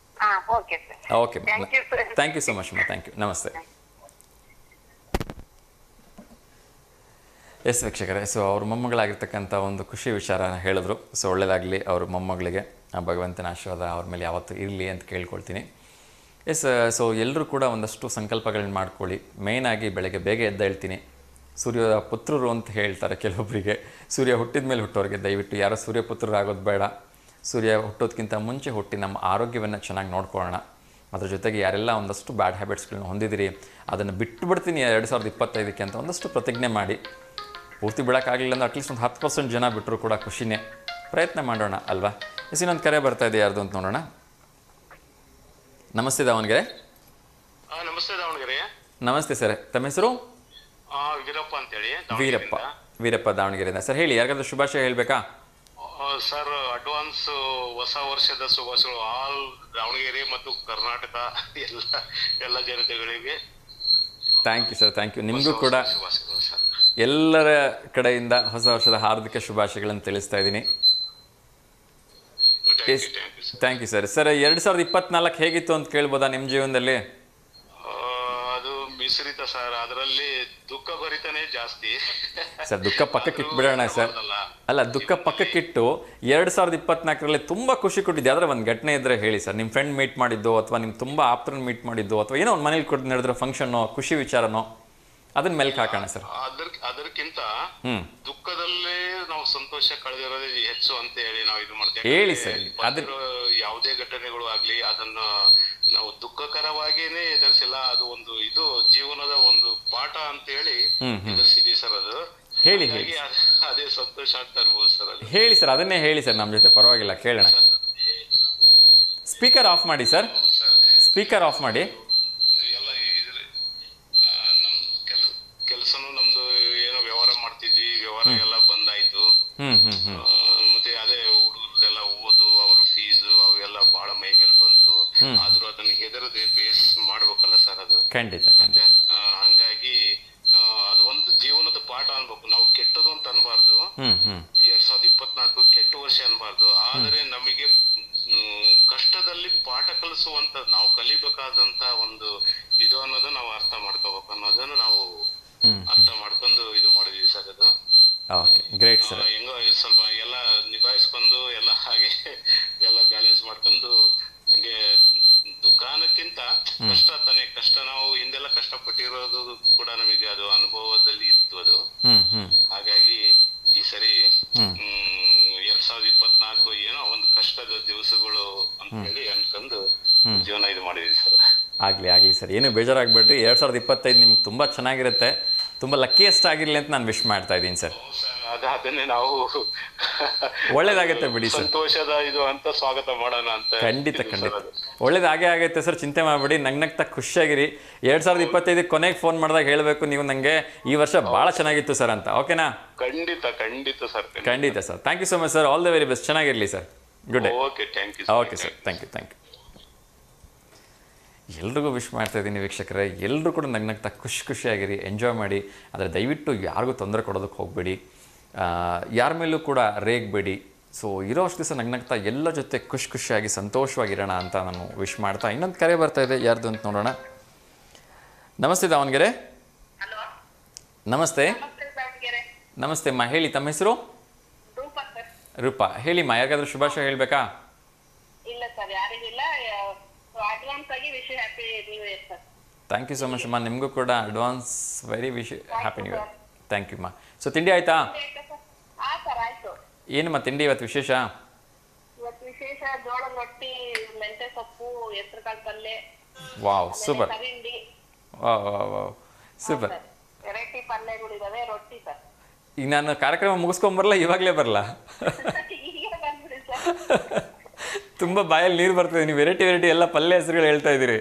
okay sir. Okay, thank you so much ಅಮ್ಮ. ಥ್ಯಾಂಕ್ ಯು, ನಮಸ್ತೆ. ಎಸ್ ವೀಕ್ಷಕರೇ, ಸೊ ಅವ್ರ ಮೊಮ್ಮಗಳಾಗಿರ್ತಕ್ಕಂಥ ಒಂದು ಖುಷಿ ವಿಚಾರ ಹೇಳಿದ್ರು. ಸೊ ಒಳ್ಳೆಯದಾಗಲಿ ಅವ್ರ ಮೊಮ್ಮಗಳಿಗೆ, ಆ ಭಗವಂತನ ಆಶೀರ್ವಾದ ಅವ್ರ ಮೇಲೆ ಯಾವತ್ತೂ ಇರಲಿ ಅಂತ ಕೇಳ್ಕೊಳ್ತೀನಿ. ಎಸ್, ಸೊ ಎಲ್ಲರೂ ಕೂಡ ಒಂದಷ್ಟು ಸಂಕಲ್ಪಗಳನ್ನ ಮಾಡ್ಕೊಳ್ಳಿ. ಮೇಯ್ನಾಗಿ ಬೆಳಗ್ಗೆ ಬೇಗ ಎದ್ದೇಳ್ತೀನಿ. ಸೂರ್ಯ ಪುತ್ರರು ಅಂತ ಹೇಳ್ತಾರೆ ಕೆಲವೊಬ್ಬರಿಗೆ. ಸೂರ್ಯ ಹುಟ್ಟಿದ ಮೇಲೆ ಹುಟ್ಟೋರಿಗೆ ದಯವಿಟ್ಟು ಯಾರೋ ಸೂರ್ಯ ಪುತ್ರರು ಆಗೋದು ಬೇಡ. ಸೂರ್ಯ ಹುಟ್ಟೋದಕ್ಕಿಂತ ಮುಂಚೆ ಹುಟ್ಟಿ ನಮ್ಮ ಆರೋಗ್ಯವನ್ನು ಚೆನ್ನಾಗಿ ನೋಡ್ಕೊಳ್ಳೋಣ. ಅದ್ರ ಜೊತೆಗೆ ಯಾರೆಲ್ಲ ಒಂದಷ್ಟು ಬ್ಯಾಡ್ ಹ್ಯಾಬಿಟ್ಸ್ಗಳನ್ನ ಹೊಂದಿದ್ದೀರಿ ಅದನ್ನು ಬಿಟ್ಟುಬಿಡ್ತೀನಿ 2025ಕ್ಕೆ ಅಂತ ಒಂದಷ್ಟು ಪ್ರತಿಜ್ಞೆ ಮಾಡಿ. ಪೂರ್ತಿ ಬಿಡೋಕ್ಕಾಗಲಿಲ್ಲ ಅಂದ್ರೆ ಅಟ್ಲೀಸ್ಟ್ ಒಂದು 10% ಜನ ಬಿಟ್ಟರು ಕೂಡ ಖುಷಿನೇ. ಪ್ರಯತ್ನ ಮಾಡೋಣ ಅಲ್ವಾ? ಎಸ್, ಇನ್ನೊಂದು ಕರೆ ಬರ್ತಾ ಇದೆ, ಯಾರ್ದು ಅಂತ ನೋಡೋಣ. ನಮಸ್ತೆ ದಾವಣಗೆರೆ. ನಮಸ್ತೆ ದಾವಣಗೆರೆ. ನಮಸ್ತೆ ಸರ್, ತಮ್ಮ ಹೆಸರು? ವೀರಪ್ಪ ಅಂತೇಳಿ. ವೀರಪ್ಪ ದಾವಣಗೆರೆಯಿಂದ. ಸರ್ ಹೇಳಿ, ಯಾರಿಗಾದ್ರೂ ಶುಭಾಶಯ ಹೇಳಬೇಕಾ? ಸರ್, ಅಡ್ವಾನ್ಸ್ ಹೊಸ ವರ್ಷದ ಶುಭಾಶಯಗಳು ಆಲ್ ದಾವಣಗೆರೆ ಮತ್ತು ಕರ್ನಾಟಕ ಎಲ್ಲ ಜನತೆಗಳಿಗೆ. Thank you sir, thank you. ನಿಮಗೂ ಕೂಡ ಎಲ್ಲರ ಕಡೆಯಿಂದ ಹೊಸ ವರ್ಷದ ಹಾರ್ದಿಕ ಶುಭಾಶಯಗಳನ್ನು ತಿಳಿಸ್ತಾ ಇದ್ದೀನಿ. Thank you sir. ಸರ್, 2024 ಹೇಗಿತ್ತು ಅಂತ ಕೇಳ್ಬೋದಾ ನಿಮ್ಮ ಜೀವನದಲ್ಲಿ? ಅದು ಮಿಶ್ರಿತ ಸರ್, ಅದರಲ್ಲಿ ದುಃಖ ಭರಿತನೇ ಜಾಸ್ತಿ. ಸರ್, ದುಃಖ ಪಕ್ಕಕ್ಕೆ ಇಟ್ಬಿಡೋಣ ಸರ್. ಅಲ್ಲ, ದುಃಖ ಪಕ್ಕಕ್ಕಿಟ್ಟು 2024ರಲ್ಲಿ ತುಂಬ ಖುಷಿ ಕೊಟ್ಟಿದ್ದು ಯಾವ್ದಾರ ಒಂದು ಘಟನೆ ಇದ್ದರೆ ಹೇಳಿ ಸರ್. ನಿಮ್ಮ ಫ್ರೆಂಡ್ ಮೀಟ್ ಮಾಡಿದ್ದು, ಅಥವಾ ನಿಮ್ಮ ತುಂಬ ಆಪ್ತರನ್ನ ಮೀಟ್ ಮಾಡಿದ್ದು, ಅಥವಾ ಏನೋ ಒಂದು ಮನೇಲಿ ಕೊಟ್ಟು ನಡೆದಿರೋ ಫಂಕ್ಷನ್ನೋ ಖುಷಿ ವಿಚಾರನೋ ಅದನ್ನ ಮೇಲ್ಕ್ ಹಾಕೋಣ ಸರ್. ಅದಕ್ಕಿಂತ ದುಃಖದಲ್ಲೇ ನಾವು ಸಂತೋಷ ಕಳೆದಿರೋದೇ ಹೆಚ್ಚು ಅಂತ ಹೇಳಿ ನಾವು ಇದು ಮಾಡ್ತೇವೆ. ಹೇಳಿ ಸರ್. ಯಾವುದೇ ಘಟನೆಗಳು ಆಗ್ಲಿ ಅದನ್ನ ನಾವು ದುಃಖಕರವಾಗಿನೇ ಎದುರಿಸಿಲ್ಲ. ಅದು ಒಂದು ಇದು ಜೀವನದ ಒಂದು ಪಾಠ ಅಂತ ಹೇಳಿ ಎದುರಿಸಿದ್ವಿ ಸರ್. ಅದು ಹೇಳಿ ಅದೇ ಸಂತೋಷ ಆಗ್ತಾ ಇರ್ಬೋದು ಸರ್. ಅದು ಹೇಳಿ ಸರ್, ಅದನ್ನೇ ಹೇಳಿ ಸರ್, ನಮ್ಮ ಜೊತೆ ಪರವಾಗಿಲ್ಲ, ಕೇಳೋಣ. ಸ್ಪೀಕರ್ ಆಫ್ ಮಾಡಿ ಸರ್, ಸ್ಪೀಕರ್ ಆಫ್ ಮಾಡಿ. ಕೆಲಸನು ನಮ್ದು ಏನೋ ವ್ಯವಹಾರ ಮಾಡ್ತಿದ್ವಿ, ವ್ಯವಹಾರ ಎಲ್ಲ ಬಂದಾಯ್ತು. ಮತ್ತೆ ಅದೇ ಹುಡುಗರಿಗೆಲ್ಲ ಓದು, ಅವ್ರ ಫೀಸು ಅವೆಲ್ಲ ಬಹಳ ಮೈ ಮೇಲೆ ಬಂತು. ಆದ್ರೂ ಅದನ್ನ ಹೆದರದೆ ಬೇಸ್ ಮಾಡ್ಬೇಕಲ್ಲ ಸರ್. ಅದು ಖಂಡಿತ. ಹಂಗಾಗಿ ಅದು ಒಂದು ಜೀವನದ ಪಾಠ ಅನ್ಬೇಕು. ನಾವು ಕೆಟ್ಟದು ಅಂತ ಅನ್ಬಾರ್ದು. 2024 ಕೆಟ್ಟ ವರ್ಷ ಅನ್ಬಾರ್ದು. ಆದರೆ ನಮಗೆ ಕಷ್ಟದಲ್ಲಿ ಪಾಠ ಕಲಿಸುವಂತ, ನಾವು ಕಲಿಬೇಕಾದಂತ ಒಂದು ಇದು ಅನ್ನೋದು ನಾವು ಅರ್ಥ ಮಾಡ್ಕೋಬೇಕು ಅನ್ನೋದನ್ನು ನಾವು ಅರ್ಥ ಮಾಡ್ಕೊಂಡು ಇದು ಮಾಡಿದೀವಿ ಸರ್. ಅದು ಗ್ರೇಟ್ ಸರ್. ಹೆಂಗೋ ಸ್ವಲ್ಪ ಎಲ್ಲ ನಿಭಾಯಿಸ್ಕೊಂಡು ಎಲ್ಲ ಹಾಗೆ ಎಲ್ಲ ಬ್ಯಾಲೆನ್ಸ್ ಮಾಡ್ಕೊಂಡು ಹಂಗೆ ದುಃಖಾನಕ್ಕಿಂತ ಕಷ್ಟ ತಾನೆ. ಕಷ್ಟ ನಾವು ಹಿಂದೆಲ್ಲ ಕಷ್ಟಪಟ್ಟಿರೋದು ಕೂಡ ನಮಗೆ ಅದು ಅನುಭವದಲ್ಲಿ ಇತ್ತು ಅದು. ಹಾಗಾಗಿ ಈ ಸರಿ 2024 ಏನೋ ಒಂದು ಕಷ್ಟದ ದಿವಸಗಳು ಅಂತ ಹೇಳಿ ಅನ್ಕೊಂಡು ಜೀವನ ಇದು ಮಾಡಿದೀವಿ ಸರ್. ಆಗ್ಲಿ ಸರ್, ಏನು ಬೇಜಾರಾಗ್ಬೇಡ್ರಿ. 2025 ನಿಮ್ಗೆ ತುಂಬಾ ಚೆನ್ನಾಗಿರುತ್ತೆ, ತುಂಬಾ ಲಕ್ಕಿಯೆಸ್ಟ್ ಆಗಿರ್ಲಿ ಅಂತ ನಾನು ವಿಶ್ ಮಾಡ್ತಾ ಇದ್ದೀನಿ ಸರ್. ಅದನ್ನೇ ನಾವು ಒಳ್ಳೇದಾಗತ್ತೆ ಬಿಡಿ ಸರ್. ಸಂತೋಷದ ಇದು ಅಂತ ಸ್ವಾಗತ ಮಾಡೋಣ ಅಂತ. ಖಂಡಿತ ಒಳ್ಳೇದಾಗೇ ಆಗತ್ತೆ ಸರ್, ಚಿಂತೆ ಮಾಡ್ಬೇಡಿ. ನಗ್ನಗ್ತಾ ಖುಷಿಯಾಗಿರಿ. 2025 ಕೊನೆಗೆ ಫೋನ್ ಮಾಡಿದಾಗ ಹೇಳಬೇಕು ನೀವು ನಂಗೆ ಈ ವರ್ಷ ಬಹಳ ಚೆನ್ನಾಗಿತ್ತು ಸರ್ ಅಂತ. ಓಕೆನಾ? ಖಂಡಿತ ಸರ್. ಖಂಡಿತ sir. Thank you so much sir. All the very best. ಚೆನ್ನಾಗಿರ್ಲಿ sir. Good day. Okay, thank you. Okay sir, thank you. ಎಲ್ರಿಗೂ ವಿಶ್ ಮಾಡ್ತಾ ಇದ್ದೀನಿ ವೀಕ್ಷಕರೇ. ಎಲ್ಲರೂ ಕೂಡ ನಗ್ನಗ್ತಾ ಖುಷಿಯಾಗಿರಿ, ಎಂಜಾಯ್ ಮಾಡಿ. ಆದರೆ ದಯವಿಟ್ಟು ಯಾರಿಗೂ ತೊಂದರೆ ಕೊಡೋದಕ್ಕೆ ಹೋಗಬೇಡಿ, ಯಾರ ಮೇಲೂ ಕೂಡ ರೇಗಬೇಡಿ. ಸೊ ಇರೋ ಅಷ್ಟು ದಿವಸ ನಗ್ನಗ್ತಾ ಎಲ್ಲ ಜೊತೆ ಖುಷಿಯಾಗಿ ಸಂತೋಷವಾಗಿರೋಣ ಅಂತ ನಾನು ವಿಶ್ ಮಾಡ್ತಾ. ಇನ್ನೊಂದು ಕರೆ ಬರ್ತಾ ಇದೆ, ಯಾರ್ದು ಅಂತ ನೋಡೋಣ. ನಮಸ್ತೆ ದಾವಣಗೆರೆ. ನಮಸ್ತೆ. ನಮಸ್ತೆ ಅಮ್ಮ, ಹೇಳಿ ತಮ್ಮ ಹೆಸರು? ರೂಪಾ. ಹೇಳಿಮ್ಮ, ಯಾರಿಗಾದ್ರೂ ಶುಭಾಶಯ ಹೇಳಬೇಕಾ? ಇಲ್ಲ ಸರ್, ಯಾರಿಗಿಲ್ಲ. ಅಡ್ವಾನ್ಸ್ ಆಗಿ wish happy new year sir. Thank you so much ಅಮ್ಮ. ನಿಮಗೂ ಕೂಡ advance very wish happy new year. Thank you ಅಮ್ಮ. ಸೊ ತಿಂಡಿ ಆಯ್ತಾ? ಏನಮ್ಮ ತಿಂಡಿ ಇವತ್ತು ವಿಶೇಷ? ಇವತ್ತು ವಿಶೇಷ ಜೋಳದ ರೊಟ್ಟಿ, ಮೆಂತೆ ಸೊಪ್ಪು, ಹೆಸರುಕಾಳು ಪಲ್ಯ. Wow, super. Wow super. Variety ಪಲ್ಯಗಳಿದಾವೆ, ರೊಟ್ಟಿ ಸರ್. ಈಗ ನಾನು ಕಾರ್ಯಕ್ರಮ ಮುಗಿಸ್ಕೊಂಬರಲ್ಲ, ಇವಾಗಲೇ ಬರಲ್ಲ? ತುಂಬ ಬಾಯಲ್ಲಿ ನೀರು ಬರ್ತದೆ. ನೀವು ವೆರೈಟಿ ಎಲ್ಲ ಪಲ್ಯ ಹೆಸರುಗಳು ಹೇಳ್ತಾ ಇದ್ದೀರಿ.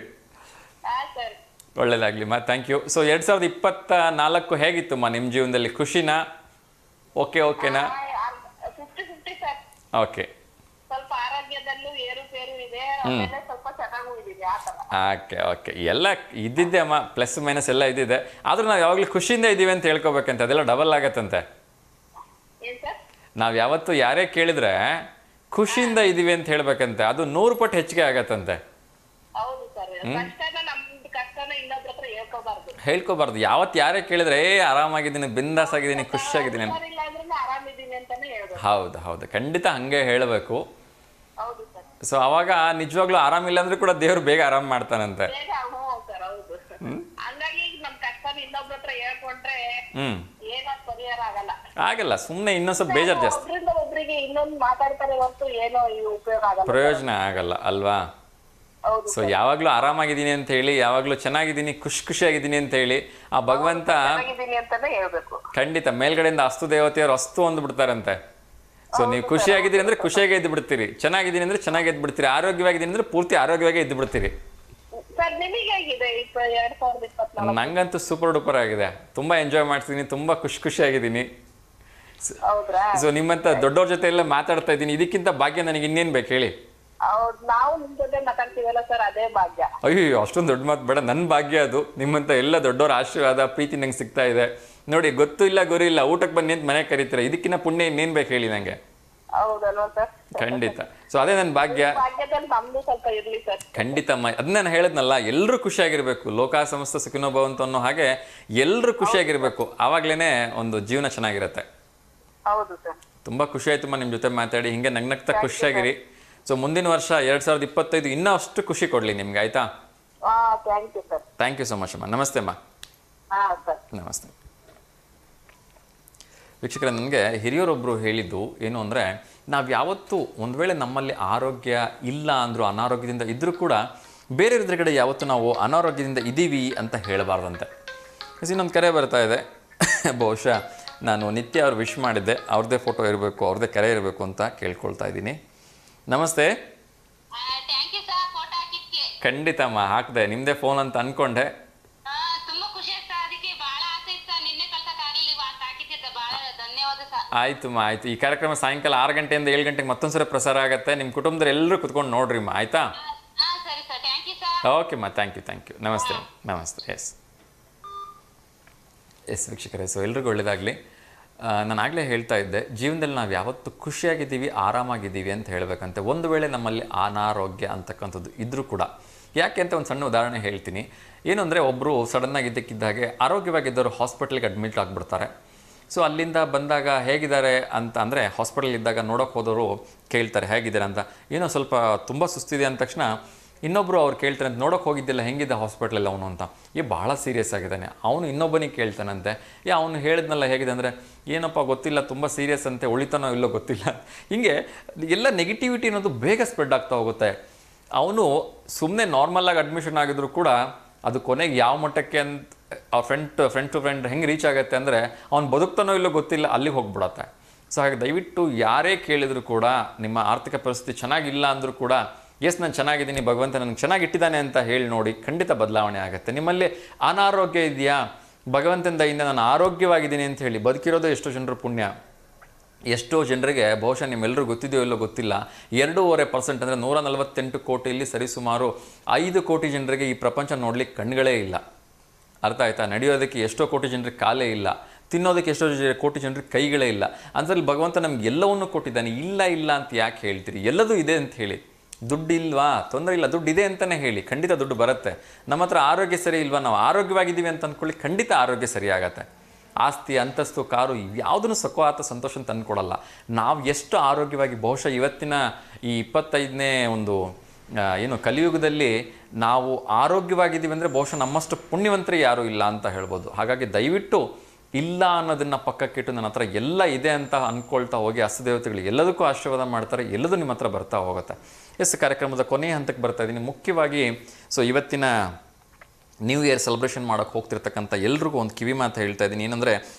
ಒಳ್ಳೇದಾಗ್ಲಿಮ್ಮ, ಥ್ಯಾಂಕ್ ಯು. ಸೊ 2024 ಹೇಗಿತ್ತಮ್ಮ ನಿಮ್ಮ ಜೀವನದಲ್ಲಿ? ಖುಷಿನಾ? ಓಕೆನಾ? ಓಕೆ. ಸ್ವಲ್ಪ ಆರೋಗ್ಯದಲ್ಲೂ ಏರುಪೇರು ಇದೆ, ಸ್ವಲ್ಪ ಚೆನ್ನಾಗೂ ಇದೆ. ಓಕೆ ಎಲ್ಲ ಇದ್ದಿದ್ದೆ ಅಮ್ಮ, ಪ್ಲಸ್ ಮೈನಸ್ ಎಲ್ಲ ಇದ್ದಿದೆ. ಆದ್ರೂ ನಾವು ಯಾವಾಗಲೂ ಖುಷಿಯಿಂದ ಇದ್ದೀವಿ ಅಂತ ಹೇಳ್ಕೊಬೇಕಂತ. ಅದೆಲ್ಲ ಡಬಲ್ ಆಗತ್ತಂತೆ. ನಾವು ಯಾವತ್ತು ಯಾರೇ ಕೇಳಿದ್ರೆ ಖುಷಿಯಿಂದ ಇದೀವಿ ಅಂತ ಹೇಳ್ಬೇಕಂತೆ, ಅದು 100 ಪಟ್ಟು ಹೆಚ್ಚಿಗೆ ಆಗತ್ತಂತೆ. ಹೌದು ಸರ್, ಕಷ್ಟನ ನಮ್ದು ಕಷ್ಟನ ಇನ್ನೊಬ್ರ ಹತ್ರ ಹೇಳ್ಕೋಬಾರ್ದು. ಯಾವತ್ತು ಯಾರೇ ಕೇಳಿದ್ರೆ ಆರಾಮಾಗಿದ್ದೀನಿ, ಬಿಂದಾಸ್ ಆಗಿದ್ದೀನಿ, ಖುಷಿಯಾಗಿದ್ದೀನಿ. ಆರಾಮಿದ್ದೀನಿ ಅಂತಾನೆ ಹೇಳ್ಬೇಕು. ಹೌದು ಹೌದು, ಖಂಡಿತ ಹಂಗೆ ಹೇಳಬೇಕು. ಹೌದು ಸರ್. ಸೊ ಅವಾಗ ನಿಜವಾಗ್ಲೂ ಆರಾಮಿಲ್ಲ ಅಂದ್ರೆ ಕೂಡ ದೇವ್ರು ಬೇಗ ಆರಾಮ್ ಮಾಡ್ತಾನಂತೆ. ಹಂಗಾಗಿ ನಮ್ ಕಷ್ಟನ ಇನ್ನೊಬ್ರ ಹತ್ರ ಹೇಳ್ಕೊಂಡ್ರೆ ಏನಾದ್ರು ಪರಿಹಾರ ಆಗಲ್ಲ. ಸುಮ್ಮನೆ ಇನ್ನೊಂದ್ ಸ್ವಲ್ಪ ಬೇಜಾರು ಜಾಸ್ತಿ, ಒಬ್ರಿಗೆ ಇನ್ನೊಂದು ಮಾತಾಡ್ತಾರೆ ಹೊರತು ಏನೋ ಉಪಯೋಗ ಆಗಲ್ಲ, ಪ್ರಯೋಜನ ಆಗಲ್ಲ ಅಲ್ವಾ? ಸೊ ಯಾವಾಗ್ಲೂ ಆರಾಮಾಗಿದ್ದೀನಿ ಅಂತ ಹೇಳಿ, ಯಾವಾಗ್ಲೂ ಚೆನ್ನಾಗಿದ್ದೀನಿ, ಖುಷಿಯಾಗಿದ್ದೀನಿ ಅಂತ ಹೇಳಿ ಆ ಭಗವಂತ ಖಂಡಿತ ಮೇಲ್ಗಡೆಯಿಂದ ಅಸ್ತು ದೇವತೆಯವರು ಅಸ್ತು ಅಂದ್ಬಿಡ್ತಾರಂತೆ. ಸೊ ನೀವು ಖುಷಿಯಾಗಿದ್ದೀರಿ ಅಂದ್ರೆ ಖುಷಿಯಾಗಿ ಎದ್ದು ಬಿಡ್ತೀರಿ, ಚೆನ್ನಾಗಿದ್ದೀನಿ ಅಂದ್ರೆ ಚೆನ್ನಾಗಿ ಎದ್ದು ಬಿಡ್ತೀರಿ, ಆರೋಗ್ಯವಾಗಿದ್ದೀನಿ ಅಂದ್ರೆ ಪೂರ್ತಿ ಆರೋಗ್ಯವಾಗಿ ಎದ್ದು ಬಿಡ್ತೀರಿ. ನಂಗಂತೂ ಸೂಪರ್ ಡೂಪರ್ ಆಗಿದೆ, ತುಂಬಾ ಎಂಜಾಯ್ ಮಾಡ್ತಿದ್ದೀನಿ, ತುಂಬಾ ಖುಷಿಯಾಗಿದ್ದೀನಿ. ಸೊ ನಿಮ್ಮಂತ ದೊಡ್ಡವ್ರ ಜೊತೆ ಎಲ್ಲ ಮಾತಾಡ್ತಾ ಇದ್ದೀನಿ, ಇದಕ್ಕಿಂತ ಭಾಗ್ಯ ನನಗೆ ಇನ್ನೇನ್ ಬೇಕು ಹೇಳಿ? ಅಯ್ಯೋ ಅಷ್ಟೊಂದು ದೊಡ್ಡ ಮಾತು ಬೇಡ, ನನ್ನ ಭಾಗ್ಯ ಅದು. ನಿಮ್ಮಂತ ಎಲ್ಲ ದೊಡ್ಡವ್ರ ಆಶೀರ್ವಾದ ಪ್ರೀತಿ ನಂಗೆ ಸಿಗ್ತಾ ಇದೆ ನೋಡಿ. ಗೊತ್ತು ಇಲ್ಲ ಗುರಿ ಇಲ್ಲ, ಊಟಕ್ಕೆ ಬಂದು ನಿಂತು ಮನೆ ಕರೀತೀರ, ಇದಕ್ಕಿನ್ನ ಪುಣ್ಯ ಇನ್ನೇನ್ ಬೇಕು ಹೇಳಿ ನಂಗೆ? ಖಂಡಿತ. ಸೊ ಅದೇ ನನ್ನ ಭಾಗ್ಯ. ಖಂಡಿತ ಅದನ್ನ ನಾನು ಹೇಳದ್ನಲ್ಲ, ಎಲ್ಲರೂ ಖುಷಿಯಾಗಿರ್ಬೇಕು, ಲೋಕ ಸಮಸ್ತ ಸುಖಿನೋ ಭವಂತು ಅನ್ನೋ ಹಾಗೆ ಎಲ್ಲರೂ ಖುಷಿಯಾಗಿರ್ಬೇಕು, ಆವಾಗ್ಲೇನೆ ಒಂದು ಜೀವನ ಚೆನ್ನಾಗಿರತ್ತೆ. ತುಂಬಾ ಖುಷಿ ಆಯ್ತಮ್ಮ ನಿಮ್ ಜೊತೆ ಮಾತಾಡಿ, ಹಿಂಗೆ ನಗ್ನಗ್ತಾ ಖುಷಿಯಾಗಿರಿ. ಸೊ ಮುಂದಿನ ವರ್ಷ 2025 ಇನ್ನೂ ಅಷ್ಟು ಖುಷಿ ಕೊಡ್ಲಿ ನಿಮ್ಗೆ, ಆಯ್ತಾ? ಥ್ಯಾಂಕ್ ಯು ಸೊ ಮಚ್ ಅಮ್ಮ. ನಮಸ್ತೆ ಅಮ್ಮ. ನಮಸ್ತೆ. ವೀಕ್ಷಕರೇ, ನನಗೆ ಹಿರಿಯರೊಬ್ಬರು ಹೇಳಿದ್ದು ಏನು ಅಂದರೆ, ನಾವು ಯಾವತ್ತೂ ಒಂದು ವೇಳೆ ನಮ್ಮಲ್ಲಿ ಆರೋಗ್ಯ ಇಲ್ಲ ಅಂದರೂ, ಅನಾರೋಗ್ಯದಿಂದ ಇದ್ದರೂ ಕೂಡ ಬೇರೆ ಎದುರುಗಡೆ ಯಾವತ್ತೂ ನಾವು ಅನಾರೋಗ್ಯದಿಂದ ಇದ್ದೀವಿ ಅಂತ ಹೇಳಬಾರ್ದಂತೆ. ಇನ್ನೊಂದು ಕರೆ ಬರ್ತಾ ಇದೆ, ಬಹುಶಃ ನಾನು ನಿತ್ಯ ಅವ್ರು ವಿಶ್ ಮಾಡಿದ್ದೆ, ಅವ್ರದ್ದೇ ಫೋಟೋ ಇರಬೇಕು, ಅವ್ರದ್ದೇ ಕರೆ ಇರಬೇಕು ಅಂತ ಕೇಳ್ಕೊಳ್ತಾ ಇದ್ದೀನಿ. ನಮಸ್ತೆ. ಖಂಡಿತಮ್ಮ ಹಾಕ್ದೆ, ನಿಮ್ಮದೇ ಫೋನ್ ಅಂತ ಅಂದ್ಕೊಂಡೆ. ಆಯ್ತಮ್ಮ, ಆಯ್ತು. ಈ ಕಾರ್ಯಕ್ರಮ ಸಾಯಂಕಾಲ 6 ಗಂಟೆಯಿಂದ 7 ಗಂಟೆಗೆ ಮತ್ತೊಂದ್ಸರಿ ಪ್ರಸಾರ ಆಗುತ್ತೆ. ನಿಮ್ಮ ಕುಟುಂಬದಲ್ಲಿ ಎಲ್ಲರೂ ಕುತ್ಕೊಂಡು ನೋಡ್ರಿಮ್ಮ, ಆಯ್ತಾ? ಓಕೆಮ್ಮ, ಥ್ಯಾಂಕ್ ಯು. ನಮಸ್ತೆ. ಎಸ್ ವೀಕ್ಷಕರೇ, ಸೊ ಎಲ್ರಿಗೂ ಒಳ್ಳೆಯದಾಗಲಿ. ನಾನು ಆಗಲೇ ಹೇಳ್ತಾ ಇದ್ದೆ, ಜೀವನದಲ್ಲಿ ನಾವು ಯಾವತ್ತೂ ಖುಷಿಯಾಗಿದ್ದೀವಿ, ಆರಾಮಾಗಿದ್ದೀವಿ ಅಂತ ಹೇಳಬೇಕಂತೆ. ಒಂದು ವೇಳೆ ನಮ್ಮಲ್ಲಿ ಅನಾರೋಗ್ಯ ಅಂತಕ್ಕಂಥದ್ದು ಇದ್ದರೂ ಕೂಡ, ಯಾಕೆ ಅಂತ ಒಂದು ಸಣ್ಣ ಉದಾಹರಣೆ ಹೇಳ್ತೀನಿ. ಏನು ಅಂದರೆ, ಒಬ್ಬರು ಸಡನ್ನಾಗಿ ಇದ್ದಕ್ಕಿದ್ದಾಗೆ ಆರೋಗ್ಯವಾಗಿದ್ದವರು ಹಾಸ್ಪಿಟ್ಲಿಗೆ ಅಡ್ಮಿಟ್ ಆಗಿಬಿಡ್ತಾರೆ. ಸೊ ಅಲ್ಲಿಂದ ಬಂದಾಗ ಹೇಗಿದ್ದಾರೆ ಅಂತ ಅಂದರೆ, ಹಾಸ್ಪಿಟಲ್ ಇದ್ದಾಗ ನೋಡೋಕೆ ಹೋದವರು ಕೇಳ್ತಾರೆ ಹೇಗಿದ್ದಾರೆ ಅಂತ. ಏನೋ ಸ್ವಲ್ಪ ತುಂಬ ಸುಸ್ತಿದೆ ಅಂದ ತಕ್ಷಣ ಇನ್ನೊಬ್ಬರು ಅವ್ರು ಕೇಳ್ತಾರೆ ಅಂತ, ನೋಡೋಕೆ ಹೋಗಿದ್ದಿಲ್ಲ ಹೆಂಗಿದೆ ಹಾಸ್ಪಿಟ್ಲಲ್ಲಿ ಅವನು ಅಂತ. ಭಾಳ ಸೀರಿಯಸ್ ಆಗಿದ್ದಾನೆ. ಅವನು ಇನ್ನೊಬ್ಬನಿಗೆ ಕೇಳ್ತಾನಂತೆ, ಅವನು ಹೇಳಿದ್ನಲ್ಲ ಹೇಗಿದೆ ಅಂದರೆ, ಏನಪ್ಪ ಗೊತ್ತಿಲ್ಲ, ತುಂಬ ಸೀರಿಯಸ್ ಅಂತೆ, ಉಳಿತಾನೋ ಇಲ್ಲೋ ಗೊತ್ತಿಲ್ಲ. ಹೀಗೆ ಎಲ್ಲ ನೆಗೆಟಿವಿಟಿ ಅನ್ನೋದು ಬೇಗ ಸ್ಪ್ರೆಡ್ ಆಗ್ತಾ ಹೋಗುತ್ತೆ. ಅವನು ಸುಮ್ಮನೆ ನಾರ್ಮಲಾಗಿ ಅಡ್ಮಿಷನ್ ಆಗಿದ್ರು ಕೂಡ ಅದು ಕೊನೆಗೆ ಯಾವ ಮಟ್ಟಕ್ಕೆ ಅಂತ ಅವ್ರ ಫ್ರೆಂಡ್ ಟು ಫ್ರೆಂಡ್ ಹೆಂಗೆ ರೀಚ್ ಆಗುತ್ತೆ ಅಂದರೆ, ಅವ್ನು ಬದುಕ್ತಾನೋ ಇಲ್ಲೋ ಗೊತ್ತಿಲ್ಲ, ಅಲ್ಲಿಗೆ ಹೋಗ್ಬಿಡತ್ತೆ. ಸೊ ಹಾಗೆ ದಯವಿಟ್ಟು ಯಾರೇ ಕೇಳಿದ್ರು ಕೂಡ, ನಿಮ್ಮ ಆರ್ಥಿಕ ಪರಿಸ್ಥಿತಿ ಚೆನ್ನಾಗಿಲ್ಲ ಅಂದರೂ ಕೂಡ, ಎಸ್ ನಾನು ಚೆನ್ನಾಗಿದ್ದೀನಿ, ಭಗವಂತ ನನಗೆ ಚೆನ್ನಾಗಿಟ್ಟಿದ್ದಾನೆ ಅಂತ ಹೇಳಿ ನೋಡಿ, ಖಂಡಿತ ಬದಲಾವಣೆ ಆಗುತ್ತೆ. ನಿಮ್ಮಲ್ಲಿ ಅನಾರೋಗ್ಯ ಇದೆಯಾ, ಭಗವಂತನ ದಯಿಂದ ನಾನು ಆರೋಗ್ಯವಾಗಿದ್ದೀನಿ ಅಂತ ಹೇಳಿ ಬದುಕಿರೋದು ಎಷ್ಟೋ ಜನರ ಪುಣ್ಯ. ಎಷ್ಟೋ ಜನರಿಗೆ ಬಹುಶಃ ನಿಮ್ಮೆಲ್ಲರೂ ಗೊತ್ತಿದೆಯೋ ಇಲ್ಲೋ ಗೊತ್ತಿಲ್ಲ, 2.5% ಅಂದರೆ 148 ಕೋಟಿಯಲ್ಲಿ ಸರಿಸುಮಾರು 5 ಕೋಟಿ ಜನರಿಗೆ ಈ ಪ್ರಪಂಚ ನೋಡ್ಲಿಕ್ಕೆ ಕಣ್ಗಳೇ ಇಲ್ಲ. ಅರ್ಥ ಆಯ್ತಾ? ನಡೆಯೋದಕ್ಕೆ ಎಷ್ಟೋ ಕೋಟಿ ಜನರಿಗೆ ಕಾಲೇ ಇಲ್ಲ, ತಿನ್ನೋದಕ್ಕೆ ಎಷ್ಟೋ ಕೋಟಿ ಜನರಿಗೆ ಕೈಗಳೇ ಇಲ್ಲ. ಅಂದ್ರಲ್ಲಿ ಭಗವಂತ ನಮ್ಗೆ ಎಲ್ಲವನ್ನೂ ಕೊಟ್ಟಿದ್ದಾನೆ. ಇಲ್ಲ ಅಂತ ಯಾಕೆ ಹೇಳ್ತೀರಿ? ಎಲ್ಲದೂ ಇದೆ ಅಂತ ಹೇಳಿ. ದುಡ್ಡು ಇಲ್ವಾ? ತೊಂದರೆ ಇಲ್ಲ, ದುಡ್ಡು ಇದೆ ಅಂತಲೇ ಹೇಳಿ, ಖಂಡಿತ ದುಡ್ಡು ಬರುತ್ತೆ. ನಮ್ಮ ಹತ್ರ ಆರೋಗ್ಯ ಸರಿ ಇಲ್ವಾ? ನಾವು ಆರೋಗ್ಯವಾಗಿದ್ದೀವಿ ಅಂತ ಅಂದ್ಕೊಳ್ಳಿ, ಖಂಡಿತ ಆರೋಗ್ಯ ಸರಿ ಆಗತ್ತೆ. ಆಸ್ತಿ, ಅಂತಸ್ತು, ಕಾರು ಯಾವುದನ್ನು ಸುಖವಾದ ಸಂತೋಷ ತಂದುಕೊಡಲ್ಲ. ನಾವು ಎಷ್ಟು ಆರೋಗ್ಯವಾಗಿ, ಬಹುಶಃ ಇವತ್ತಿನ ಈ 25ನೇ ಒಂದು ಏನು ಕಲಿಯುಗದಲ್ಲಿ ನಾವು ಆರೋಗ್ಯವಾಗಿದ್ದೀವಿ ಅಂದರೆ ಬಹುಶಃ ನಮ್ಮಷ್ಟು ಪುಣ್ಯವಂತರು ಯಾರೂ ಇಲ್ಲ ಅಂತ ಹೇಳ್ಬೋದು. ಹಾಗಾಗಿ ದಯವಿಟ್ಟು ಇಲ್ಲ ಅನ್ನೋದನ್ನು ಪಕ್ಕಕ್ಕಿಟ್ಟು ನನ್ನ ಹತ್ರ ಎಲ್ಲ ಇದೆ ಅಂತ ಅಂದ್ಕೊಳ್ತಾ ಹೋಗಿ, ಅಷ್ಟದೇವತೆಗಳು ಎಲ್ಲದಕ್ಕೂ ಆಶೀರ್ವಾದ ಮಾಡ್ತಾರೆ, ಎಲ್ಲದೂ ನಿಮ್ಮ ಹತ್ರ ಬರ್ತಾ ಹೋಗುತ್ತೆ. ಎಸ್, ಕಾರ್ಯಕ್ರಮದ ಕೊನೆಯ ಹಂತಕ್ಕೆ ಬರ್ತಾ ಇದ್ದೀನಿ. ಮುಖ್ಯವಾಗಿ ಸೊ ಇವತ್ತಿನ ನ್ಯೂ ಇಯರ್ ಸೆಲೆಬ್ರೇಷನ್ ಮಾಡೋಕ್ಕೆ ಹೋಗ್ತಿರ್ತಕ್ಕಂಥ ಎಲ್ರಿಗೂ ಒಂದು ಕಿವಿ ಮಾತು ಹೇಳ್ತಾ ಇದ್ದೀನಿ. ಏನಂದರೆ,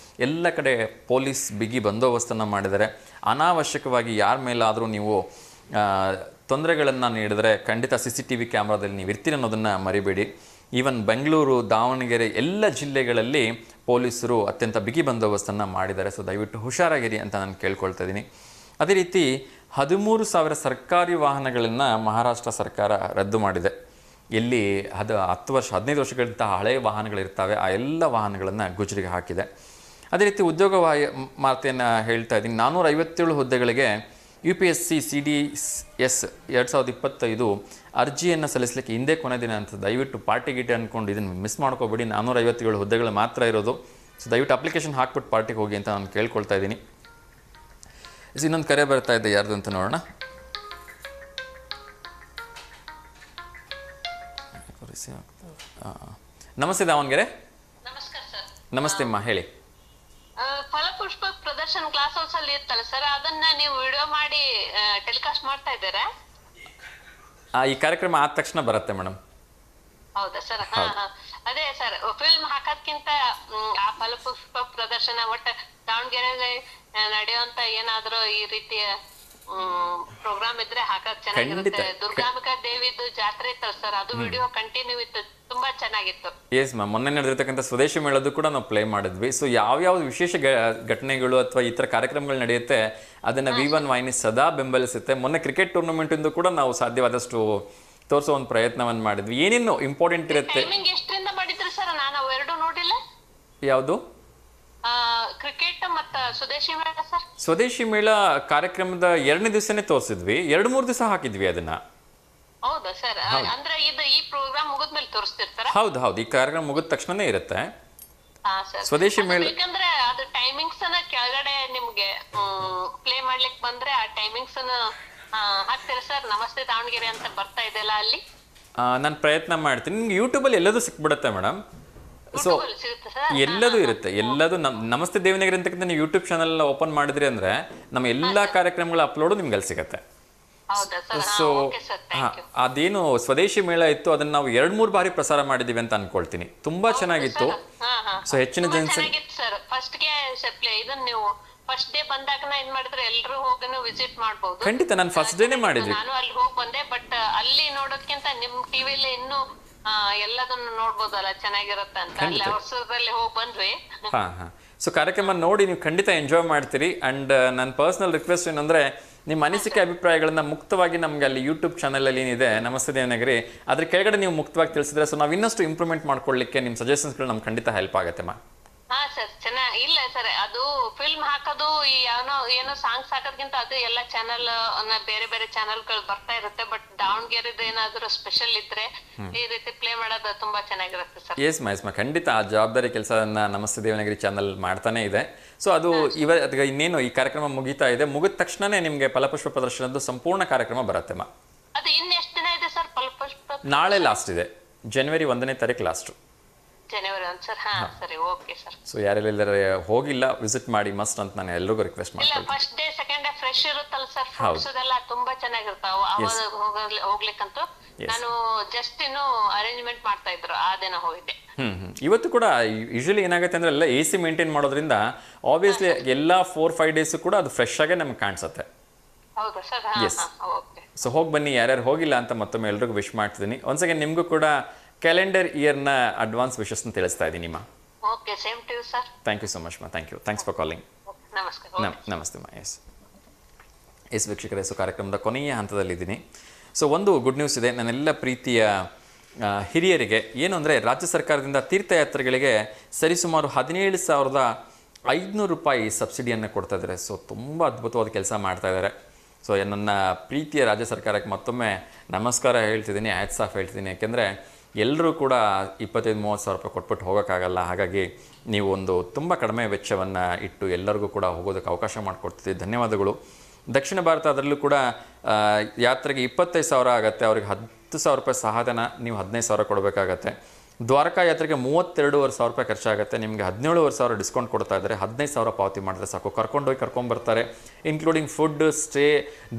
ಎಲ್ಲ ಕಡೆ ಪೊಲೀಸ್ ಬಿಗಿ ಬಂದೋಬಸ್ತನ್ನು ಮಾಡಿದರೆ, ಅನಾವಶ್ಯಕವಾಗಿ ಯಾರ ಮೇಲಾದರೂ ನೀವು ತೊಂದರೆಗಳನ್ನು ನೀಡಿದರೆ ಖಂಡಿತ CCTV ಕ್ಯಾಮ್ರಾದಲ್ಲಿ ನೀವು ಇರ್ತೀರಿ ಅನ್ನೋದನ್ನು ಮರಿಬೇಡಿ. ಈವನ್ ಬೆಂಗಳೂರು, ದಾವಣಗೆರೆ ಎಲ್ಲ ಜಿಲ್ಲೆಗಳಲ್ಲಿ ಪೊಲೀಸರು ಅತ್ಯಂತ ಬಿಗಿ ಬಂದೋಬಸ್ತನ್ನು ಮಾಡಿದ್ದಾರೆ. ಸೊ ದಯವಿಟ್ಟು ಹುಷಾರಾಗಿರಿ ಅಂತ ನಾನು ಕೇಳ್ಕೊಳ್ತಾ ಇದ್ದೀನಿ. ಅದೇ ರೀತಿ 13,000 ಸರ್ಕಾರಿ ವಾಹನಗಳನ್ನು ಮಹಾರಾಷ್ಟ್ರ ಸರ್ಕಾರ ರದ್ದು ಮಾಡಿದೆ. ಎಲ್ಲಿ 10 ವರ್ಷ 15 ವರ್ಷಗಳಿಂದ ಹಳೆಯ ವಾಹನಗಳಿರ್ತವೆ, ಆ ಎಲ್ಲ ವಾಹನಗಳನ್ನು ಗುಜರಿಗೆ ಹಾಕಿದೆ. ಅದೇ ರೀತಿ ಉದ್ಯೋಗ ಮಾತೆಯನ್ನು ಹೇಳ್ತಾ ಇದ್ದೀನಿ. 457 ಹುದ್ದೆಗಳಿಗೆ UPSC CDS 2025 ಅರ್ಜಿಯನ್ನು ಸಲ್ಲಿಸಲಿಕ್ಕೆ ಹಿಂದೆ ಕೊನೆ ದಿನ ಅಂತ. ದಯವಿಟ್ಟು ಪಾರ್ಟಿ ಗೀಟಿ ಅಂದ್ಕೊಂಡು ಇದನ್ನು ಮಿಸ್ ಮಾಡ್ಕೋಬೇಡಿ. 457 ಹುದ್ದೆಗಳು ಮಾತ್ರ ಇರೋದು. ಸೊ ದಯವಿಟ್ಟು ಅಪ್ಲಿಕೇಶನ್ ಹಾಕ್ಬಿಟ್ಟು ಪಾರ್ಟಿಗೆ ಹೋಗಿ ಅಂತ ನಾನು ಕೇಳ್ಕೊಳ್ತಾ ಇದ್ದೀನಿ. ಇನ್ನೊಂದು ಕರೆ ಬರ್ತಾ ಇದೆ, ಯಾರ್ದು ಅಂತ ನೋಡೋಣ. ನಮಸ್ತೆ ದಾವಣಗೆರೆ. ನಮಸ್ಕಾರ ಸರ್. ನಮಸ್ತೆ ಅಮ್ಮ, ಹೇಳಿ. ಫಲಪುಷ್ಪ ಪ್ರದರ್ಶನ ಕ್ಲಾಸ್ ಹೌಸ್ ಅಲ್ಲಿ ಇರ್ತಲ್ಲ ಸರ್, ಅದನ್ನ ನೀವು ವಿಡಿಯೋ ಮಾಡಿ ಟೆಲಿಕಾಸ್ಟ್ ಮಾಡ್ತಾ ಇದ್ದೀರಾ? ಈ ಕಾರ್ಯಕ್ರಮ ಆದ ತಕ್ಷಣ ಬರುತ್ತೆ ಮೇಡಮ್. ಹೌದಾ ಸರ್? ಅದೇ ಸರ್, ಫಿಲ್ಮ್ ಹಾಕೋದ್ಕಿಂತ ಆ ಫಲಪುಷ್ಪ ಪ್ರದರ್ಶನ ಒಟ್ಟ ದಾವಣಗೆರೆಯಲ್ಲಿ ನಡೆಯುವಂತ ಏನಾದ್ರೂ ಈ ರೀತಿಯ ಪ್ರೋಗ್ರಾಮ್ ಇದ್ರೆ ಹಾಕಕ್ ಚೆನ್ನಾಗಿರುತ್ತೆ. ದುರ್ಗಾಂಬಿಕಾ ದೇವಿದು ಜಾತ್ರೆ ಇತ್ತಲ್ಲ ಸರ್, ಅದು ವಿಡಿಯೋ ಕಂಟಿನ್ಯೂ ಇತ್ತು, ತುಂಬಾ ಚೆನ್ನಾಗಿತ್ತು. ಎಸ್ ಮ್ಯಾಮ್, ಮೊನ್ನೆ ನಡೆದಿರ್ತಕ್ಕಂಥ ಸ್ವದೇಶಿ ಮೇಳದ್ದು ಕೂಡ ನಾವು ಪ್ಲೇ ಮಾಡಿದ್ವಿ. ಸೊ ಯಾವ್ಯಾವ ವಿಶೇಷ ಘಟನೆಗಳು ಅಥವಾ ಈ ಥರ ಕಾರ್ಯಕ್ರಮಗಳು ನಡೆಯುತ್ತೆ ಅದನ್ನು V1 ವಾಹಿನಿ ಸದಾ ಬೆಂಬಲಿಸುತ್ತೆ. ಮೊನ್ನೆ ಕ್ರಿಕೆಟ್ ಟೂರ್ನಮೆಂಟಿಂದು ಕೂಡ ನಾವು ಸಾಧ್ಯವಾದಷ್ಟು ತೋರಿಸೋ ಒಂದು ಪ್ರಯತ್ನವನ್ನು ಮಾಡಿದ್ವಿ. ಏನೇನು ಇಂಪಾರ್ಟೆಂಟ್ ಇರುತ್ತೆ. ಎಷ್ಟರಿಂದ ಮಾಡಿದ್ರಿ ಸರ್? ನಾನು ಅವೆರಡು ನೋಡಿಲ್ಲ. ಯಾವುದು? ಕ್ರಿಕೆಟ್ ಮತ್ತು ಸ್ವದೇಶಿ ಮೇಳ ಸರ್. ಸ್ವದೇಶಿ ಮೇಳ ಕಾರ್ಯಕ್ರಮದ 2ನೇ ದಿವಸನೇ ತೋರಿಸಿದ್ವಿ, 2-3 ದಿವಸ ಹಾಕಿದ್ವಿ ಅದನ್ನ. ಹೌದಾ ಸರ್? ಅಂದ್ರೆ ಇದು ಈ ಪ್ರೋಗ್ರಾಮ್ ಮುಗಿದ್ಮೇಲೆ ತೋರಿಸ್ತಿರ್ತಾರ? ಹೌದು, ಈ ಕಾರ್ಯಕ್ರಮ ಮುಗಿದ ತಕ್ಷಣನೇ ಇರುತ್ತೆ ಸ್ವದೇಶಿ ಮೇಳ. ಯಾಕಂದ್ರೆ ಅದು ಟೈಮಿಂಗ್ಸ್ ಅನ್ನ ಕೆಳಗಡೆ ನಿಮ್ಗೆ ಪ್ಲೇ ಮಾಡ್ಲಿಕ್ಕೆ ಬಂದ್ರೆ ಆ ಟೈಮಿಂಗ್ಸ್ ಅನ್ನ ಹಾಕ್ತೀರಾ ಸರ್? ನಮಸ್ತೆ ದಾವಣಗೆರೆ ಅಂತ ಬರ್ತಾ ಇದೆಲ್ಲ ಅಲ್ಲಿ. ನಾನು ಪ್ರಯತ್ನ ಮಾಡ್ತೀನಿ. ನಿಮ್ಗೆ ಯೂಟ್ಯೂಬಲ್ಲಿ ಎಲ್ಲದೂ ಸಿಕ್ಬಿಡುತ್ತೆ ಮೇಡಮ್. ಸೊ ಎಲ್ಲದೂ ಇರುತ್ತೆ, ಎಲ್ಲದೂ ನಮಸ್ತೆ ದೇವನಗರಿ ಅಂತಕ್ಕಂಥ ನೀವು ಯೂಟ್ಯೂಬ್ ಚಾನಲ್ ಓಪನ್ ಮಾಡಿದ್ರಿ ಅಂದ್ರೆ ನಮ್ಮ ಎಲ್ಲ ಕಾರ್ಯಕ್ರಮಗಳ ಅಪ್ಲೋಡು ನಿಮ್ಗೆ ಅಲ್ಲಿ ಸಿಗತ್ತೆ. ಸೊ ಅದೇನು ಸ್ವದೇಶಿ ಮೇಳ ಇತ್ತು ಅದನ್ನ ನಾವು 2-3 ಬಾರಿ ಪ್ರಸಾರ ಮಾಡಿದೀವಿ ಅಂತ ಅನ್ಕೊಳ್ತೀನಿ. ತುಂಬಾ ಚೆನ್ನಾಗಿತ್ತು. ಸೊ ಹೆಚ್ಚಿನ ಜನಸಂಖ್ಯೆ ಫಸ್ಟ್ ಡೇ ಬಂದಾಗ ಏನ್ ಮಾಡಿದ್ರೆ ಎಲ್ಲರೂ ಹೋಗನು ವಿಸಿಟ್ ಮಾಡಬಹುದು. ಖಂಡಿತ, ನಾನು ಫಸ್ಟ್ ಡೇನೇ ಮಾಡಿದ್ವಿ. ನಾನು ಅಲ್ಲಿ ಹೋಗಿ ಬಂದೆ, ಬಟ್ ಅಲ್ಲಿ ನೋಡೋದಕ್ಕಿಂತ ನಿಮ್ ಟಿವಿಲಿ ಇನ್ನೂ ಎಲ್ಲದನ್ನು ನೋಡ್ಬೋದಲ್ಲ, ಚೆನ್ನಾಗಿರುತ್ತೆ ಅಂತ ಅಲ್ಲಿ ವರ್ಷದಲ್ಲಿ ಹೋಗಿ ಬಂದ್ವಿ. ಸೊ ಕಾರ್ಯಕ್ರಮ ನೋಡಿ ನೀವು ಖಂಡಿತ ಎಂಜಾಯ್ ಮಾಡ್ತೀರಿ. ಅಂಡ್ ನನ್ನ ಪರ್ಸನಲ್ ರಿಕ್ವೆಸ್ಟ್ ಏನಂದ್ರೆ ನಿಮ್ಮ ಅನಿಸಿಕೆ ಅಭಿಪ್ರಾಯಗಳನ್ನ ಮುಕ್ತವಾಗಿ ನಮ್ಗೆ ಅಲ್ಲಿ ಯೂಟ್ಯೂಬ್ ಚಾನಲ್ ಅಲ್ಲಿ ಏನಿದೆ ನಮಸ್ತೆ ದೇವನಗರಿ ಅದ್ರ ಕೆಳಗಡೆ ನೀವು ಮುಕ್ತವಾಗಿ ತಿಳಿಸಿದ್ರೆ ಸೊ ನಾವು ಇನ್ನಷ್ಟು ಇಂಪ್ರೂವ್ಮೆಂಟ್ ಮಾಡ್ಕೊಳ್ಳಿಕ್ಕೆ ನಿಮ್ಮ ಸಜೆಷನ್ಸ್ಗಳು ನಮ್ಗೆ ಖಂಡಿತ ಹೆಲ್ಪ್ ಆಗುತ್ತೆ ಮಾ. ಹಾ ಸರ್, ಚೆನ್ನಾಗಿ ಇಲ್ಲ ಸರ್, ಅದು ಫಿಲ್ಮ್ ಹಾಕೋದು ಏನೋ ಸಾಂಗ್ಸ್ ಹಾಕೋದ್ಕಿಂತ ಅದು ಎಲ್ಲ ಚಾನಲ್ ಬೇರೆ ಬೇರೆ ಚಾನಲ್ಗಳು ಬರ್ತಾ ಇರುತ್ತೆ. ಬಟ್ ದಾವಣಗೆರೆದು ಏನಾದ್ರು ಸ್ಪೆಷಲ್ ಇದ್ರೆ ಈ ರೀತಿ ಪ್ಲೇ ಮಾಡೋದು ತುಂಬಾ ಚೆನ್ನಾಗಿರುತ್ತೆ ಸರ್. ಎಸ್ ಮಾ, ಖಂಡಿತ ಆ ಜವಾಬ್ದಾರಿ ಕೆಲಸವನ್ನ ನಮಸ್ತೆ ದೇವನಗರಿ ಚಾನಲ್ ಮಾಡ್ತಾನೆ ಇದೆ. ಸೊ ಅದು ಇನ್ನೇನು ಈ ಕಾರ್ಯಕ್ರಮ ಮುಗಿತಾ ಇದೆ, ಮುಗಿದ ತಕ್ಷಣನೇ ನಿಮ್ಗೆ ಫಲಪುಷ್ಪ ಪ್ರದರ್ಶನದ್ದು ಸಂಪೂರ್ಣ ಕಾರ್ಯಕ್ರಮ ಬರುತ್ತೆ ಮಾ. ಅದು ಇನ್ನೆಷ್ಟು ದಿನ ಇದೆ ಸರ್ ಫಲಪುಷ್ಪ? ನಾಳೆ ಲಾಸ್ಟ್ ಇದೆ, ಜನವರಿ 1ನೇ ತಾರೀಕು ಲಾಸ್ಟ್. ಜನವರಿ 1 ಸರ್. ಹಾ ಸರಿ, ಓಕೆ ಸರ್. ಸೊ ಯಾರೆಲ್ಲರೂ ಹೋಗಿಲ್ಲ ವಿಸಿಟ್ ಮಾಡಿ ಮಸ್ಟ್ ಅಂತ ನಾನು ಎಲ್ಲರಿಗೂ ರಿಕ್ವೆಸ್ಟ್ ಮಾಡ್ತೀನಿ. ಇಲ್ಲ, first day second day fresh ಇರುತ್ತಲ್ಲ ಸರ್, ಫ್ರೂಟ್ಸ್ ಅದೆಲ್ಲ ತುಂಬಾ ಚೆನ್ನಾಗಿರ್ತಾವ. ಹೋಗ್ಲಿಕ್ಕಂತೂ ನಾನು ಜಸ್ಟ್ ಇನ್ನು ಅರೇಂಜ್ಮೆಂಟ್ ಮಾಡ್ತಾ ಇದ್ರು, ಆ ದಿನ ಹೋಗಿದ್ದೆ. ಇವತ್ತು ಕೂಡ ಯೂಶಲಿ ಏನಾಗುತ್ತೆ ಅಂದ್ರೆ ಎಲ್ಲ AC ಮೇಂಟೈನ್ ಮಾಡೋದ್ರಿಂದ ಆಬ್ವಿಯಸ್ಲಿ ಎಲ್ಲ 4-5 ಡೇಸ್ ಕೂಡ ಅದು ಫ್ರೆಶ್ ಆಗೇ ನಮ್ಗೆ ಕಾಣಿಸುತ್ತೆ. ಹೌದಾ ಸರ್? ಎಸ್. ಸೊ ಹೋಗಿ ಬನ್ನಿ, ಯಾರ್ಯಾರು ಹೋಗಿಲ್ಲ ಅಂತ ಮತ್ತೊಮ್ಮೆ ಎಲ್ರಿಗೂ ವಿಶ್ ಮಾಡ್ತಿದ್ದೀನಿ. ಒನ್ಸ್ ಅಗೇನ್ ನಿಮಗೂ ಕೂಡ ಕ್ಯಾಲೆಂಡರ್ ಇಯರ್ನ ಅಡ್ವಾನ್ಸ್ ವಿಶಸ್ನ ತಿಳಿಸ್ತಾ ಇದ್ದೀನಿ ಮಾ. Okay, same to you sir. Thank you so much ಮಾ. Thanks for calling. ನಮಸ್ಕಾರ. ನಮಸ್ತೆ ಮಾ. ಎಸ್ ವೀಕ್ಷಕರೇ, ಸೊ ಕಾರ್ಯಕ್ರಮದ ಕೊನೆಯ ಹಂತದಲ್ಲಿದ್ದೀನಿ. ಸೊ ಒಂದು ಗುಡ್ ನ್ಯೂಸ್ ಇದೆ ನನ್ನೆಲ್ಲ ಪ್ರೀತಿಯ ಹಿರಿಯರಿಗೆ. ಏನು ಅಂದರೆ ರಾಜ್ಯ ಸರ್ಕಾರದಿಂದ ತೀರ್ಥಯಾತ್ರೆಗಳಿಗೆ ಸರಿಸುಮಾರು 17,500 ರೂಪಾಯಿ ಸಬ್ಸಿಡಿಯನ್ನು ಕೊಡ್ತಾ ಇದ್ದಾರೆ. ಸೊ ತುಂಬ ಅದ್ಭುತವಾದ ಕೆಲಸ ಮಾಡ್ತಾ ಇದ್ದಾರೆ. ಸೊ ನನ್ನ ಪ್ರೀತಿಯ ರಾಜ್ಯ ಸರ್ಕಾರಕ್ಕೆ ಮತ್ತೊಮ್ಮೆ ನಮಸ್ಕಾರ ಹೇಳ್ತಿದ್ದೀನಿ, ಹ್ಯಾಟ್ಸ್ ಆಫ್ ಹೇಳ್ತಿದ್ದೀನಿ. ಯಾಕೆಂದರೆ ಎಲ್ಲರೂ ಕೂಡ 25-30 ಸಾವಿರ ರೂಪಾಯಿ ಕೊಟ್ಬಿಟ್ಟು ಹೋಗೋಕ್ಕಾಗಲ್ಲ. ಹಾಗಾಗಿ ನೀವು ಒಂದು ತುಂಬ ಕಡಿಮೆ ವೆಚ್ಚವನ್ನು ಇಟ್ಟು ಎಲ್ಲರಿಗೂ ಕೂಡ ಹೋಗೋದಕ್ಕೆ ಅವಕಾಶ ಮಾಡಿಕೊಡ್ತಿದ್ದೀವಿ. ಧನ್ಯವಾದಗಳು. ದಕ್ಷಿಣ ಭಾರತ ಅದರಲ್ಲೂ ಕೂಡ ಯಾತ್ರೆಗೆ 25,000 ಆಗುತ್ತೆ, ಅವ್ರಿಗೆ 10,000 ರೂಪಾಯಿ ಸಹಾಯಧನ, ನೀವು 15,000 ಕೊಡಬೇಕಾಗತ್ತೆ. ದ್ವಾರಕಾ ಯಾತ್ರೆಗೆ 32,500 ರೂಪಾಯಿ ಖರ್ಚಾಗುತ್ತೆ, ನಿಮಗೆ 17,500 ಡಿಸ್ಕೌಂಟ್ ಕೊಡ್ತಾ ಇದ್ದಾರೆ. 15,000 ಪಾವತಿ ಮಾಡಿದ್ರೆ ಸಾಕು, ಕರ್ಕೊಂಡೋಗಿ ಕರ್ಕೊಂಬರ್ತಾರೆ. ಇನ್ಕ್ಲೂಡಿಂಗ್ ಫುಡ್, ಸ್ಟೇ,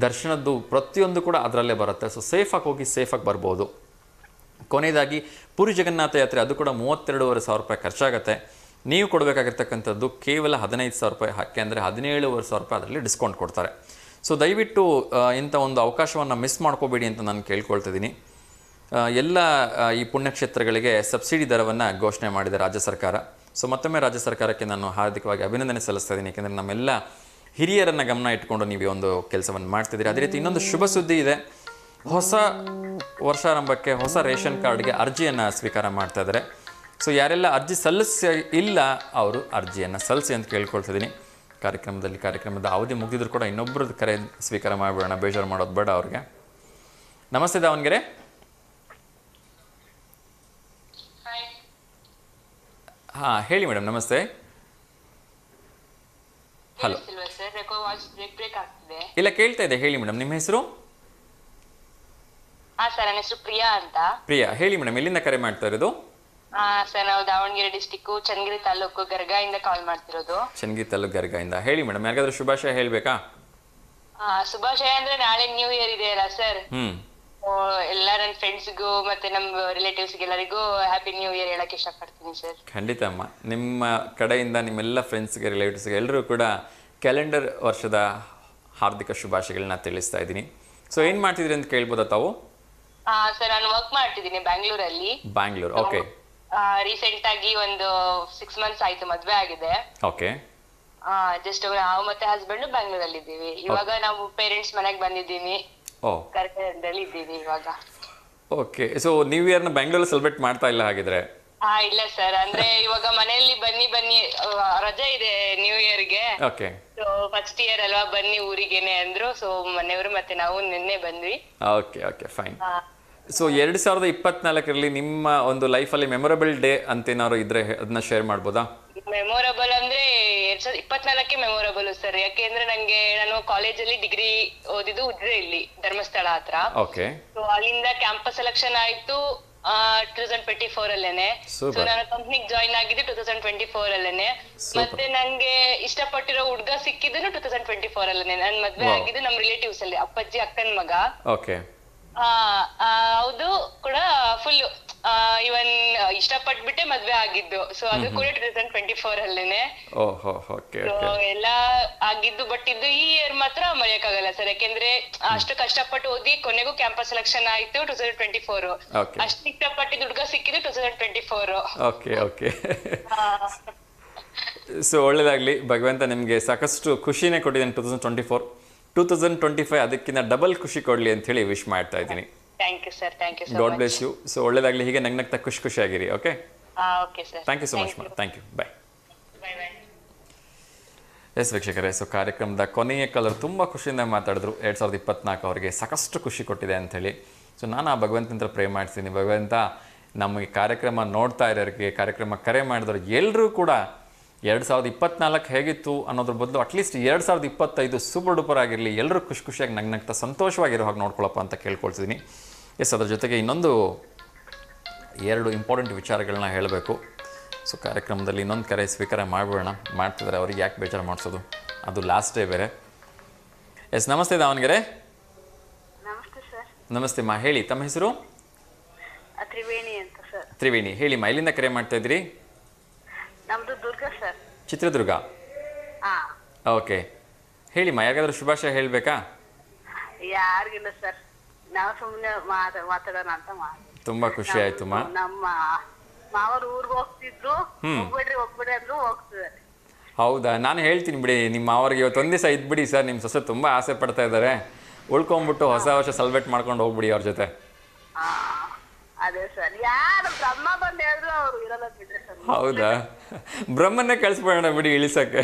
ದರ್ಶನದ್ದು ಪ್ರತಿಯೊಂದು ಕೂಡ ಅದರಲ್ಲೇ ಬರುತ್ತೆ. ಸೊ ಸೇಫಾಗಿ ಹೋಗಿ ಸೇಫಾಗಿ ಬರ್ಬೋದು. ಕೊನೆಯದಾಗಿ ಪುರಿ ಜಗನ್ನಾಥ ಯಾತ್ರೆ, ಅದು ಕೂಡ 32,500 ರೂಪಾಯಿ ಖರ್ಚಾಗುತ್ತೆ. ನೀವು ಕೊಡಬೇಕಾಗಿರ್ತಕ್ಕಂಥದ್ದು ಕೇವಲ 15,000 ರೂಪಾಯಿ. ಹಾಕಿ ಅಂದರೆ 17,500 ರೂಪಾಯಿ ಅದರಲ್ಲಿ ಡಿಸ್ಕೌಂಟ್ ಕೊಡ್ತಾರೆ. ಸೊ ದಯವಿಟ್ಟು ಇಂಥ ಒಂದು ಅವಕಾಶವನ್ನು ಮಿಸ್ ಮಾಡ್ಕೋಬೇಡಿ ಅಂತ ನಾನು ಕೇಳ್ಕೊಳ್ತಿದ್ದೀನಿ. ಎಲ್ಲ ಈ ಪುಣ್ಯಕ್ಷೇತ್ರಗಳಿಗೆ ಸಬ್ಸಿಡಿ ದರವನ್ನು ಘೋಷಣೆ ಮಾಡಿದೆ ರಾಜ್ಯ ಸರ್ಕಾರ. ಸೊ ಮತ್ತೊಮ್ಮೆ ರಾಜ್ಯ ಸರ್ಕಾರಕ್ಕೆ ನಾನು ಹಾರ್ದಿಕವಾಗಿ ಅಭಿನಂದನೆ ಸಲ್ಲಿಸ್ತಾ ಇದ್ದೀನಿ. ಯಾಕೆಂದರೆ ನಮ್ಮೆಲ್ಲ ಹಿರಿಯರನ್ನು ಗಮನ ಇಟ್ಕೊಂಡು ನೀವು ಒಂದು ಕೆಲಸವನ್ನು ಮಾಡ್ತಿದ್ದೀರಿ. ಅದೇ ರೀತಿ ಇನ್ನೊಂದು ಶುಭ ಸುದ್ದಿ ಇದೆ. ಹೊಸ ವರ್ಷಾರಂಭಕ್ಕೆ ಹೊಸ ರೇಷನ್ ಕಾರ್ಡ್ಗೆ ಅರ್ಜಿಯನ್ನು ಸ್ವೀಕಾರ ಮಾಡ್ತಾ ಇದ್ದಾರೆ. ಸೊ ಯಾರೆಲ್ಲ ಅರ್ಜಿ ಸಲ್ಲಿಸಿ ಇಲ್ಲ ಅವರು ಅರ್ಜಿಯನ್ನು ಸಲ್ಲಿಸಿ ಅಂತ ಕೇಳ್ಕೊಳ್ತಿದ್ದೀನಿ. ಕಾರ್ಯಕ್ರಮದ ಅವಧಿ ಮುಗಿದಿದ್ರು ಕೂಡ ಇನ್ನೊಬ್ಬರದ್ದು ಕರೆ ಸ್ವೀಕಾರ ಮಾಡಿಬಿಡೋಣ, ಬೇಜಾರು ಮಾಡೋದು ಬೇಡ ಅವ್ರಿಗೆ. ನಮಸ್ತೆ ದಾವಣಗೆರೆ. ಹಾಂ ಹೇಳಿ ಮೇಡಮ್, ನಮಸ್ತೆ. ಹಲೋ. ಇಲ್ಲ ಕೇಳ್ತಾ ಇದೆ, ಹೇಳಿ ಮೇಡಮ್. ನಿಮ್ಮ ಹೆಸರು? ಸರ್ ನನ್ನ ಹೆಸರು ಪ್ರಿಯಾ ಅಂತ. ಪ್ರಿಯಾ, ಹೇಳಿ ಮೇಡಮ್, ಎಲ್ಲಿಂದ ಕರೆ ಮಾಡ್ತಾ ಇರೋದು? ಸರ್ ನಾವು ದಾವಣಗೆರೆ ಡಿಸ್ಟಿಕ್ ಚನ್ನಗಿರಿ ತಾಲೂಕು ಗರ್ಗಾಯಿಂದ ಕಾಲ್ ಮಾಡ್ತಿರೋದು. ಚನ್ನಗಿರಿ ತಾಲೂಕು ಗರ್ಗಾಯಿಂದ. ಹೇಳಿ ಮೇಡಮ್, ಯಾರಿಗಾದ್ರೂ ಶುಭಾಶಯ ಹೇಳ್ಬೇಕಾ? ಶುಭಾಶಯ ಅಂದ್ರೆ ನಾಳೆ ನ್ಯೂ ಇಯರ್ ಇದೆ ಅಲ್ಲ ಸರ್, ಎಲ್ಲ ನನ್ನ ಫ್ರೆಂಡ್ಸ್ಗೂ ಮತ್ತೆ ನಮ್ಮ ರಿಲೇಟಿವ್ಸ್ ಎಲ್ಲರಿಗೂ ಹ್ಯಾಪಿ ನ್ಯೂ ಇಯರ್ ಹೇಳಕ್ ಇಷ್ಟಪಡ್ತೀನಿ ಸರ್. ಖಂಡಿತ ಅಮ್ಮ, ನಿಮ್ಮ ಕಡೆಯಿಂದ ನಿಮ್ಮೆಲ್ಲ ಫ್ರೆಂಡ್ಸ್ಗೆ ರಿಲೇಟಿವ್ಸ್ಗೆ ಎಲ್ಲರೂ ಕೂಡ ಕ್ಯಾಲೆಂಡರ್ ವರ್ಷದ ಹಾರ್ದಿಕ ಶುಭಾಶಯಗಳನ್ನ ತಿಳಿಸ್ತಾ ಇದ್ದೀನಿ. ಸೊ ಏನು ಮಾಡ್ತಿದ್ರಿ ಅಂತ ಕೇಳ್ಬೋದಾ ತಾವು? ಸರ್ ನಾನು ವರ್ಕ್ ಮಾಡ್ತಿದ್ದೀನಿ ಬ್ಯಾಂಗ್ಳೂರಲ್ಲಿ. ಬ್ಯಾಂಗ್ಳೂರ್, ಓಕೆ. ರೀಸೆಂಟ್ ಆಗಿ ಒಂದು 6 months ಆಯ್ತು ಮದ್ವೆ ಆಗಿದೆ. ಓಕೆ. ಜಸ್ಟ್ ನಾವು ಮತ್ತೆ ಹಸ್ಬೆಂಡ್ ಬ್ಯಾಂಗ್ಳೂರಲ್ಲಿ ಇದ್ದೀವಿ. ಇವಾಗ ನಾವು ಪೇರೆಂಟ್ಸ್ ಮನೆಗೆ ಬಂದಿದ್ದೀನಿ, ಕರ್ಕಂಡಲ್ಲಿ ಇದ್ದೀವಿ ಇವಾಗ. ಓಕೆ. ಸೊ ನ್ಯೂ ಇಯರ್ನ ಬ್ಯಾಂಗ್ಳೂರಲ್ಲಿ ಸೆಲೆಬ್ರೇಟ್ ಮಾಡ್ತಾ ಇಲ್ಲ ಹಾಗಿದ್ರೆ? ಇಲ್ಲ ಸರ್, ಅಂದ್ರೆ ಇವಾಗ ಮನೆಯಲ್ಲಿ ಬನ್ನಿ ರಜೆ ಇದೆ ನ್ಯೂ ಇಯರ್ಗೆ. ಓಕೆ. ಸೊ ಫಸ್ಟ್ ಇಯರ್ ಅಲ್ವಾ, ಬನ್ನಿ ಊರಿಗೆನೆ ಅಂದ್ರು. ಸೊ ಮನೆಯವರು ಮತ್ತೆ ನಾವು ನಿನ್ನೆ ಬಂದ್ವಿ. Okay okay fine. ಸೊ 2024ರಲ್ಲಿ ನಿಮ್ಮ ಒಂದು ಲೈಫಲ್ಲಿ ಮೆಮೊರಬಲ್ ಡೇ ಅಂತ ಏನಾದ್ರು ಇದ್ರೆ ಅದನ್ನ ಶೇರ್ ಮಾಡ್ಬೋದಾ? ಮೆಮೊರಬಲ್ ಅಂದ್ರೆ 2024 ಮೆಮೊರಬಲ್ ಸರ್. ಯಾಕೆಂದ್ರೆ ನಾನು ಕಾಲೇಜಲ್ಲಿ ಡಿಗ್ರಿ ಓದಿದ್ದು ಉಜಿರೆಯಲ್ಲಿ ಧರ್ಮಸ್ಥಳ ಹತ್ರ. ಓಕೆ. ಸೊ ಅಲ್ಲಿಂದ ಕ್ಯಾಂಪಸ್ ಸೆಲೆಕ್ಷನ್ ಆಯ್ತು 2024 ಅಲ್ಲೇನೆ. ಸೊ ನಾನು ಕಂಪ್ನಿಗೆ ಜಾಯಿನ್ ಆಗಿದ್ದು 2024 ಅಲ್ಲೇನೆ. ಮತ್ತೆ ನಂಗೆ ಇಷ್ಟಪಟ್ಟಿರೋ ಹುಡ್ಗ ಸಿಕ್ಕಿದ್ದು 2024 ಅಲ್ಲೇನೆ. ನನ್ ಮದ್ವೆ ಆಗಿದ್ದು ನಮ್ ರಿಲೇಟಿವ್ಸ್ ಅಲ್ಲಿ, ಅಪ್ಪಾಜಿ ಅಕ್ಕನ್ ಮಗ. ಓಕೆ. ಹೌದು ಕೂಡ ಫುಲ್ ಇವನ್ ಇಷ್ಟಪಟ್ಬಿಟ್ಟೆ ಮದ್ವೆ ಆಗಿದ್ದು. ಸೊ ಅದು ಕೂಡ 2024 ಅಲ್ಲೇನೆ. ಎಲ್ಲ ಆಗಿದ್ದು. ಬಟ್ ಇದು ಈ ಇಯರ್ ಮಾತ್ರ ಮರೆಯಕ್ಕಾಗಲ್ಲ ಸರ್, ಯಾಕೆಂದ್ರೆ ಅಷ್ಟು ಕಷ್ಟಪಟ್ಟು ಓದಿ ಕೊನೆಗೂ ಕ್ಯಾಂಪಸ್ ಸೆಲೆಕ್ಷನ್ ಆಯ್ತು 2024. ಅಷ್ಟು ಇಷ್ಟಪಟ್ಟಿದ್ದು ಹುಡುಗ ಸಿಕ್ಕಿದ್ದು 2024. Okay okay. ಸೊ ಒಳ್ಳೇದಾಗ್ಲಿ, ಭಗವಂತ ನಿಮ್ಗೆ ಸಾಕಷ್ಟು ಖುಷಿನೇ ಕೊಟ್ಟಿದ್ದೇನೆ 2025 ಅದಕ್ಕಿಂತ ಡಬಲ್ ಖುಷಿ ಕೊಡ್ಲಿ ಅಂತ ಹೇಳಿ ವಿಶ್ ಮಾಡ್ತಾ ಇದ್ದೀನಿ. Thank you sir, thank you. God bless you. So ಒಳ್ಳೇದಾಗ್ಲಿ, ಹೀಗೆ ನಗ್ನಗ್ತಾ ಖುಷಿಯಾಗಿರಿ. Okay. Okay sir, thank you so much madam. Thank you, bye. Yes ವೀಕ್ಷಕರೇ, ಸೊ ಕಾರ್ಯಕ್ರಮದ ಕೊನೆಯ ಕಲರ್ ತುಂಬ ಖುಷಿಯಿಂದ ಮಾತಾಡಿದ್ರು. 2024 ಅವರಿಗೆ ಸಾಕಷ್ಟು ಖುಷಿ ಕೊಟ್ಟಿದೆ ಅಂಥೇಳಿ. ಸೊ ನಾನು ಆ ಭಗವಂತನ ಪ್ರೇ ಮಾಡ್ತೀನಿ, ಭಗವಂತ ನಮಗೆ ಕಾರ್ಯಕ್ರಮ ನೋಡ್ತಾ ಇರೋರಿಗೆ, ಕಾರ್ಯಕ್ರಮ ಕರೆ ಮಾಡಿದವರು ಎಲ್ಲರೂ ಕೂಡ 2024 ಹೇಗಿತ್ತು ಅನ್ನೋದ್ರ ಬದಲು ಅಟ್ಲೀಸ್ಟ್ 2025 ಸೂಪರ್ ಡೂಪರ್ ಆಗಿರಲಿ, ಎಲ್ಲರೂ ಖುಷಿಯಾಗಿ ನಗ್ನಗ್ತಾ ಸಂತೋಷವಾಗಿರೋ ಹಾಗೆ ನೋಡ್ಕೊಳ್ಳಪ್ಪ ಅಂತ ಕೇಳ್ಕೊಳ್ತಿದ್ದೀನಿ. ಎಸ್, ಅದರ ಜೊತೆಗೆ ಇನ್ನೊಂದು 2 ಇಂಪಾರ್ಟೆಂಟ್ ವಿಚಾರಗಳನ್ನ ಹೇಳಬೇಕು. ಸೊ ಕಾರ್ಯಕ್ರಮದಲ್ಲಿ ಇನ್ನೊಂದು ಕರೆ ಸ್ವೀಕಾರ ಮಾಡಿಬಿಡೋಣ. ಮಾಡ್ತಿದ್ದಾರೆ, ಅವ್ರಿಗೆ ಯಾಕೆ ಬೇಜಾರು ಮಾಡಿಸೋದು, ಅದು ಲಾಸ್ಟ್ ಡೇ ಬೇರೆ. ಎಸ್, ನಮಸ್ತೆ ದಾವಣಗೆರೆ. ನಮಸ್ತೆ ಸರ್. ನಮಸ್ತೆ ಮಾ, ಹೇಳಿ ತಮ್ಮ ಹೆಸರು? ತ್ರಿವೇಣಿ ಅಂತ ಸರ್. ತ್ರಿವೇಣಿ, ಹೇಳಿ ಮಾ, ಎಲ್ಲಿಂದ ಕರೆ ಮಾಡ್ತಾ ಇದ್ರಿ? ನಮ್ದು ದುರ್ಗ ಸರ್. ಚಿತ್ರದುರ್ಗ. ಓಕೆ, ಹೇಳಿ ಮಾ, ಯಾರಿಗಾದ್ರೂ ಶುಭಾಶಯ ಹೇಳಬೇಕಾ? ಯಾರಿಗಿಲ್ಲ ಸರ್, ನಾವು ಸುಮ್ಮನೆ ಮಾತಾಡೋಣ ಅಂತ ಮಾಡಿ. ತುಂಬಾ ಖುಷಿ ಆಯ್ತು ಮಾ. ನಮ್ಮ ಮಾವರು ಊರಿಗೆ ಹೋಗ್ತಿದ್ರು, ಹೋಗ್ಬಿಡ್ರಿ ಅಂದ್ರು ಹೋಗ್ತಿದ್ದಾರೆ. ಹೌದಾ? ನಾನು ಹೇಳ್ತೀನಿ ಬಿಡಿ, ನಿಮ್ಮ ಅವ್ರಿಗೆ ಇವತ್ತೊಂದು ದಿವಸ ಇದ್ಬಿಡಿ ಸರ್. ನಿಮ್ಮ ಸೊಸೆ ತುಂಬ ಆಸೆ ಪಡ್ತಾ ಇದ್ದಾರೆ, ಉಳ್ಕೊಂಡ್ಬಿಟ್ಟು ಹೊಸ ವರ್ಷ ಸೆಲೆಬ್ರೇಟ್ ಮಾಡ್ಕೊಂಡು ಹೋಗ್ಬಿಡಿ ಅವ್ರ ಜೊತೆ. ಅದೇ ಸರ್, ಯಾರು ಬ್ರಹ್ಮ ಬಂದು ಹೇಳಿದ್ರು ಅವ್ರು ಇರಲ್ಲ ಬಿಡ್ರಿ ಸರ್. ಹೌದಾ? ಬ್ರಹ್ಮನ್ನೇ ಕಳಿಸ್ಬೇಡ ಬಿಡಿ ಇಳಿಸಕ್ಕೆ.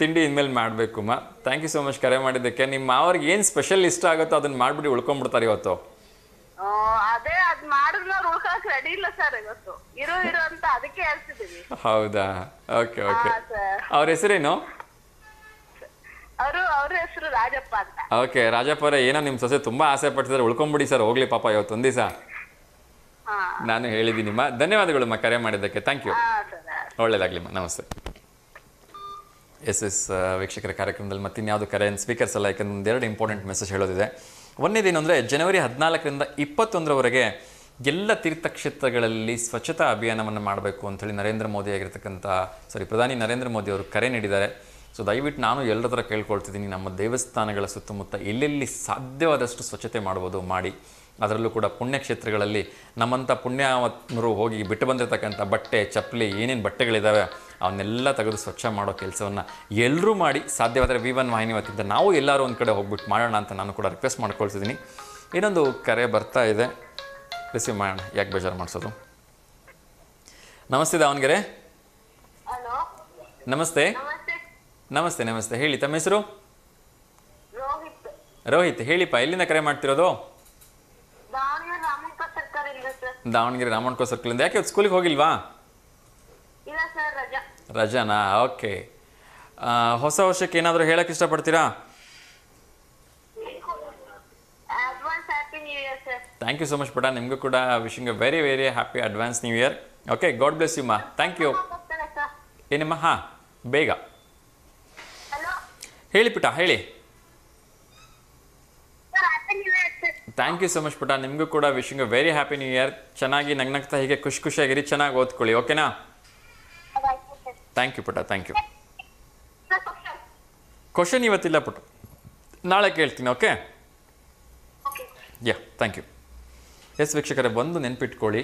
ತಿಂಡಿ ಇನ್ಮೇಲೆ ಮಾಡಬೇಕು ಮಾ. ಥ್ಯಾಂಕ್ ಯು ಸೋ ಮಚ್ ಕರೆ ಮಾಡಿದ್ದಕ್ಕೆ. ನಿಮ್ಮ ಅವ್ರಿಗೆ ಏನು ಸ್ಪೆಷಲ್ ಇಷ್ಟ ಆಗುತ್ತೋ ಅದನ್ನ ಮಾಡ್ಬಿಡಿ, ಉಳ್ಕೊಂಡ್ಬಿಡ್ತಾರೆ ಇವತ್ತು. ಅದೇ ಅದ್ ಮಾಡಿದ್ರು ಅವ್ರು ಉಳ್ಕೊಳಕ್ ರೆಡಿ ಇಲ್ಲ ಸರ್ ಇವತ್ತು. ಇರು ಅಂತ ಅದಕ್ಕೆ ಹೇಳ್ತಿದ್ದೀವಿ. ಹೌದಾ? Okay okay. ಅವ್ರ ಹೆಸರೇನು? ಅವ್ರ ಹೆಸರು ರಾಜಪ್ಪ ಅಂತ. ಓಕೆ, ರಾಜಪ್ಪ ಅವರೇ, ಏನೋ ನಿಮ್ಮ ಸೊಸೆ ತುಂಬಾ ಆಸೆ ಪಡ್ತಿದ್ದಾರೆ, ಉಳ್ಕೊಂಡ್ಬಿಡಿ ಸರ್, ಹೋಗ್ಲಿ ಪಾಪ ಇವತ್ತೊಂದು ದಿವಸ. ನಾನು ಹೇಳಿದ್ದೀನಿ ಮಾ. ಧನ್ಯವಾದಗಳು ಮಾ ಕರೆ ಮಾಡಿದ್ದಕ್ಕೆ. ಥ್ಯಾಂಕ್ ಯು, ಒಳ್ಳೇದಾಗ್ಲಿ ಮಾ. ನಮಸ್ತೆ. ಎಸ್ ವೀಕ್ಷಕರ, ಕಾರ್ಯಕ್ರಮದಲ್ಲಿ ಮತ್ತೆ ಇನ್ಯಾವುದು ಕರೆ ಸ್ಪೀಕರ್ಸ್ ಅಲ್ಲ, ಯಾಕಂದ್ರೆ 2 ಇಂಪಾರ್ಟೆಂಟ್ ಮೆಸೇಜ್ ಹೇಳೋದಿದೆ. ಒಂದೇದೇನು ಅಂದರೆ, ಜನವರಿ 14ರಿಂದ 21ರವರೆಗೆ ಎಲ್ಲ ತೀರ್ಥಕ್ಷೇತ್ರಗಳಲ್ಲಿ ಸ್ವಚ್ಛತಾ ಅಭಿಯಾನವನ್ನು ಮಾಡಬೇಕು ಅಂಥೇಳಿ ಪ್ರಧಾನಿ ನರೇಂದ್ರ ಮೋದಿ ಅವರು ಕರೆ ನೀಡಿದ್ದಾರೆ. ಸೊ ದಯವಿಟ್ಟು ನಾನು ಎಲ್ಲರ ಹತ್ರ ಕೇಳ್ಕೊಳ್ತಿದ್ದೀನಿ, ನಮ್ಮ ದೇವಸ್ಥಾನಗಳ ಸುತ್ತಮುತ್ತ ಎಲ್ಲೆಲ್ಲಿ ಸಾಧ್ಯವಾದಷ್ಟು ಸ್ವಚ್ಛತೆ ಮಾಡ್ಬೋದು ಮಾಡಿ. ಅದರಲ್ಲೂ ಕೂಡ ಪುಣ್ಯಕ್ಷೇತ್ರಗಳಲ್ಲಿ ನಮ್ಮಂಥ ಪುಣ್ಯಾತ್ಮರು ಹೋಗಿ ಬಿಟ್ಟು ಬಂದಿರತಕ್ಕಂಥ ಬಟ್ಟೆ, ಚಪ್ಪಲಿ, ಏನೇನು ಬಟ್ಟೆಗಳಿದ್ದಾವೆ ಅವನ್ನೆಲ್ಲ ತೆಗೆದು ಸ್ವಚ್ಛ ಮಾಡೋ ಕೆಲಸವನ್ನು ಎಲ್ಲರೂ ಮಾಡಿ. ಸಾಧ್ಯವಾದರೆ V1 ವಾಹಿನಿ ವತಿಯಿಂದ ನಾವು ಎಲ್ಲರೂ ಒಂದು ಕಡೆ ಹೋಗ್ಬಿಟ್ಟು ಮಾಡೋಣ ಅಂತ ನಾನು ಕೂಡ ರಿಕ್ವೆಸ್ಟ್ ಮಾಡ್ಕೊಳ್ತಿದ್ದೀನಿ. ಇನ್ನೊಂದು ಕರೆ ಬರ್ತಾ ಇದೆ, ರಿಸೀವ್ ಮಾಡೋಣ, ಯಾಕೆ ಬೇಜಾರು ಮಾಡಿಸೋದು. ನಮಸ್ತೆ ದಾವಣಗೆರೆ. ಹಲೋ ನಮಸ್ತೆ. ನಮಸ್ತೆ ನಮಸ್ತೆ. ಹೇಳಿ, ತಮ್ಮ ಹೆಸರು? ರೋಹಿತ್. ರೋಹಿತ್, ಹೇಳಿಪ್ಪ, ಎಲ್ಲಿಂದ ಕರೆ ಮಾಡ್ತಿರೋದು? ದಾವಣಗೆರೆ ರಾಮಣ್ಕ ಸರ್ಕಲ್ ಇಲ್ಲ ಸರ್. ದಾವಣಗೆರೆ ರಾಮಣ್ಕೋ ಸರ್ಕಲಿಂದ. ಯಾಕೆ ಇವತ್ತು ಸ್ಕೂಲಿಗೆ ಹೋಗಿಲ್ವಾ? ಇಲ್ಲ ಸರ್, ರಜಾ. ರಜಾನಾ? ಓಕೆ. ಹೊಸ ವರ್ಷಕ್ಕೆ ಏನಾದರೂ ಹೇಳಕ್ಕೆ ಇಷ್ಟಪಡ್ತೀರಾ? Advance happy new year sir. Thank you so much ಪುಟ. ನಿಮಗೂ ಕೂಡ wishing a very very happy advance new year. Okay, God bless you ಮಾ. Thank you. ಏನಮ್ಮ? ಹಾಂ, ಬೇಗ ಹೇಳಿ ಪುಟ, ಹೇಳಿ. ಥ್ಯಾಂಕ್ ಯು ಸೊ ಮಚ್ ಪುಟ. ನಿಮಗೂ ಕೂಡ wishing a very happy new year. ಚೆನ್ನಾಗಿ ನಗ್ನಗ್ತಾ ಹೀಗೆ ಖುಷಿಯಾಗಿರಿ, ಚೆನ್ನಾಗಿ ಓದ್ಕೊಳ್ಳಿ. ಓಕೆನಾ? ಥ್ಯಾಂಕ್ ಯು ಪುಟ, ಥ್ಯಾಂಕ್ ಯು. ಕ್ವಶನ್ ಇವತ್ತಿಲ್ಲ ಪುಟ, ನಾಳೆ ಕೇಳ್ತೀನಿ. Okay, yeah, thank you. Yes ವೀಕ್ಷಕರೇ, ಒಂದು ನೆನ್ಪಿಟ್ಕೊಳ್ಳಿ,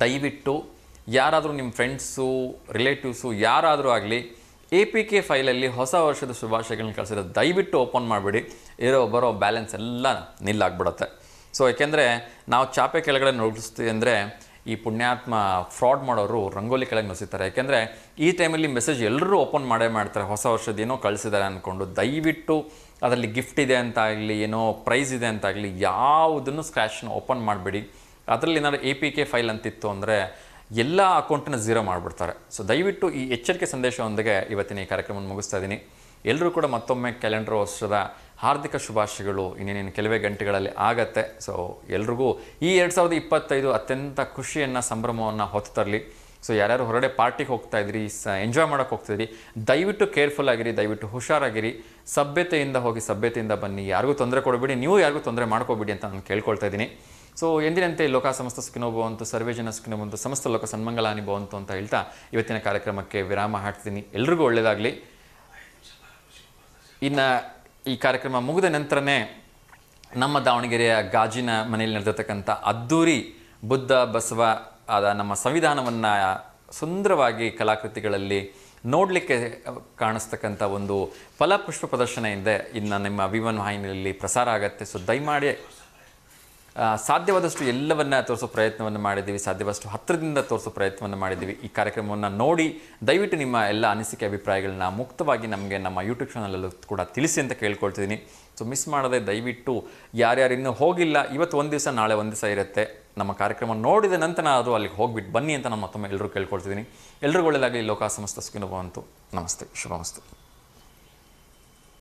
ದಯವಿಟ್ಟು ಯಾರಾದರೂ ನಿಮ್ಮ ಫ್ರೆಂಡ್ಸು, ರಿಲೇಟಿವ್ಸು ಯಾರಾದರೂ ಆಗಲಿ APK ಫೈಲಲ್ಲಿ ಹೊಸ ವರ್ಷದ ಶುಭಾಶಯಗಳನ್ನ ಕಳಿಸಿದ್ರೆ ದಯವಿಟ್ಟು ಓಪನ್ ಮಾಡಿಬಿಡಿ. ಬರೋ ಬ್ಯಾಲೆನ್ಸ್ ಎಲ್ಲ ನಿಲ್ಲಾಗ್ಬಿಡುತ್ತೆ. ಸೊ ಯಾಕೆಂದರೆ ನಾವು ಚಾಪೆ ಕೆಳಗಡೆ ನೋಡಿಸ್ತೀವಿ ಅಂದರೆ ಈ ಪುಣ್ಯಾತ್ಮ ಫ್ರಾಡ್ ಮಾಡೋರು ರಂಗೋಲಿ ಕೆಳಗೆ ನುಸಿತಾರೆ. ಯಾಕೆಂದರೆ ಈ ಟೈಮಲ್ಲಿ ಮೆಸೇಜ್ ಎಲ್ಲರೂ ಓಪನ್ ಮಾಡ್ತಾರೆ, ಹೊಸ ವರ್ಷದ ಏನೋ ಕಳಿಸಿದ್ದಾರೆ ಅಂದ್ಕೊಂಡು. ದಯವಿಟ್ಟು ಅದರಲ್ಲಿ ಗಿಫ್ಟ್ ಇದೆ ಅಂತ ಆಗಲಿ, ಏನೋ ಪ್ರೈಸ್ ಇದೆ ಅಂತ ಆಗಲಿ, ಯಾವುದನ್ನು ಸ್ಕ್ರ್ಯಾಚ್ನ ಓಪನ್ ಮಾಡಿಬಿಡಿ. ಅದರಲ್ಲಿ ಏನಾದ್ರು APK ಫೈಲ್ ಅಂತಿತ್ತು ಅಂದರೆ ಎಲ್ಲ ಅಕೌಂಟನ್ನು ಝೀರೋ ಮಾಡಿಬಿಡ್ತಾರೆ. ಸೊ ದಯವಿಟ್ಟು ಈ ಎಚ್ಚರಿಕೆ ಸಂದೇಶದೊಂದಿಗೆ ಇವತ್ತಿನ ಈ ಕಾರ್ಯಕ್ರಮವನ್ನು ಮುಗಿಸ್ತಾ ಇದ್ದೀನಿ. ಎಲ್ಲರೂ ಕೂಡ ಮತ್ತೊಮ್ಮೆ ಕ್ಯಾಲೆಂಡರ್ ವರ್ಷದ ಹಾರ್ದಿಕ ಶುಭಾಶಯಗಳು ಇನ್ನೇನು ಕೆಲವೇ ಗಂಟೆಗಳಲ್ಲಿ ಆಗತ್ತೆ. ಸೊ ಎಲ್ರಿಗೂ ಈ 2025 ಅತ್ಯಂತ ಖುಷಿಯನ್ನು, ಸಂಭ್ರಮವನ್ನು ಹೊತ್ತು ತರಲಿ. ಸೊ ಯಾರ್ಯಾರು ಹೊರಗಡೆ ಪಾರ್ಟಿಗೆ ಹೋಗ್ತಾ ಇದ್ರಿ, ಎಂಜಾಯ್ ಮಾಡೋಕ್ಕೆ ಹೋಗ್ತಿದ್ರಿ, ದಯವಿಟ್ಟು ಕೇರ್ಫುಲ್ ಆಗಿರಿ, ದಯವಿಟ್ಟು ಹುಷಾರಾಗಿರಿ. ಸಭ್ಯತೆಯಿಂದ ಹೋಗಿ ಸಭ್ಯತೆಯಿಂದ ಬನ್ನಿ. ಯಾರಿಗೂ ತೊಂದರೆ ಕೊಡಬೇಡಿ, ನೀವು ಯಾರಿಗೂ ತೊಂದರೆ ಮಾಡ್ಕೋಬೇಡಿ ಅಂತ ನಾನು ಕೇಳ್ಕೊಳ್ತಾ ಇದ್ದೀನಿ. ಸೊ ಎಂದಿನಂತೆ ಲೋಕ ಸಮಸ್ತ ಸುಖಿನೋ ಭವಂತು, ಸರ್ವೇ ಜನ ಸುಖಿನೋ ಭವಂತು, ಸಮಸ್ತ ಲೋಕ ಸನ್ಮಂಗಲಾನಿ ಭವಂತು ಅಂತ ಹೇಳ್ತಾ ಇವತ್ತಿನ ಕಾರ್ಯಕ್ರಮಕ್ಕೆ ವಿರಾಮ ಹಾಡ್ತೀನಿ. ಎಲ್ರಿಗೂ ಒಳ್ಳೆಯದಾಗಲಿ. ಇನ್ನು ಈ ಕಾರ್ಯಕ್ರಮ ಮುಗಿದ ನಂತರನೇ ನಮ್ಮ ದಾವಣಗೆರೆಯ ಗಾಜಿನ ಮನೆಯಲ್ಲಿ ನಡೆದಿರ್ತಕ್ಕಂಥ ಅದ್ದೂರಿ ಬುದ್ಧ ಬಸವ ಆದ ನಮ್ಮ ಸಂವಿಧಾನವನ್ನು ಸುಂದರವಾಗಿ ಕಲಾಕೃತಿಗಳಲ್ಲಿ ನೋಡಲಿಕ್ಕೆ ಕಾಣಿಸ್ತಕ್ಕಂಥ ಒಂದು ಫಲಪುಷ್ಪ ಪ್ರದರ್ಶನ ಇದೆ ಇನ್ನು ನಿಮ್ಮ V1 ವಾಹಿನಿಯಲ್ಲಿ ಪ್ರಸಾರ ಆಗುತ್ತೆ. ಸೊ ದಯಮಾಡಿ ಸಾಧ್ಯವಾದಷ್ಟು ಎಲ್ಲವನ್ನ ತೋರಿಸೋ ಪ್ರಯತ್ನವನ್ನು ಮಾಡಿದ್ದೀವಿ, ಸಾಧ್ಯವಾದಷ್ಟು ಹತ್ತಿರದಿಂದ ತೋರಿಸೋ ಪ್ರಯತ್ನವನ್ನು ಮಾಡಿದ್ದೀವಿ. ಈ ಕಾರ್ಯಕ್ರಮವನ್ನು ನೋಡಿ ದಯವಿಟ್ಟು ನಿಮ್ಮ ಎಲ್ಲ ಅನಿಸಿಕೆ ಅಭಿಪ್ರಾಯಗಳನ್ನ ಮುಕ್ತವಾಗಿ ನಮಗೆ ನಮ್ಮ ಯೂಟ್ಯೂಬ್ ಚಾನಲಲ್ಲೂ ಕೂಡ ತಿಳಿಸಿ ಅಂತ ಕೇಳ್ಕೊಳ್ತಿದ್ದೀನಿ. ಸೊ ಮಿಸ್ ಮಾಡದೆ ದಯವಿಟ್ಟು ಯಾರ್ಯಾರು ಇನ್ನೂ ಹೋಗಿಲ್ಲ, ಇವತ್ತು ಒಂದು ದಿವಸ, ನಾಳೆ ಒಂದು ದಿವಸ ಇರುತ್ತೆ, ನಮ್ಮ ಕಾರ್ಯಕ್ರಮ ನೋಡಿದ ನಂತರ ಅದು ಅಲ್ಲಿಗೆ ಹೋಗ್ಬಿಟ್ಟು ಬನ್ನಿ ಅಂತ ನಾನು ಮತ್ತೊಮ್ಮೆ ಎಲ್ಲರೂ ಕೇಳ್ಕೊಳ್ತಿದ್ದೀನಿ. ಎಲ್ರಿಗೂ ಒಳ್ಳೆಯದಾಗಲಿ. ಲೋಕ ಸಮಸ್ತ ಸುಖಿನೋ ಭವಂತು. ನಮಸ್ತೆ, ಶುಭಮಸ್ತು.